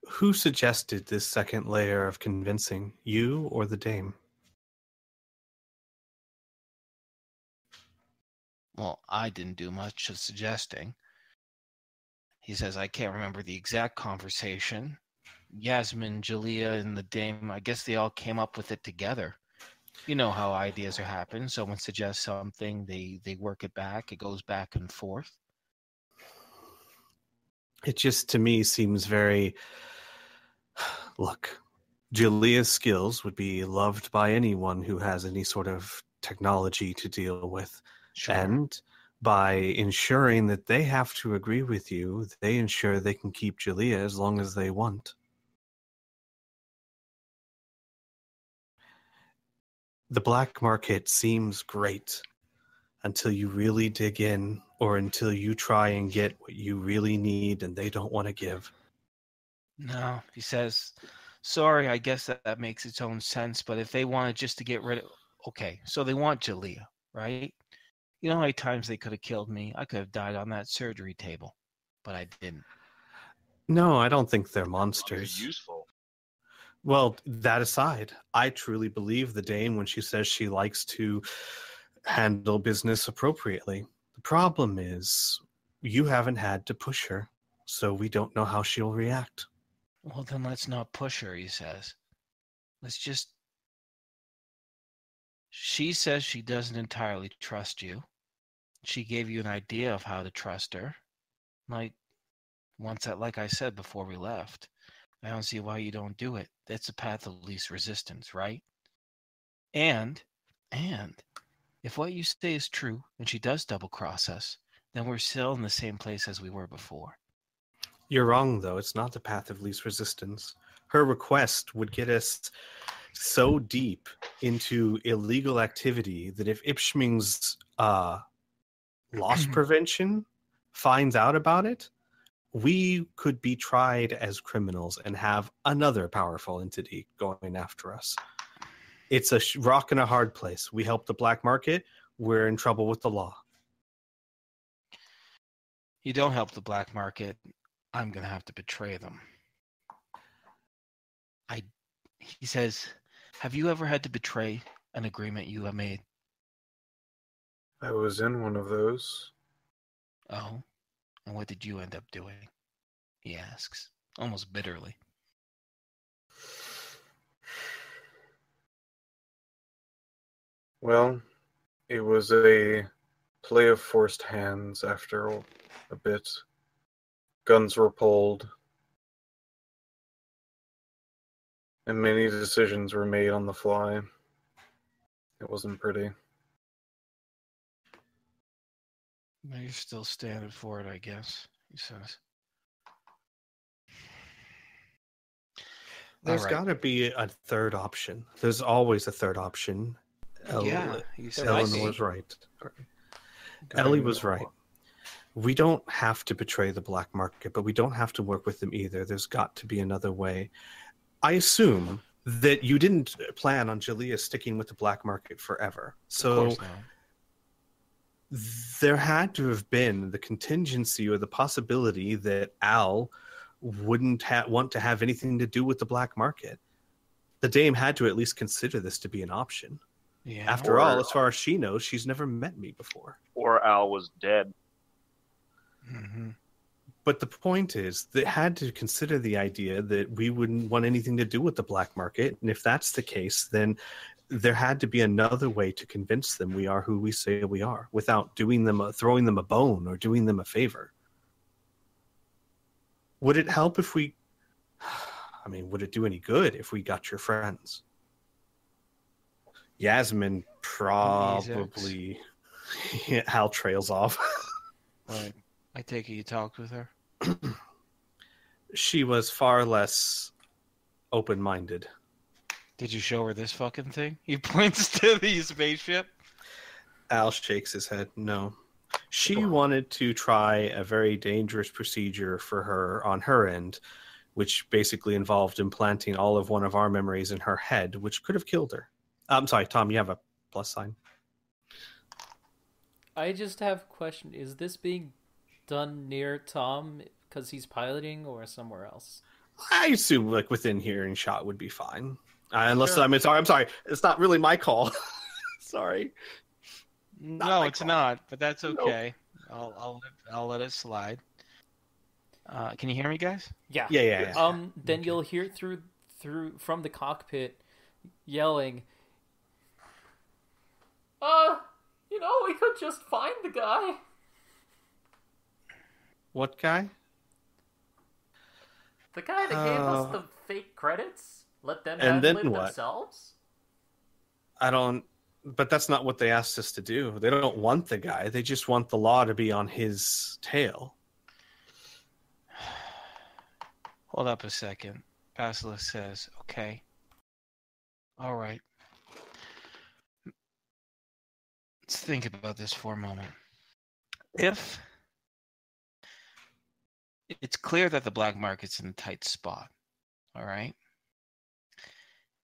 who suggested this second layer of convincing, you or the dame? Well, I didn't do much of suggesting. He says, I can't remember the exact conversation. Yasmin, Jalea, and the dame, I guess they all came up with it together. You know how ideas are happening. Someone suggests something, they work it back. It goes back and forth. It just, to me, seems very... Look, Jalea's skills would be loved by anyone who has any sort of technology to deal with. Sure. And by ensuring that they have to agree with you, they ensure they can keep Jalea as long as they want. The black market seems great until you really dig in or until you try and get what you really need and they don't want to give. No, he says, sorry, I guess that makes its own sense, but if they wanted just to get rid of... Okay, so they want Jalea, right? You know how many times they could have killed me? I could have died on that surgery table, but I didn't. No, I don't think they're They're monsters. useful. Well, that aside, I truly believe the dame when she says she likes to handle business appropriately. The problem is, you haven't had to push her, so we don't know how she'll react. Well, then let's not push her, he says. Let's just... She says she doesn't entirely trust you. She gave you an idea of how to trust her. Like I said before we left. I don't see why you don't do it. That's the path of least resistance, right? And if what you say is true and she does double-cross us, then we're still in the same place as we were before. You're wrong, though. It's not the path of least resistance. Her request would get us so deep into illegal activity that if Ipschming's loss prevention finds out about it, we could be tried as criminals and have another powerful entity going after us. It's a rock and a hard place. We help the black market. We're in trouble with the law. You don't help the black market, I'm going to have to betray them. He says, have you ever had to betray an agreement you have made? I was in one of those. Oh, and what did you end up doing? He asks, almost bitterly. Well, it was a play of forced hands after a bit. Guns were pulled. And many decisions were made on the fly. It wasn't pretty. You're still standing for it, I guess, he says. There's got to be a third option. There's always a third option. He said Eleanor was right. Ellie was right. We don't have to betray the black market, but we don't have to work with them either. There's got to be another way. I assume that you didn't plan on Jalea sticking with the black market forever. So there had to have been the contingency or the possibility that Al wouldn't want to have anything to do with the black market. The dame had to at least consider this to be an option. Yeah. After all, as far as she knows, she's never met me before. Or Al was dead. Mm-hmm. But the point is, they had to consider the idea that we wouldn't want anything to do with the black market. And if that's the case, then there had to be another way to convince them we are who we say we are without throwing them a bone or doing them a favor. Would it help if we... I mean, would it do any good if we got your friends? Yasmin probably... Hal trails off. Right. I take it you talked with her? She was far less open-minded. Did you show her this fucking thing? He points to the spaceship. Al shakes his head. No. She wanted to try a very dangerous procedure for her on her end, which basically involved implanting all of one of our memories in her head, which could have killed her. I'm sorry, Tom, you have a plus sign. I just have a question. Is this being done near Tom because he's piloting or somewhere else? I assume like within hearing shot would be fine. Unless sure. I'm sorry. It's not really my call. Sorry. No, it's not, but that's okay. Nope. I'll let it slide. Can you hear me, guys? Yeah. Yeah. Then okay. You'll hear through from the cockpit yelling, we could just find the guy. What guy? The guy that gave us the fake credits? Let them live themselves? But that's not what they asked us to do. They don't want the guy. They just want the law to be on his tail. Hold up a second. Basilisk says, okay. All right. Let's think about this for a moment. If it's clear that the black market's in a tight spot, all right?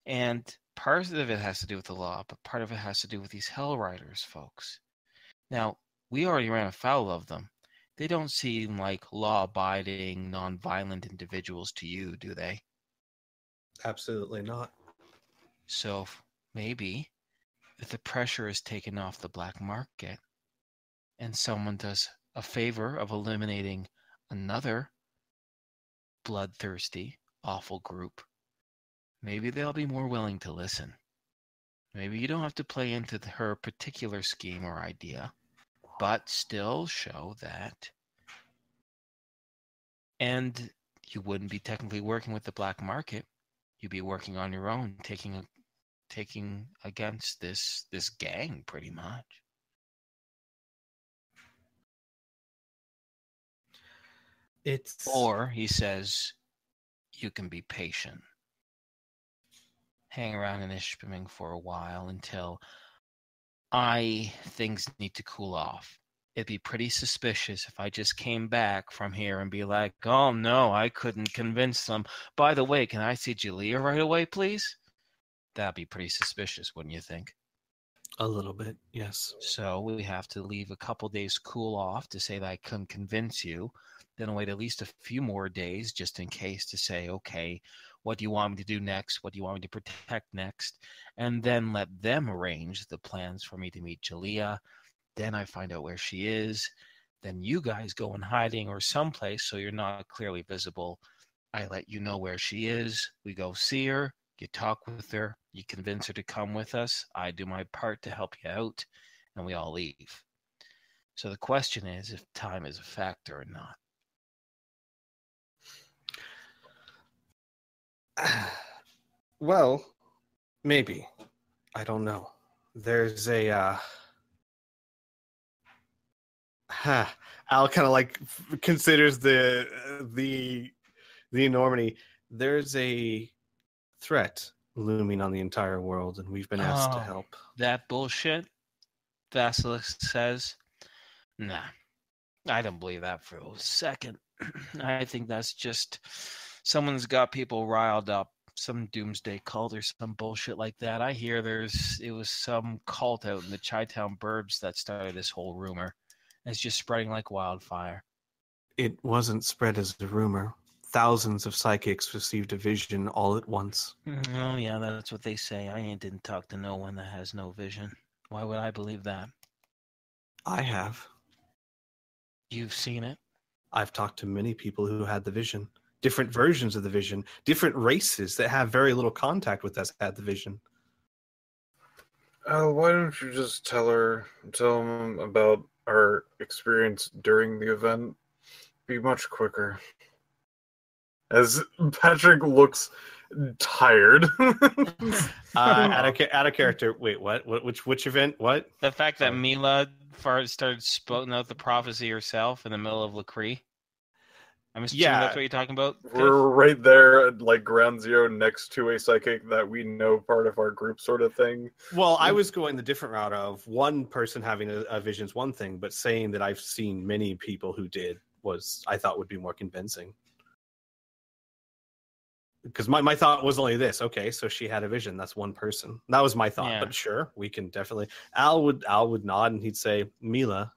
And part of it has to do with the law, but part of it has to do with these Hell Riders, folks. Now, we already ran afoul of them. They don't seem like law-abiding, non-violent individuals to you, do they? Absolutely not. So maybe if the pressure is taken off the black market and someone does a favor of eliminating another bloodthirsty, awful group, maybe they'll be more willing to listen. Maybe you don't have to play into her particular scheme or idea, but still show that. And you wouldn't be technically working with the black market. You'd be working on your own, taking against this gang, pretty much. Or, he says, you can be patient. Hang around in Ishpeming for a while until things need to cool off. It'd be pretty suspicious if I just came back from here and be like, oh no, I couldn't convince them. By the way, can I see Jalea right away, please? That'd be pretty suspicious, wouldn't you think? A little bit, yes. So we have to leave a couple days cool off to say that I couldn't convince you. Then wait at least a few more days just in case to say, okay, what do you want me to do next? What do you want me to protect next? And then let them arrange the plans for me to meet Jalea. Then I find out where she is. Then you guys go in hiding or someplace so you're not clearly visible. I let you know where she is. We go see her. You talk with her. You convince her to come with us. I do my part to help you out. And we all leave. So the question is if time is a factor or not. Well, maybe. I don't know. There's a Al kind of like considers the enormity. There's a threat looming on the entire world, and we've been asked to help. That bullshit, Basilisk says. Nah, I don't believe that for a second. I think that's just someone's got people riled up, some doomsday cult or some bullshit like that. I hear it was some cult out in the Chi-Town burbs that started this whole rumor. It's just spreading like wildfire. It wasn't spread as a rumor. Thousands of psychics received a vision all at once. Oh, yeah, that's what they say. I didn't talk to no one that has no vision. Why would I believe that? I have. You've seen it? I've talked to many people who had the vision. Different versions of the vision. Different races that have very little contact with us had the vision. Al, why don't you just tell them about our experience during the event? Be much quicker. As Patrick looks tired. Out of character. Wait, what? Which event? What? The fact that Mila started spouting out the prophecy herself in the middle of Lacree. I'm assuming that's what you're talking about. We're right there at like ground zero next to a psychic that we know part of our group sort of thing. Well, I was going the different route of one person having a vision's one thing, but saying that I've seen many people who did I thought would be more convincing. Because my thought was only this. Okay, so she had a vision. That's one person. That was my thought. Yeah. But sure, we can definitely. Al would nod and he'd say, Mila,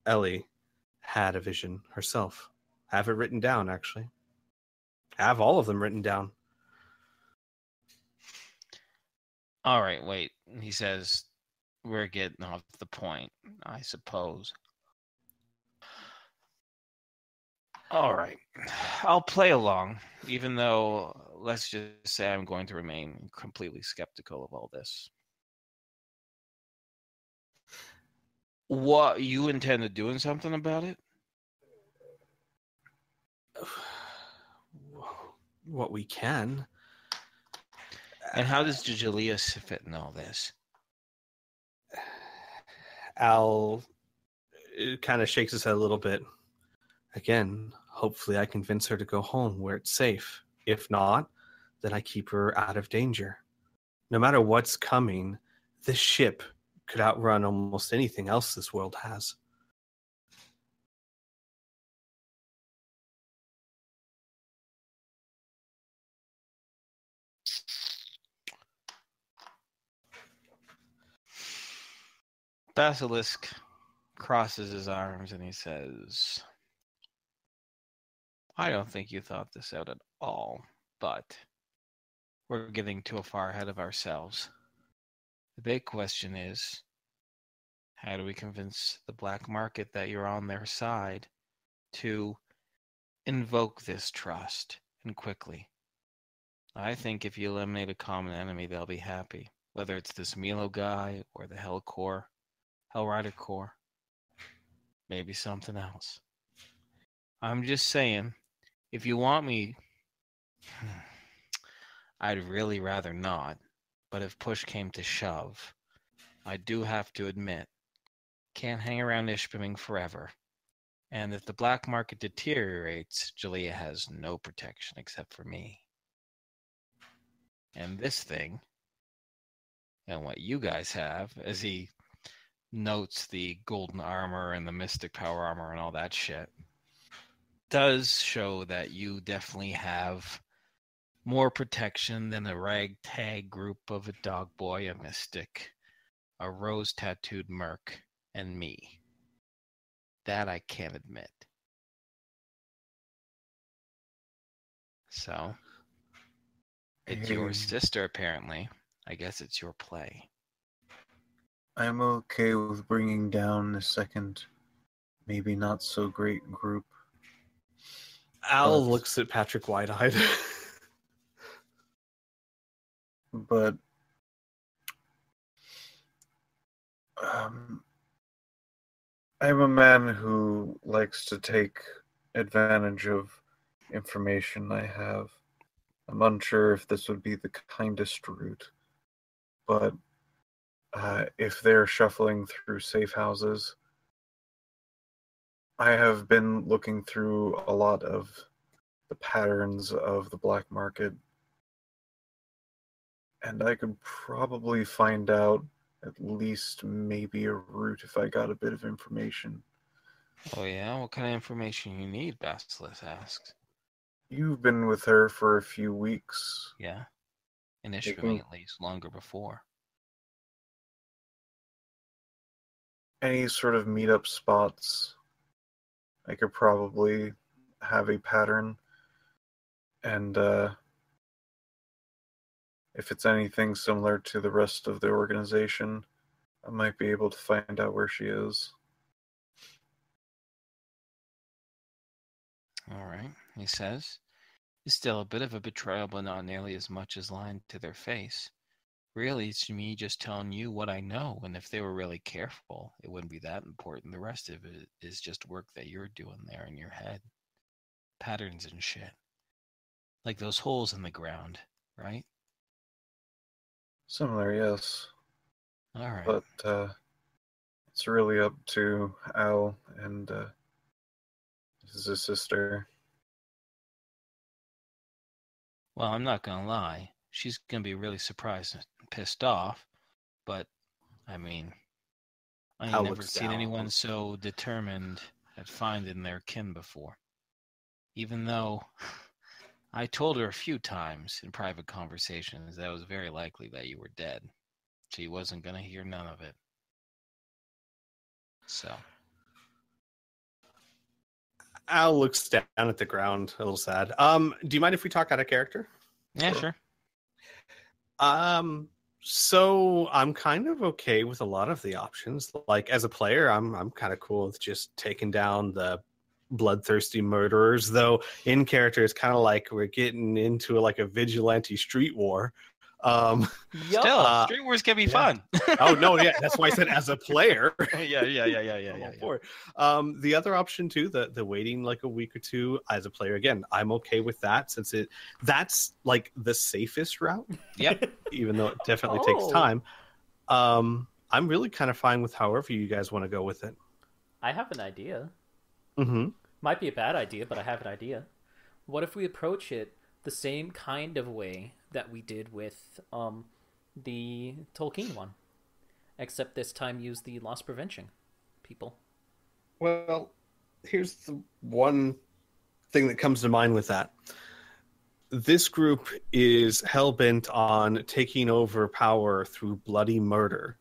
Ellie had a vision herself. Have it written down, actually. Have all of them written down. All right, wait. He says, we're getting off the point, I suppose. All right. I'll play along, even though, let's just say I'm going to remain completely skeptical of all this. What, you intend on doing something about it? What we can. And how does Jalea fit in all this? Al kind of shakes his head a little bit. Again, hopefully I convince her to go home where it's safe. If not, then I keep her out of danger. No matter what's coming, this ship could outrun almost anything else this world has. Basilisk crosses his arms and he says, I don't think you thought this out at all, but we're getting too far ahead of ourselves. The big question is, how do we convince the black market that you're on their side to invoke this trust, and quickly? I think if you eliminate a common enemy, they'll be happy, whether it's this Milo guy or the Hellrider Corps, maybe something else. I'm just saying, if you want me, I'd really rather not, but if push came to shove, I do have to admit, can't hang around Ishpeming forever. And if the black market deteriorates, Jalea has no protection except for me. And this thing, and what you guys have, as he notes the golden armor and the mystic power armor and all that shit, does show that you definitely have more protection than a ragtag group of a dog boy, a mystic, a rose-tattooed merc, and me. That I can't admit. So, it's your sister, apparently. I guess it's your play. I'm okay with bringing down a second, maybe not so great group. Al looks at Patrick wide-eyed. But I'm a man who likes to take advantage of information I have. I'm unsure if this would be the kindest route, but if they're shuffling through safe houses, I have been looking through a lot of the patterns of the black market, and I could probably find out at least maybe a route if I got a bit of information. Oh yeah, what kind of information you need? Basilisk asks. You've been with her for a few weeks. Yeah, initially at least, longer before. Any sort of meetup spots, I could probably have a pattern, and if it's anything similar to the rest of the organization, I might be able to find out where she is. All right, he says. It's still a bit of a betrayal, but not nearly as much as lying to their face. Really, it's me just telling you what I know, and if they were really careful, it wouldn't be that important. The rest of it is just work that you're doing there in your head. Patterns and shit. Like those holes in the ground, right? Similar, yes. All right. But it's really up to Al and his sister. Well, I'm not going to lie. She's going to be really surprised and pissed off. But, I mean, I ain't never seen anyone so determined at finding their kin before. Even though I told her a few times in private conversations that it was very likely that you were dead. She wasn't going to hear none of it. So. Al looks down at the ground, a little sad. Do you mind if we talk out of character? Yeah, sure. So I'm kind of okay with a lot of the options. Like as a player, I'm kind of cool with just taking down the bloodthirsty murderers. Though in character, it's kind of like we're getting into like a vigilante street war. Still, street wars can be fun. Oh no, yeah, that's why I said as a player. Yeah. The other option too, the waiting like a week or two as a player. Again, I'm okay with that since that's like the safest route. Yep. Even though it definitely takes time. I'm really kind of fine with however you guys want to go with it. I have an idea. Mm-hmm. Might be a bad idea, but I have an idea. What if we approach it the same kind of way that we did with the Tolkien one, except this time use the loss prevention people? Well, here's the one thing that comes to mind with that. This group is hell-bent on taking over power through bloody murder.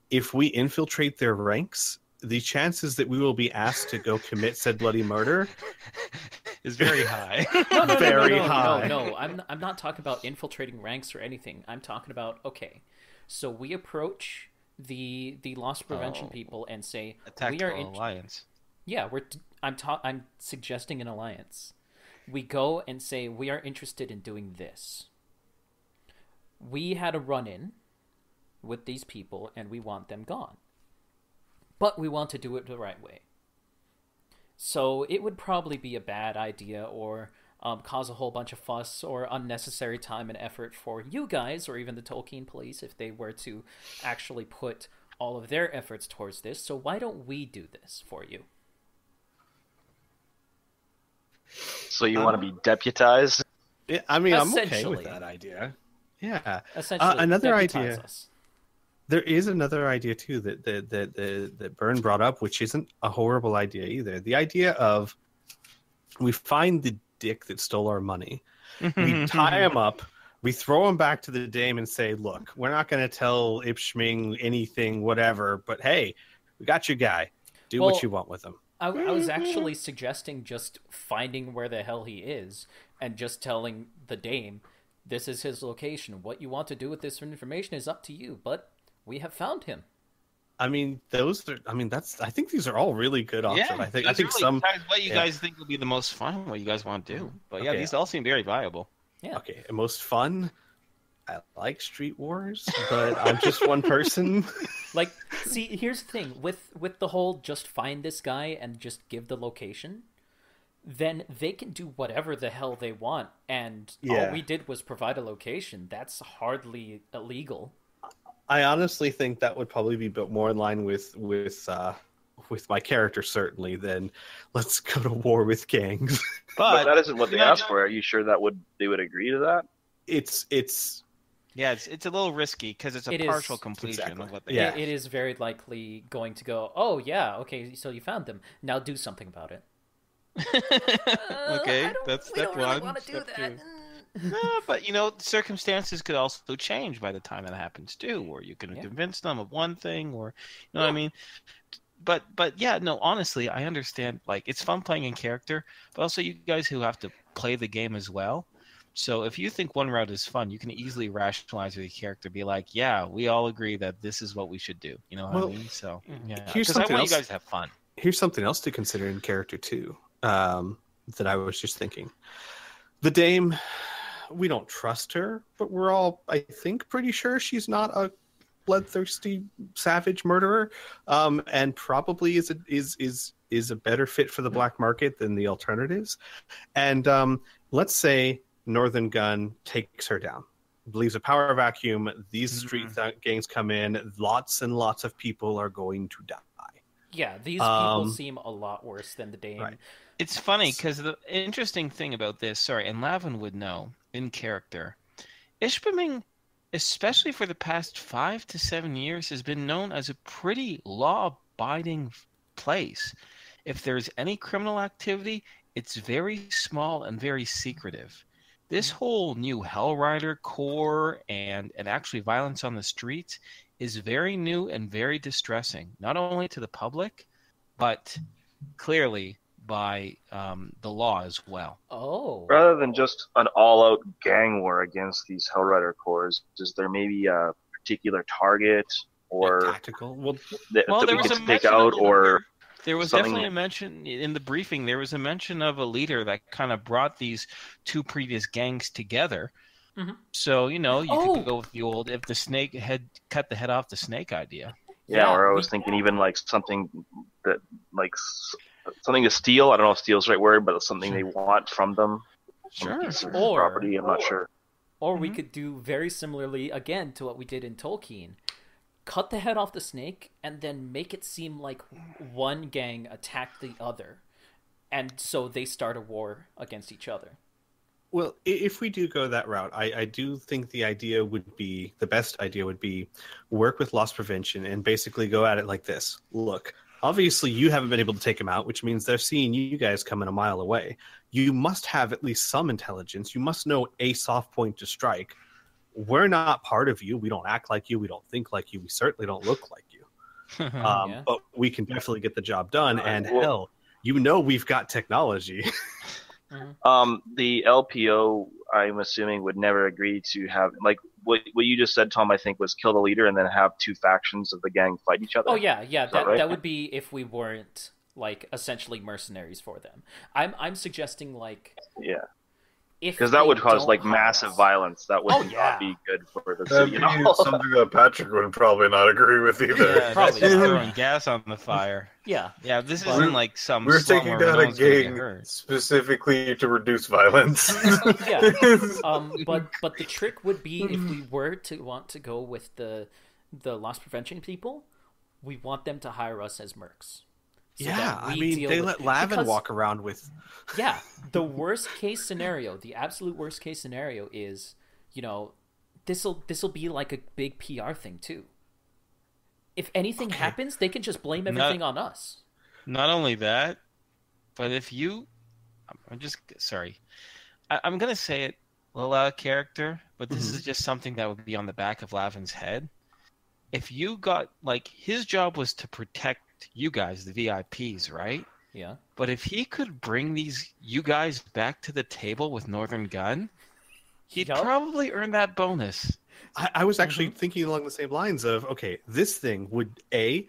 If we infiltrate their ranks, the chances that we will be asked to go commit said bloody murder is very high. No, I'm not talking about infiltrating ranks or anything. I'm talking about, okay, so we approach the loss prevention people and say a tactical alliance. Yeah, I'm suggesting an alliance. We go and say we are interested in doing this. We had a run-in with these people and we want them gone. But we want to do it the right way. So it would probably be a bad idea or cause a whole bunch of fuss or unnecessary time and effort for you guys or even the Tolkien police if they were to actually put all of their efforts towards this. So why don't we do this for you? So you want to be deputized? Yeah, I mean, I'm okay with that idea. Yeah. Essentially, another idea. Us. There is another idea too that Byrne brought up, which isn't a horrible idea either. The idea of we find the dick that stole our money, we tie him up, we throw him back to the dame and say, "Look, we're not going to tell Ipschming anything, whatever, but hey, we got your guy. Do what you want with him." I was actually suggesting just finding where the hell he is and just telling the dame, "This is his location. What you want to do with this information is up to you, but we have found him." I mean, I think these are all really good options. Yeah, I think really some what you guys think will be the most fun, what you guys want to do. But yeah, these all seem very viable. Yeah. Okay, and most fun. I like Street Wars, but I'm just one person. Like, see, here's the thing with the whole just find this guy and just give the location. then they can do whatever the hell they want. And Yeah. all we did was provide a location. That's hardly illegal. I honestly think that would probably be more in line with my character, certainly, than let's go to war with gangs. But that isn't what they asked for. Are you sure they would agree to that? It's Yeah, it's a little risky because it's a partial completion exactly. of what they. Yeah. It is very likely going to go, oh, yeah, okay, so you found them. Now do something about it. Okay, that's we step don't really one. want to do Step that. two. No, but circumstances could also change by the time that happens too, or you can convince them of one thing, or what I mean. But yeah, no, honestly, I understand. Like, it's fun playing in character, but also you guys who have to play the game as well. So if you think one route is fun, you can easily rationalize with your character, be like, yeah, we all agree that this is what we should do. You know what I mean? So yeah, because I want you guys to have fun. Here's something else to consider in character too, that I was just thinking. The dame, we don't trust her, but we're all, I think, pretty sure she's not a bloodthirsty savage murderer, and probably is a better fit for the black market than the alternatives. And let's say Northern Gun takes her down, leaves a power vacuum. These street gangs come in. Lots and lots of people are going to die. Yeah, these people seem a lot worse than the Dame. Right. It's funny because the interesting thing about this, and Lavin would know in character, Ishpeming, especially for the past 5 to 7 years, has been known as a pretty law-abiding place. If there's any criminal activity, it's very small and very secretive. This whole new Hellrider core and actually violence on the streets is very new and very distressing, not only to the public, but clearly by the law as well. Oh. Rather than just an all-out gang war against these Hellrider cores, is there maybe a particular target or tactical? that we could take out, or there was something... definitely a mention in the briefing. There was a mention of a leader that kind of brought these two previous gangs together. Mm-hmm. So you could go with the old if the snake had cut the head off the snake idea. Yeah, or I was thinking even like something that like something to steal. I don't know if steal's the right word, but something they want from them. Sure. Or property. I'm not sure. Or we could do very similarly again to what we did in Tolkien. Cut the head off the snake and then make it seem like one gang attacked the other, and so they start a war against each other. Well, if we do go that route, I do think the best idea would be work with loss prevention and basically go at it like this. Look, obviously you haven't been able to take them out, which means they're seeing you guys coming a mile away. You must have at least some intelligence. You must know a soft point to strike. We're not part of you. We don't act like you. We don't think like you. We certainly don't look like you. But we can definitely get the job done. And hell, we've got technology. The LPO, I'm assuming, would never agree to have like what you just said, Tom. I think was kill the leader and then have two factions of the gang fight each other. Oh yeah. That right? that would be if we weren't like essentially mercenaries for them. I'm suggesting like because that would cause like massive violence. That would not be good for the city. That'd be something that Patrick would probably not agree with either. Yeah, probably that's just throwing gas on the fire. Yeah. This isn't like some. We're slum taking where down no a one's gonna get gang hurt. specifically to reduce violence. Yeah. But the trick would be if we were to want to go with the loss prevention people, we want them to hire us as mercs. So they let Lavin walk around with. Yeah, the worst case scenario, the absolute worst case scenario is, this'll be like a big PR thing too. If anything happens, they can just blame everything on us. Not only that, but if you, I'm just sorry, I'm gonna say it a little out of character, but this is just something that would be on the back of Lavin's head. If you got his job was to protect you guys, the VIPs, right? Yeah. But if he could bring you guys back to the table with Northern Gun, he'd probably earn that bonus. I was actually thinking along the same lines of, okay, this thing would A,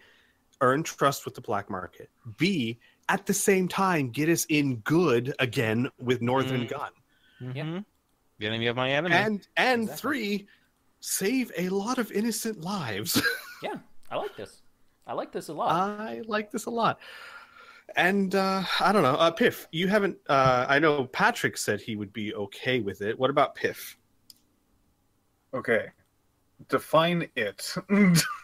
earn trust with the black market, B, at the same time, get us in good again with Northern Gun. Mm-hmm. The enemy of my enemy. And 3, save a lot of innocent lives. Yeah, I like this. I like this a lot. I like this a lot. And I don't know, Piph, you haven't. I know Patrick said he would be okay with it. What about Piph? Okay. Define it.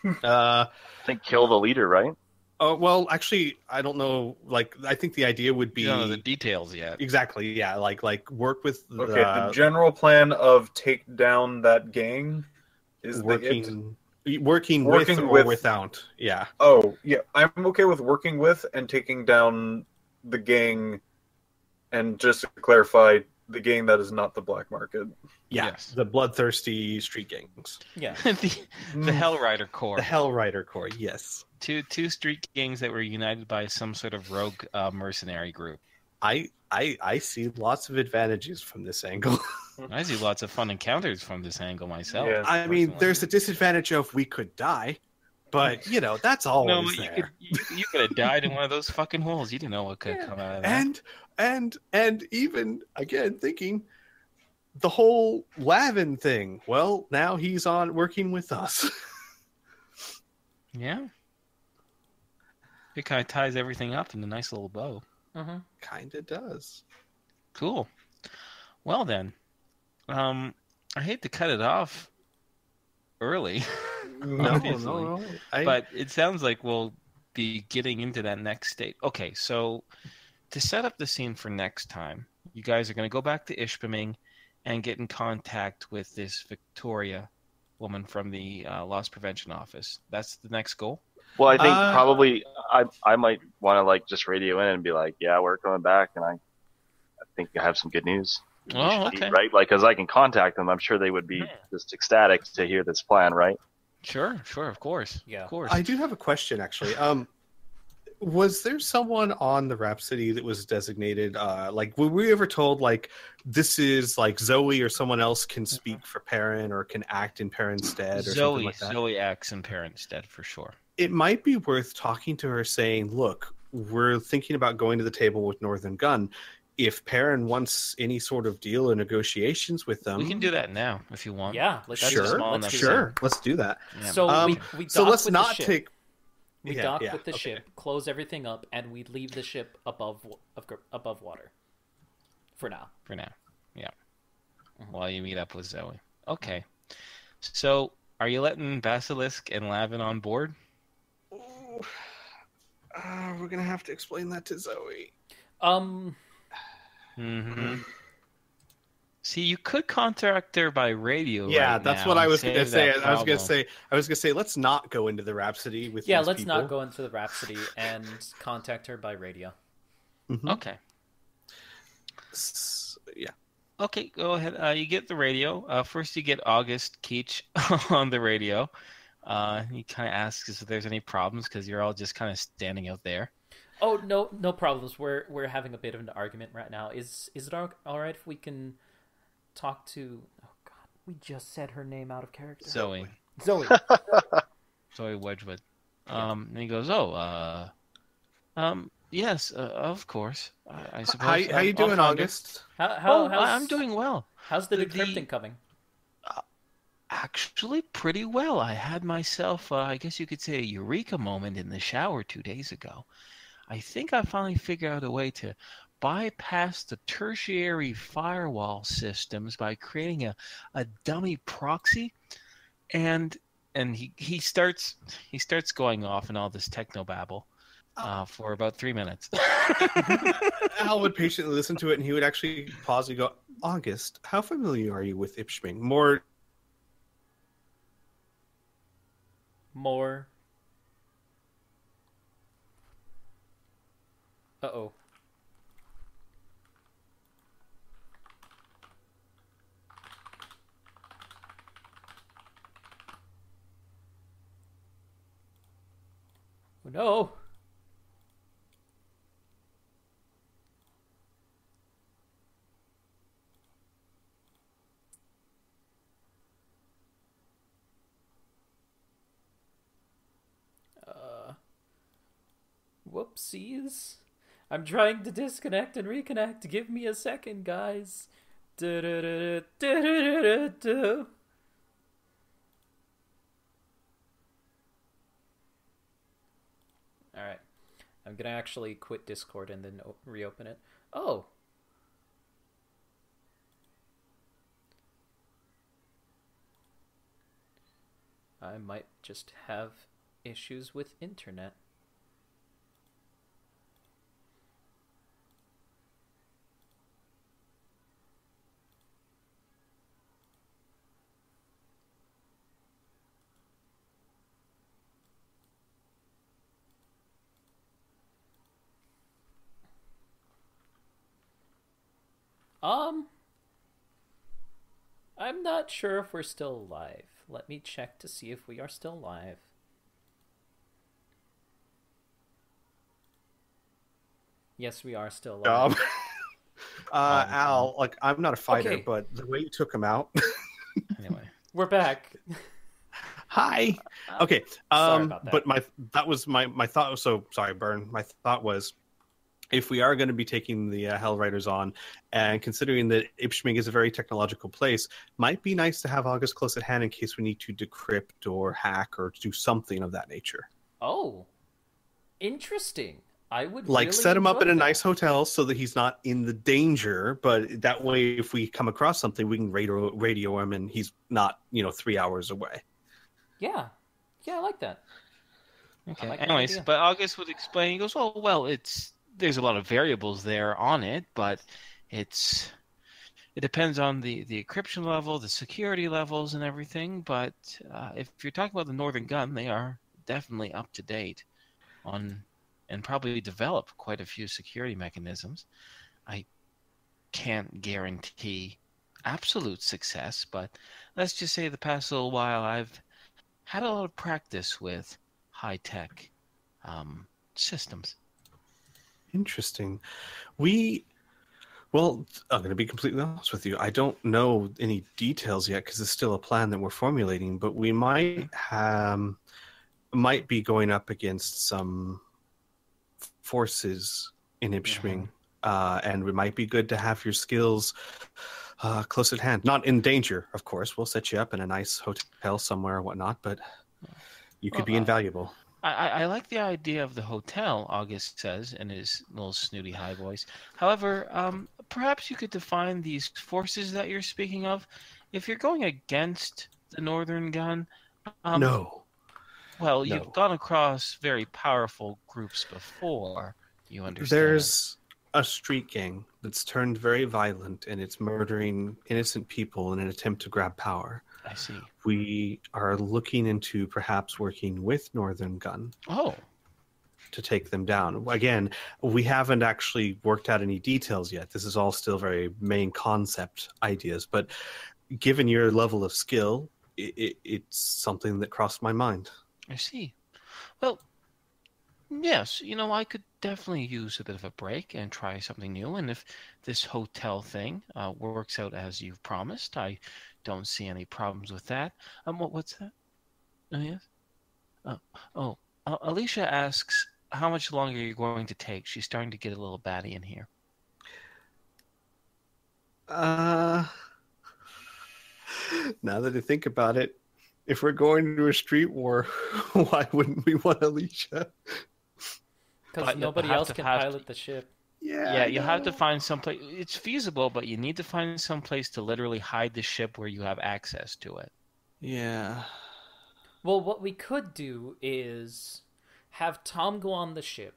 Uh, I think kill the leader, right? oh well, actually, I don't know. Like, I think the idea would be You don't know the details yet. exactly, yeah. Like work with Okay, the general plan of take down that gang is working with Working or with- without. Yeah, Oh, yeah, I'm okay with working with and taking down the gang, and just to clarify, the gang that is not the black market. yeah. Yes. The bloodthirsty street gangs, Yeah. the Hell Rider Corps. the Hell Rider Corps. Yes, Two street gangs that were united by some sort of rogue mercenary group. I see lots of advantages from this angle. I see lots of fun encounters from this angle myself. Yeah. I mean, personally. there's the disadvantage of we could die, but you know that's always No, but there. you could have died in one of those fucking holes. You didn't know what could come out of that. And even again thinking the whole Lavin thing. Well, now he's on working with us. Yeah. It kind of ties everything up in a nice little bow. Mm-hmm. Kinda does. Cool. Well then, I hate to cut it off early, No, Obviously. no. but it sounds like we'll be getting into that next state. Okay, so to set up the scene for next time, you guys are going to go back to Ishpeming and get in contact with this Victoria woman from the loss prevention office. That's the next goal. Well, I think Uh, probably I might want to like just radio in and be like, yeah, we're coming back, and I think I have some good news. We Oh, should be, okay. right? Like, because I can contact them, I'm sure they would be Yeah. just ecstatic to hear this plan, right? Sure, of course. Yeah. Of course. I do have a question actually. Was there someone on the Rhapsody that was designated like were we ever told like this is like Zoe or someone else can speak for Perrin or can act in Perrin's stead or something like that? Zoe acts in Parent's stead for sure. It might be worth talking to her saying, look, we're thinking about going to the table with Northern Gun. If Perrin wants any sort of deal or negotiations with them, We can do that now if you want. Yeah. Let's That's do a Sure, small Let's enough do sure. Let's do that. Yeah. So Um, we So dock let's with the not ship. take. We Yeah, dock yeah, with the okay. ship, close everything up, and we leave the ship above water. For now. For now. Yeah. While you meet up with Zoe. Okay. So, are you letting Basilisk and Lavin on board? Ooh, we're gonna have to explain that to Zoe. Mm-hmm. See, you could contact her by radio. Yeah, right that's now what I and was gonna save say. that I was gonna problem. say. Let's not go into the Rhapsody with. Yeah, these let's people. not go into the Rhapsody and contact her by radio. Mhm. Okay. Yeah. Okay, go ahead. You get the radio. First, you get August Keach on the radio. He kind of asks if there's any problems because you're all just kind of standing out there. Oh no problems. We're having a bit of an argument right now. Is it all right if we can talk to? Oh God, we just said her name out of character. Zoe Wedgwood. And he goes, yes, of course. I suppose. How I'll you doing, find her. August? How's, I'm doing well. How's the the- decrypting coming? Actually, pretty well. I had myself, I guess you could say, a eureka moment in the shower 2 days ago. I think I finally figured out a way to bypass the tertiary firewall systems by creating a dummy proxy, and he starts going off in all this technobabble for about 3 minutes. Al would patiently listen to it, and he would actually pause and go, "August, how familiar are you with Ipschming? More." More. Uh-oh. Oh no. Whoopsies. I'm trying to disconnect and reconnect. Give me a second, guys. Du-du-du-du-du-du-du. Alright. I'm gonna actually quit Discord and then reopen it. Oh. I might just have issues with internet. I'm not sure if we're still live. Let me check to see if we are still live. Yes, we are still live. Al, like, I'm not a fighter, Okay. but the way you took him out. Anyway, We're back. Hi. Okay. Sorry about that. But my thought was, so sorry, Burn. My thought was, if we are going to be taking the Hell Riders on, and considering that Ipschming is a very technological place, might be nice to have August close at hand in case we need to decrypt or hack or do something of that nature. Oh, interesting. I would Like, really set him up in enjoy a that. nice hotel so that he's not in the danger, but that way if we come across something, we can radio him and he's not, 3 hours away. Yeah, I like that. okay. like that Anyways, idea. but August would explain. He goes, well, there's a lot of variables there on it, but it depends on the encryption level, the security levels, and everything. But if you're talking about the Northern Gun, they are definitely up to date on, and probably develop quite a few security mechanisms. I can't guarantee absolute success, but let's just say the past little while I've had a lot of practice with high-tech systems. Interesting. Well, I'm going to be completely honest with you. I don't know any details yet because it's still a plan that we're formulating, but we might be going up against some forces in Ipschming, and it might be good to have your skills close at hand. Not in danger, of course. We'll set you up in a nice hotel somewhere or whatnot, but you could be invaluable. I like the idea of the hotel, August says in his little snooty high voice. However, perhaps you could define these forces that you're speaking of. If you're going against the Northern Gun, No. Well, No. you've gone across very powerful groups before, you understand. There's a street gang that's turned very violent, and it's murdering innocent people in an attempt to grab power. I see. We are looking into perhaps working with Northern Gun to take them down. Again, we haven't actually worked out any details yet. This is all still very main concept ideas, but given your level of skill, it's something that crossed my mind. I see. Well, yes, I could definitely use a bit of a break and try something new. And if this hotel thing works out as you've promised, I don't see any problems with that. What's that? Oh, yes? Alicia asks, how much longer are you going to take? She's starting to get a little batty in here. Now that I think about it, if we're going to a street war, why wouldn't we want Alicia? Because nobody else can pilot the ship. Yeah, you have to find someplace. It's feasible, but you need to find some place to literally hide the ship where you have access to it. Yeah. Well, what we could do is have Tom go on the ship,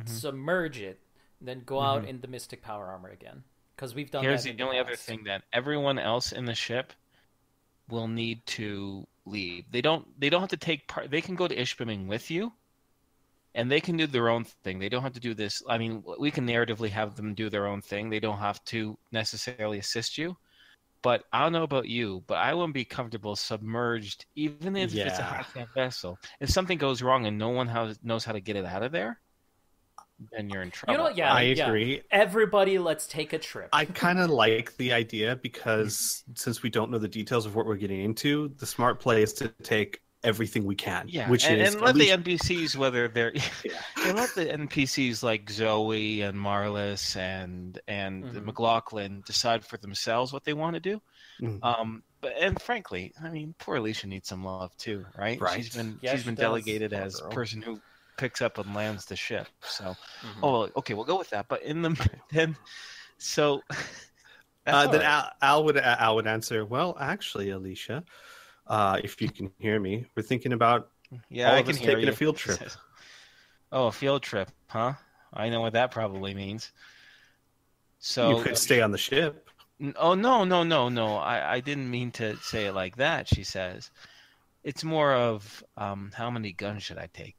submerge it, and then go out in the Mystic Power Armor again. Because we've done Here's that. the only other thing then. Everyone else in the ship will need to leave. They don't have to take part. They can go to Ishbiming with you, and they can do their own thing. They don't have to do this. I mean, we can narratively have them do their own thing. They don't have to necessarily assist you. But I don't know about you, but I wouldn't be comfortable submerged, even if it's a high-tech vessel. If something goes wrong and no one knows how to get it out of there, then you're in trouble. You know what? Yeah, I agree. Everybody, let's take a trip. I kind of like the idea because since we don't know the details of what we're getting into, the smart play is to take everything we can. Yeah, which is and let the NPCs, whether they're and let the NPCs like Zoe and Marlis and McLaughlin decide for themselves what they want to do. And frankly, I mean, poor Alicia needs some love too, right? Right. She's been Yeah, she does. delegated Poor as girl. person who picks up and lands the ship. So, Mhm. okay, we'll go with that. But then, so that's all Then right. Al would answer. Well, actually, Alicia, if you can hear me, we're thinking about Yeah, all I of can us hear taking a you. field She trip. says, "Oh, a field trip, huh? I know what that probably means." You So, could stay on the ship. oh no. I didn't mean to say it like that. She says, "It's more of how many guns should I take?"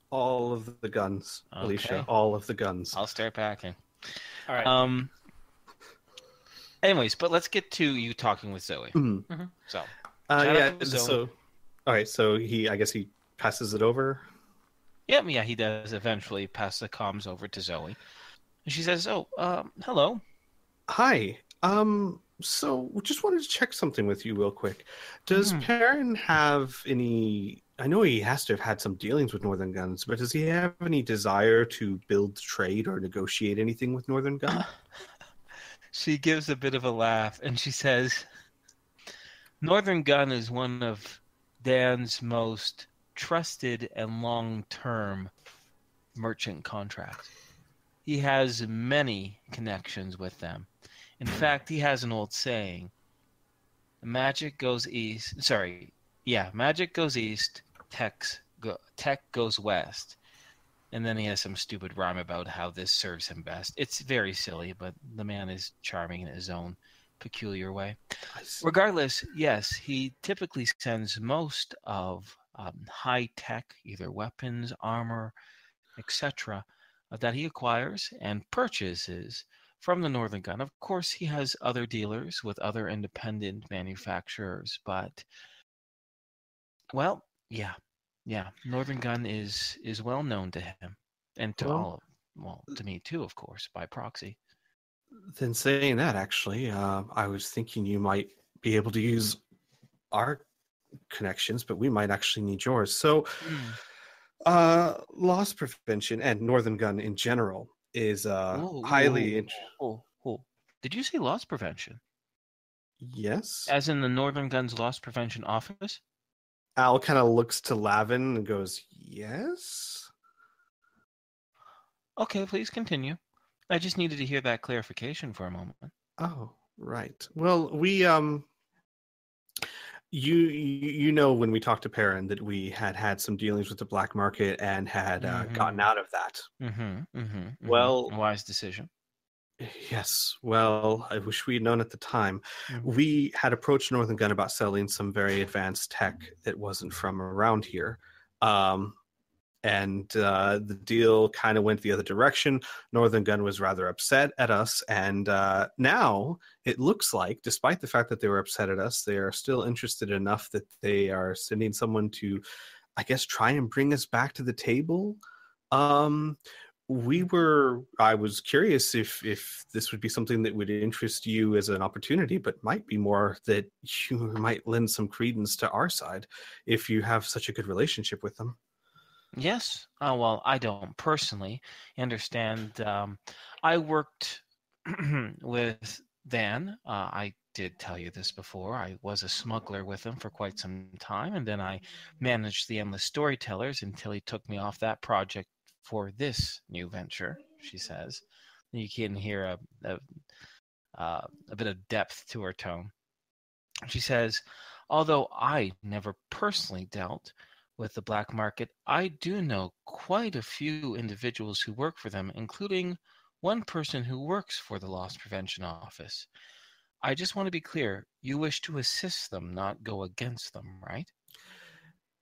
All of the guns, Alicia. Okay, All of the guns. I'll start packing. All right. Um. Anyways, but let's get to you talking with Zoe. Mhm. Mhm. So, chat Yeah. up with Zoe. So, all right. So I guess he passes it over. Yeah, he does eventually pass the comms over to Zoe. And she says, "Oh, hello." Hi. So just wanted to check something with you real quick. Does Mhm. Perrin have any? I know he has to have had some dealings with Northern Guns, but does he have any desire to build trade or negotiate anything with Northern Gun? She gives a bit of a laugh and she says, Northern Gun is one of Dan's most trusted and long-term merchant contracts. He has many connections with them. In fact, he has an old saying, magic goes east. Magic goes east, tech goes west. And then he has some stupid rhyme about how this serves him best. It's very silly, but the man is charming in his own peculiar way. Regardless, yes, he typically sends most of high tech, either weapons, armor, etc., that he acquires and purchases from the Northern Gun. Of course, he has other dealers with other independent manufacturers, but well, yeah, Northern Gun is well known to him and to Well, all of, well, to me too, of course, by proxy. then saying that, actually, I was thinking you might be able to use our connections, but we might actually need yours. So, Hmm. loss prevention and Northern Gun in general is highly. Whoa. Did you say loss prevention? Yes. As in the Northern Guns Loss Prevention Office? Al kind of looks to Lavin and goes, "Yes." Okay, please continue. I just needed to hear that clarification for a moment. Oh, right. Well, we you know when we talked to Perrin that we had some dealings with the black market and had gotten out of that. Well, Wise decision. yes. Well, I wish we had known at the time. We had approached Northern Gun about selling some very advanced tech that wasn't from around here. And the deal kind of went the other direction. Northern Gun was rather upset at us, and now it looks like, despite the fact that they were upset at us, they are still interested enough that they are sending someone to, I guess, try and bring us back to the table. I was curious if this would be something that would interest you as an opportunity, but might be more that you might lend some credence to our side if you have such a good relationship with them. Yes. Well, I don't personally understand. I worked with Dan. I did tell you this before. I was a smuggler with him for quite some time, and then I managed the Endless Storytellers until he took me off that project for this new venture, she says. You can hear a bit of depth to her tone. She says, although I never personally dealt with the black market, I do know quite a few individuals who work for them, including one person who works for the Loss Prevention Office. I just want to be clear, you wish to assist them, not go against them, right?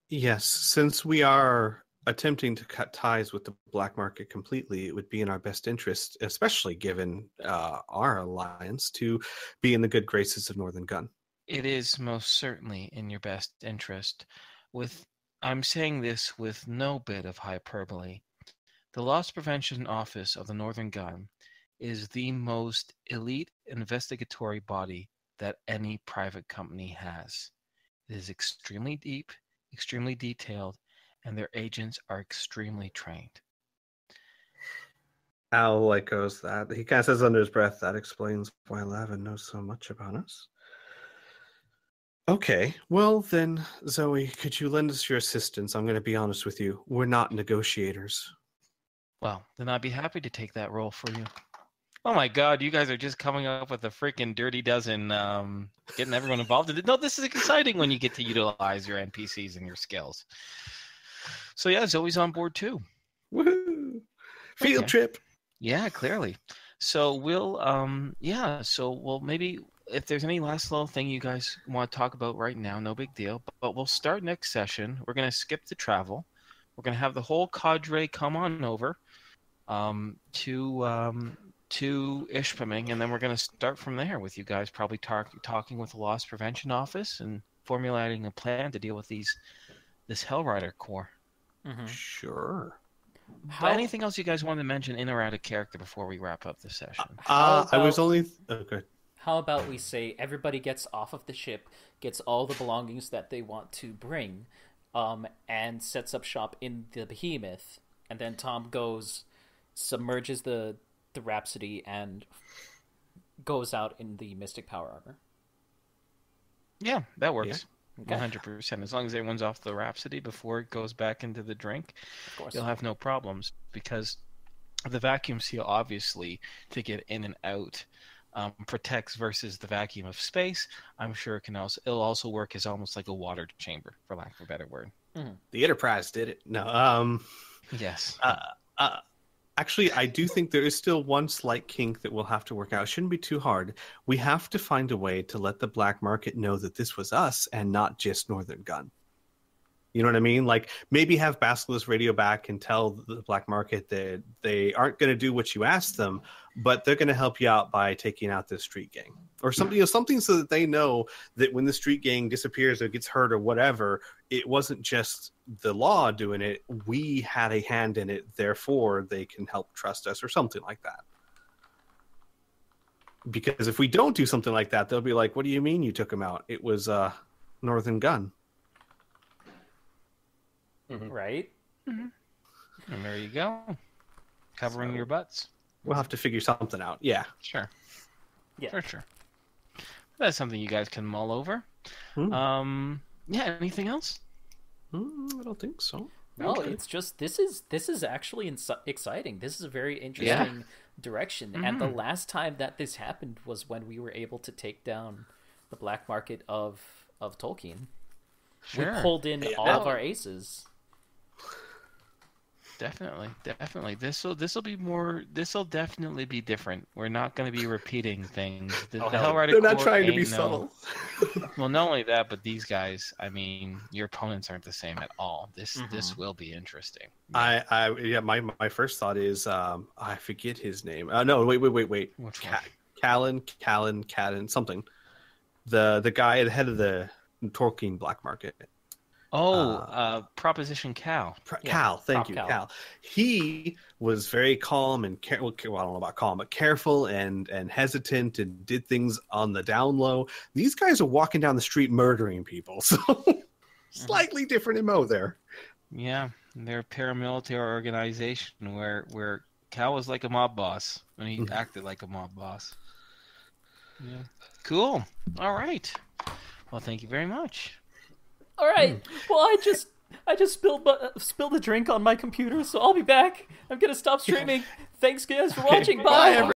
Yes, since we are attempting to cut ties with the black market completely, it would be in our best interest, especially given our alliance, to be in the good graces of Northern Gun. It is most certainly in your best interest. I'm saying this with no bit of hyperbole. The Loss Prevention Office of the Northern Gun is the most elite investigatory body that any private company has. It is extremely deep, extremely detailed, and their agents are extremely trained. Al echoes that. He kind of says under his breath, that explains why Lavin knows so much about us. Okay, well then, Zoe, could you lend us your assistance? I'm going to be honest with you. We're not negotiators. Well, then I'd be happy to take that role for you. Oh my God, you guys are just coming up with a freaking dirty dozen, getting everyone involved in it. No, this is exciting when you get to utilize your NPCs and your skills. So yeah, Zoe's on board too. Woohoo! Field Okay. trip. Yeah, clearly. So we'll maybe if there's any last little thing you guys want to talk about right now, no big deal. But we'll start next session. We're gonna skip the travel. We're gonna have the whole cadre come on over to Ishpeming, and then we're gonna start from there with you guys probably talking with the Loss Prevention Office and formulating a plan to deal with this Hellrider Corps. Mm-hmm. Sure. Anything else you guys want to mention in or out of character before we wrap up this session? I was only okay. How about we say everybody gets off of the ship, gets all the belongings that they want to bring, and sets up shop in the Behemoth, and then Tom goes, submerges the Rhapsody, and goes out in the Mystic Power Armor. Yeah, that works. Okay. 100%. As long as everyone's off the Rhapsody before it goes back into the drink, Of course. you'll have no problems, because the vacuum seal, obviously, to get in and out, protects versus the vacuum of space. I'm sure it'll also work as almost like a water chamber, for lack of a better word. Mm-hmm. The Enterprise did it. No. Yes. Actually, I do think there is still one slight kink that we'll have to work out. It shouldn't be too hard. We have to find a way to let the black market know that this was us and not just Northern Gun. You know what I mean? Like, maybe have Basilisk radio back and tell the black market that they aren't going to do what you asked them, but they're going to help you out by taking out this street gang. Or something, something so that they know that when the street gang disappears or gets hurt or whatever, it wasn't just the law doing it. We had a hand in it, therefore they can help trust us or something like that. Because if we don't do something like that, they'll be like, what do you mean you took him out? It was Northern Gun. Right? Mm-hmm. And there you go. Covering your butts. We'll have to figure something out. Yeah. Sure. Yeah. For sure. That's something you guys can mull over. Yeah, anything else? I don't think so. No, Okay. it's just this is actually exciting. This is a very interesting direction. Mm-hmm. And the last time that this happened was when we were able to take down the black market of Tolkien. Sure. We pulled in all of our aces. Definitely. This'll definitely be different. We're not going to be repeating things. The Hellrider They're not Corps trying to be ain't subtle. Well, not only that, but these guys, I mean, your opponents aren't the same at all. This will be interesting. My first thought is I forget his name. No, wait. Which one? Callan, something. The guy at the head of the Tolkien black market. Proposition Cal. Cal, thank you, Cal. Cal. He was very calm and I don't know about calm, but careful and hesitant and did things on the down low. These guys are walking down the street murdering people, so slightly different MO there. Yeah, they're a paramilitary organization where Cal was like a mob boss and he acted like a mob boss. Yeah. Cool. All right. Well, thank you very much. All right. Well, I just spilled a drink on my computer, so I'll be back. I'm gonna stop streaming. Thanks, guys, for watching. Bye.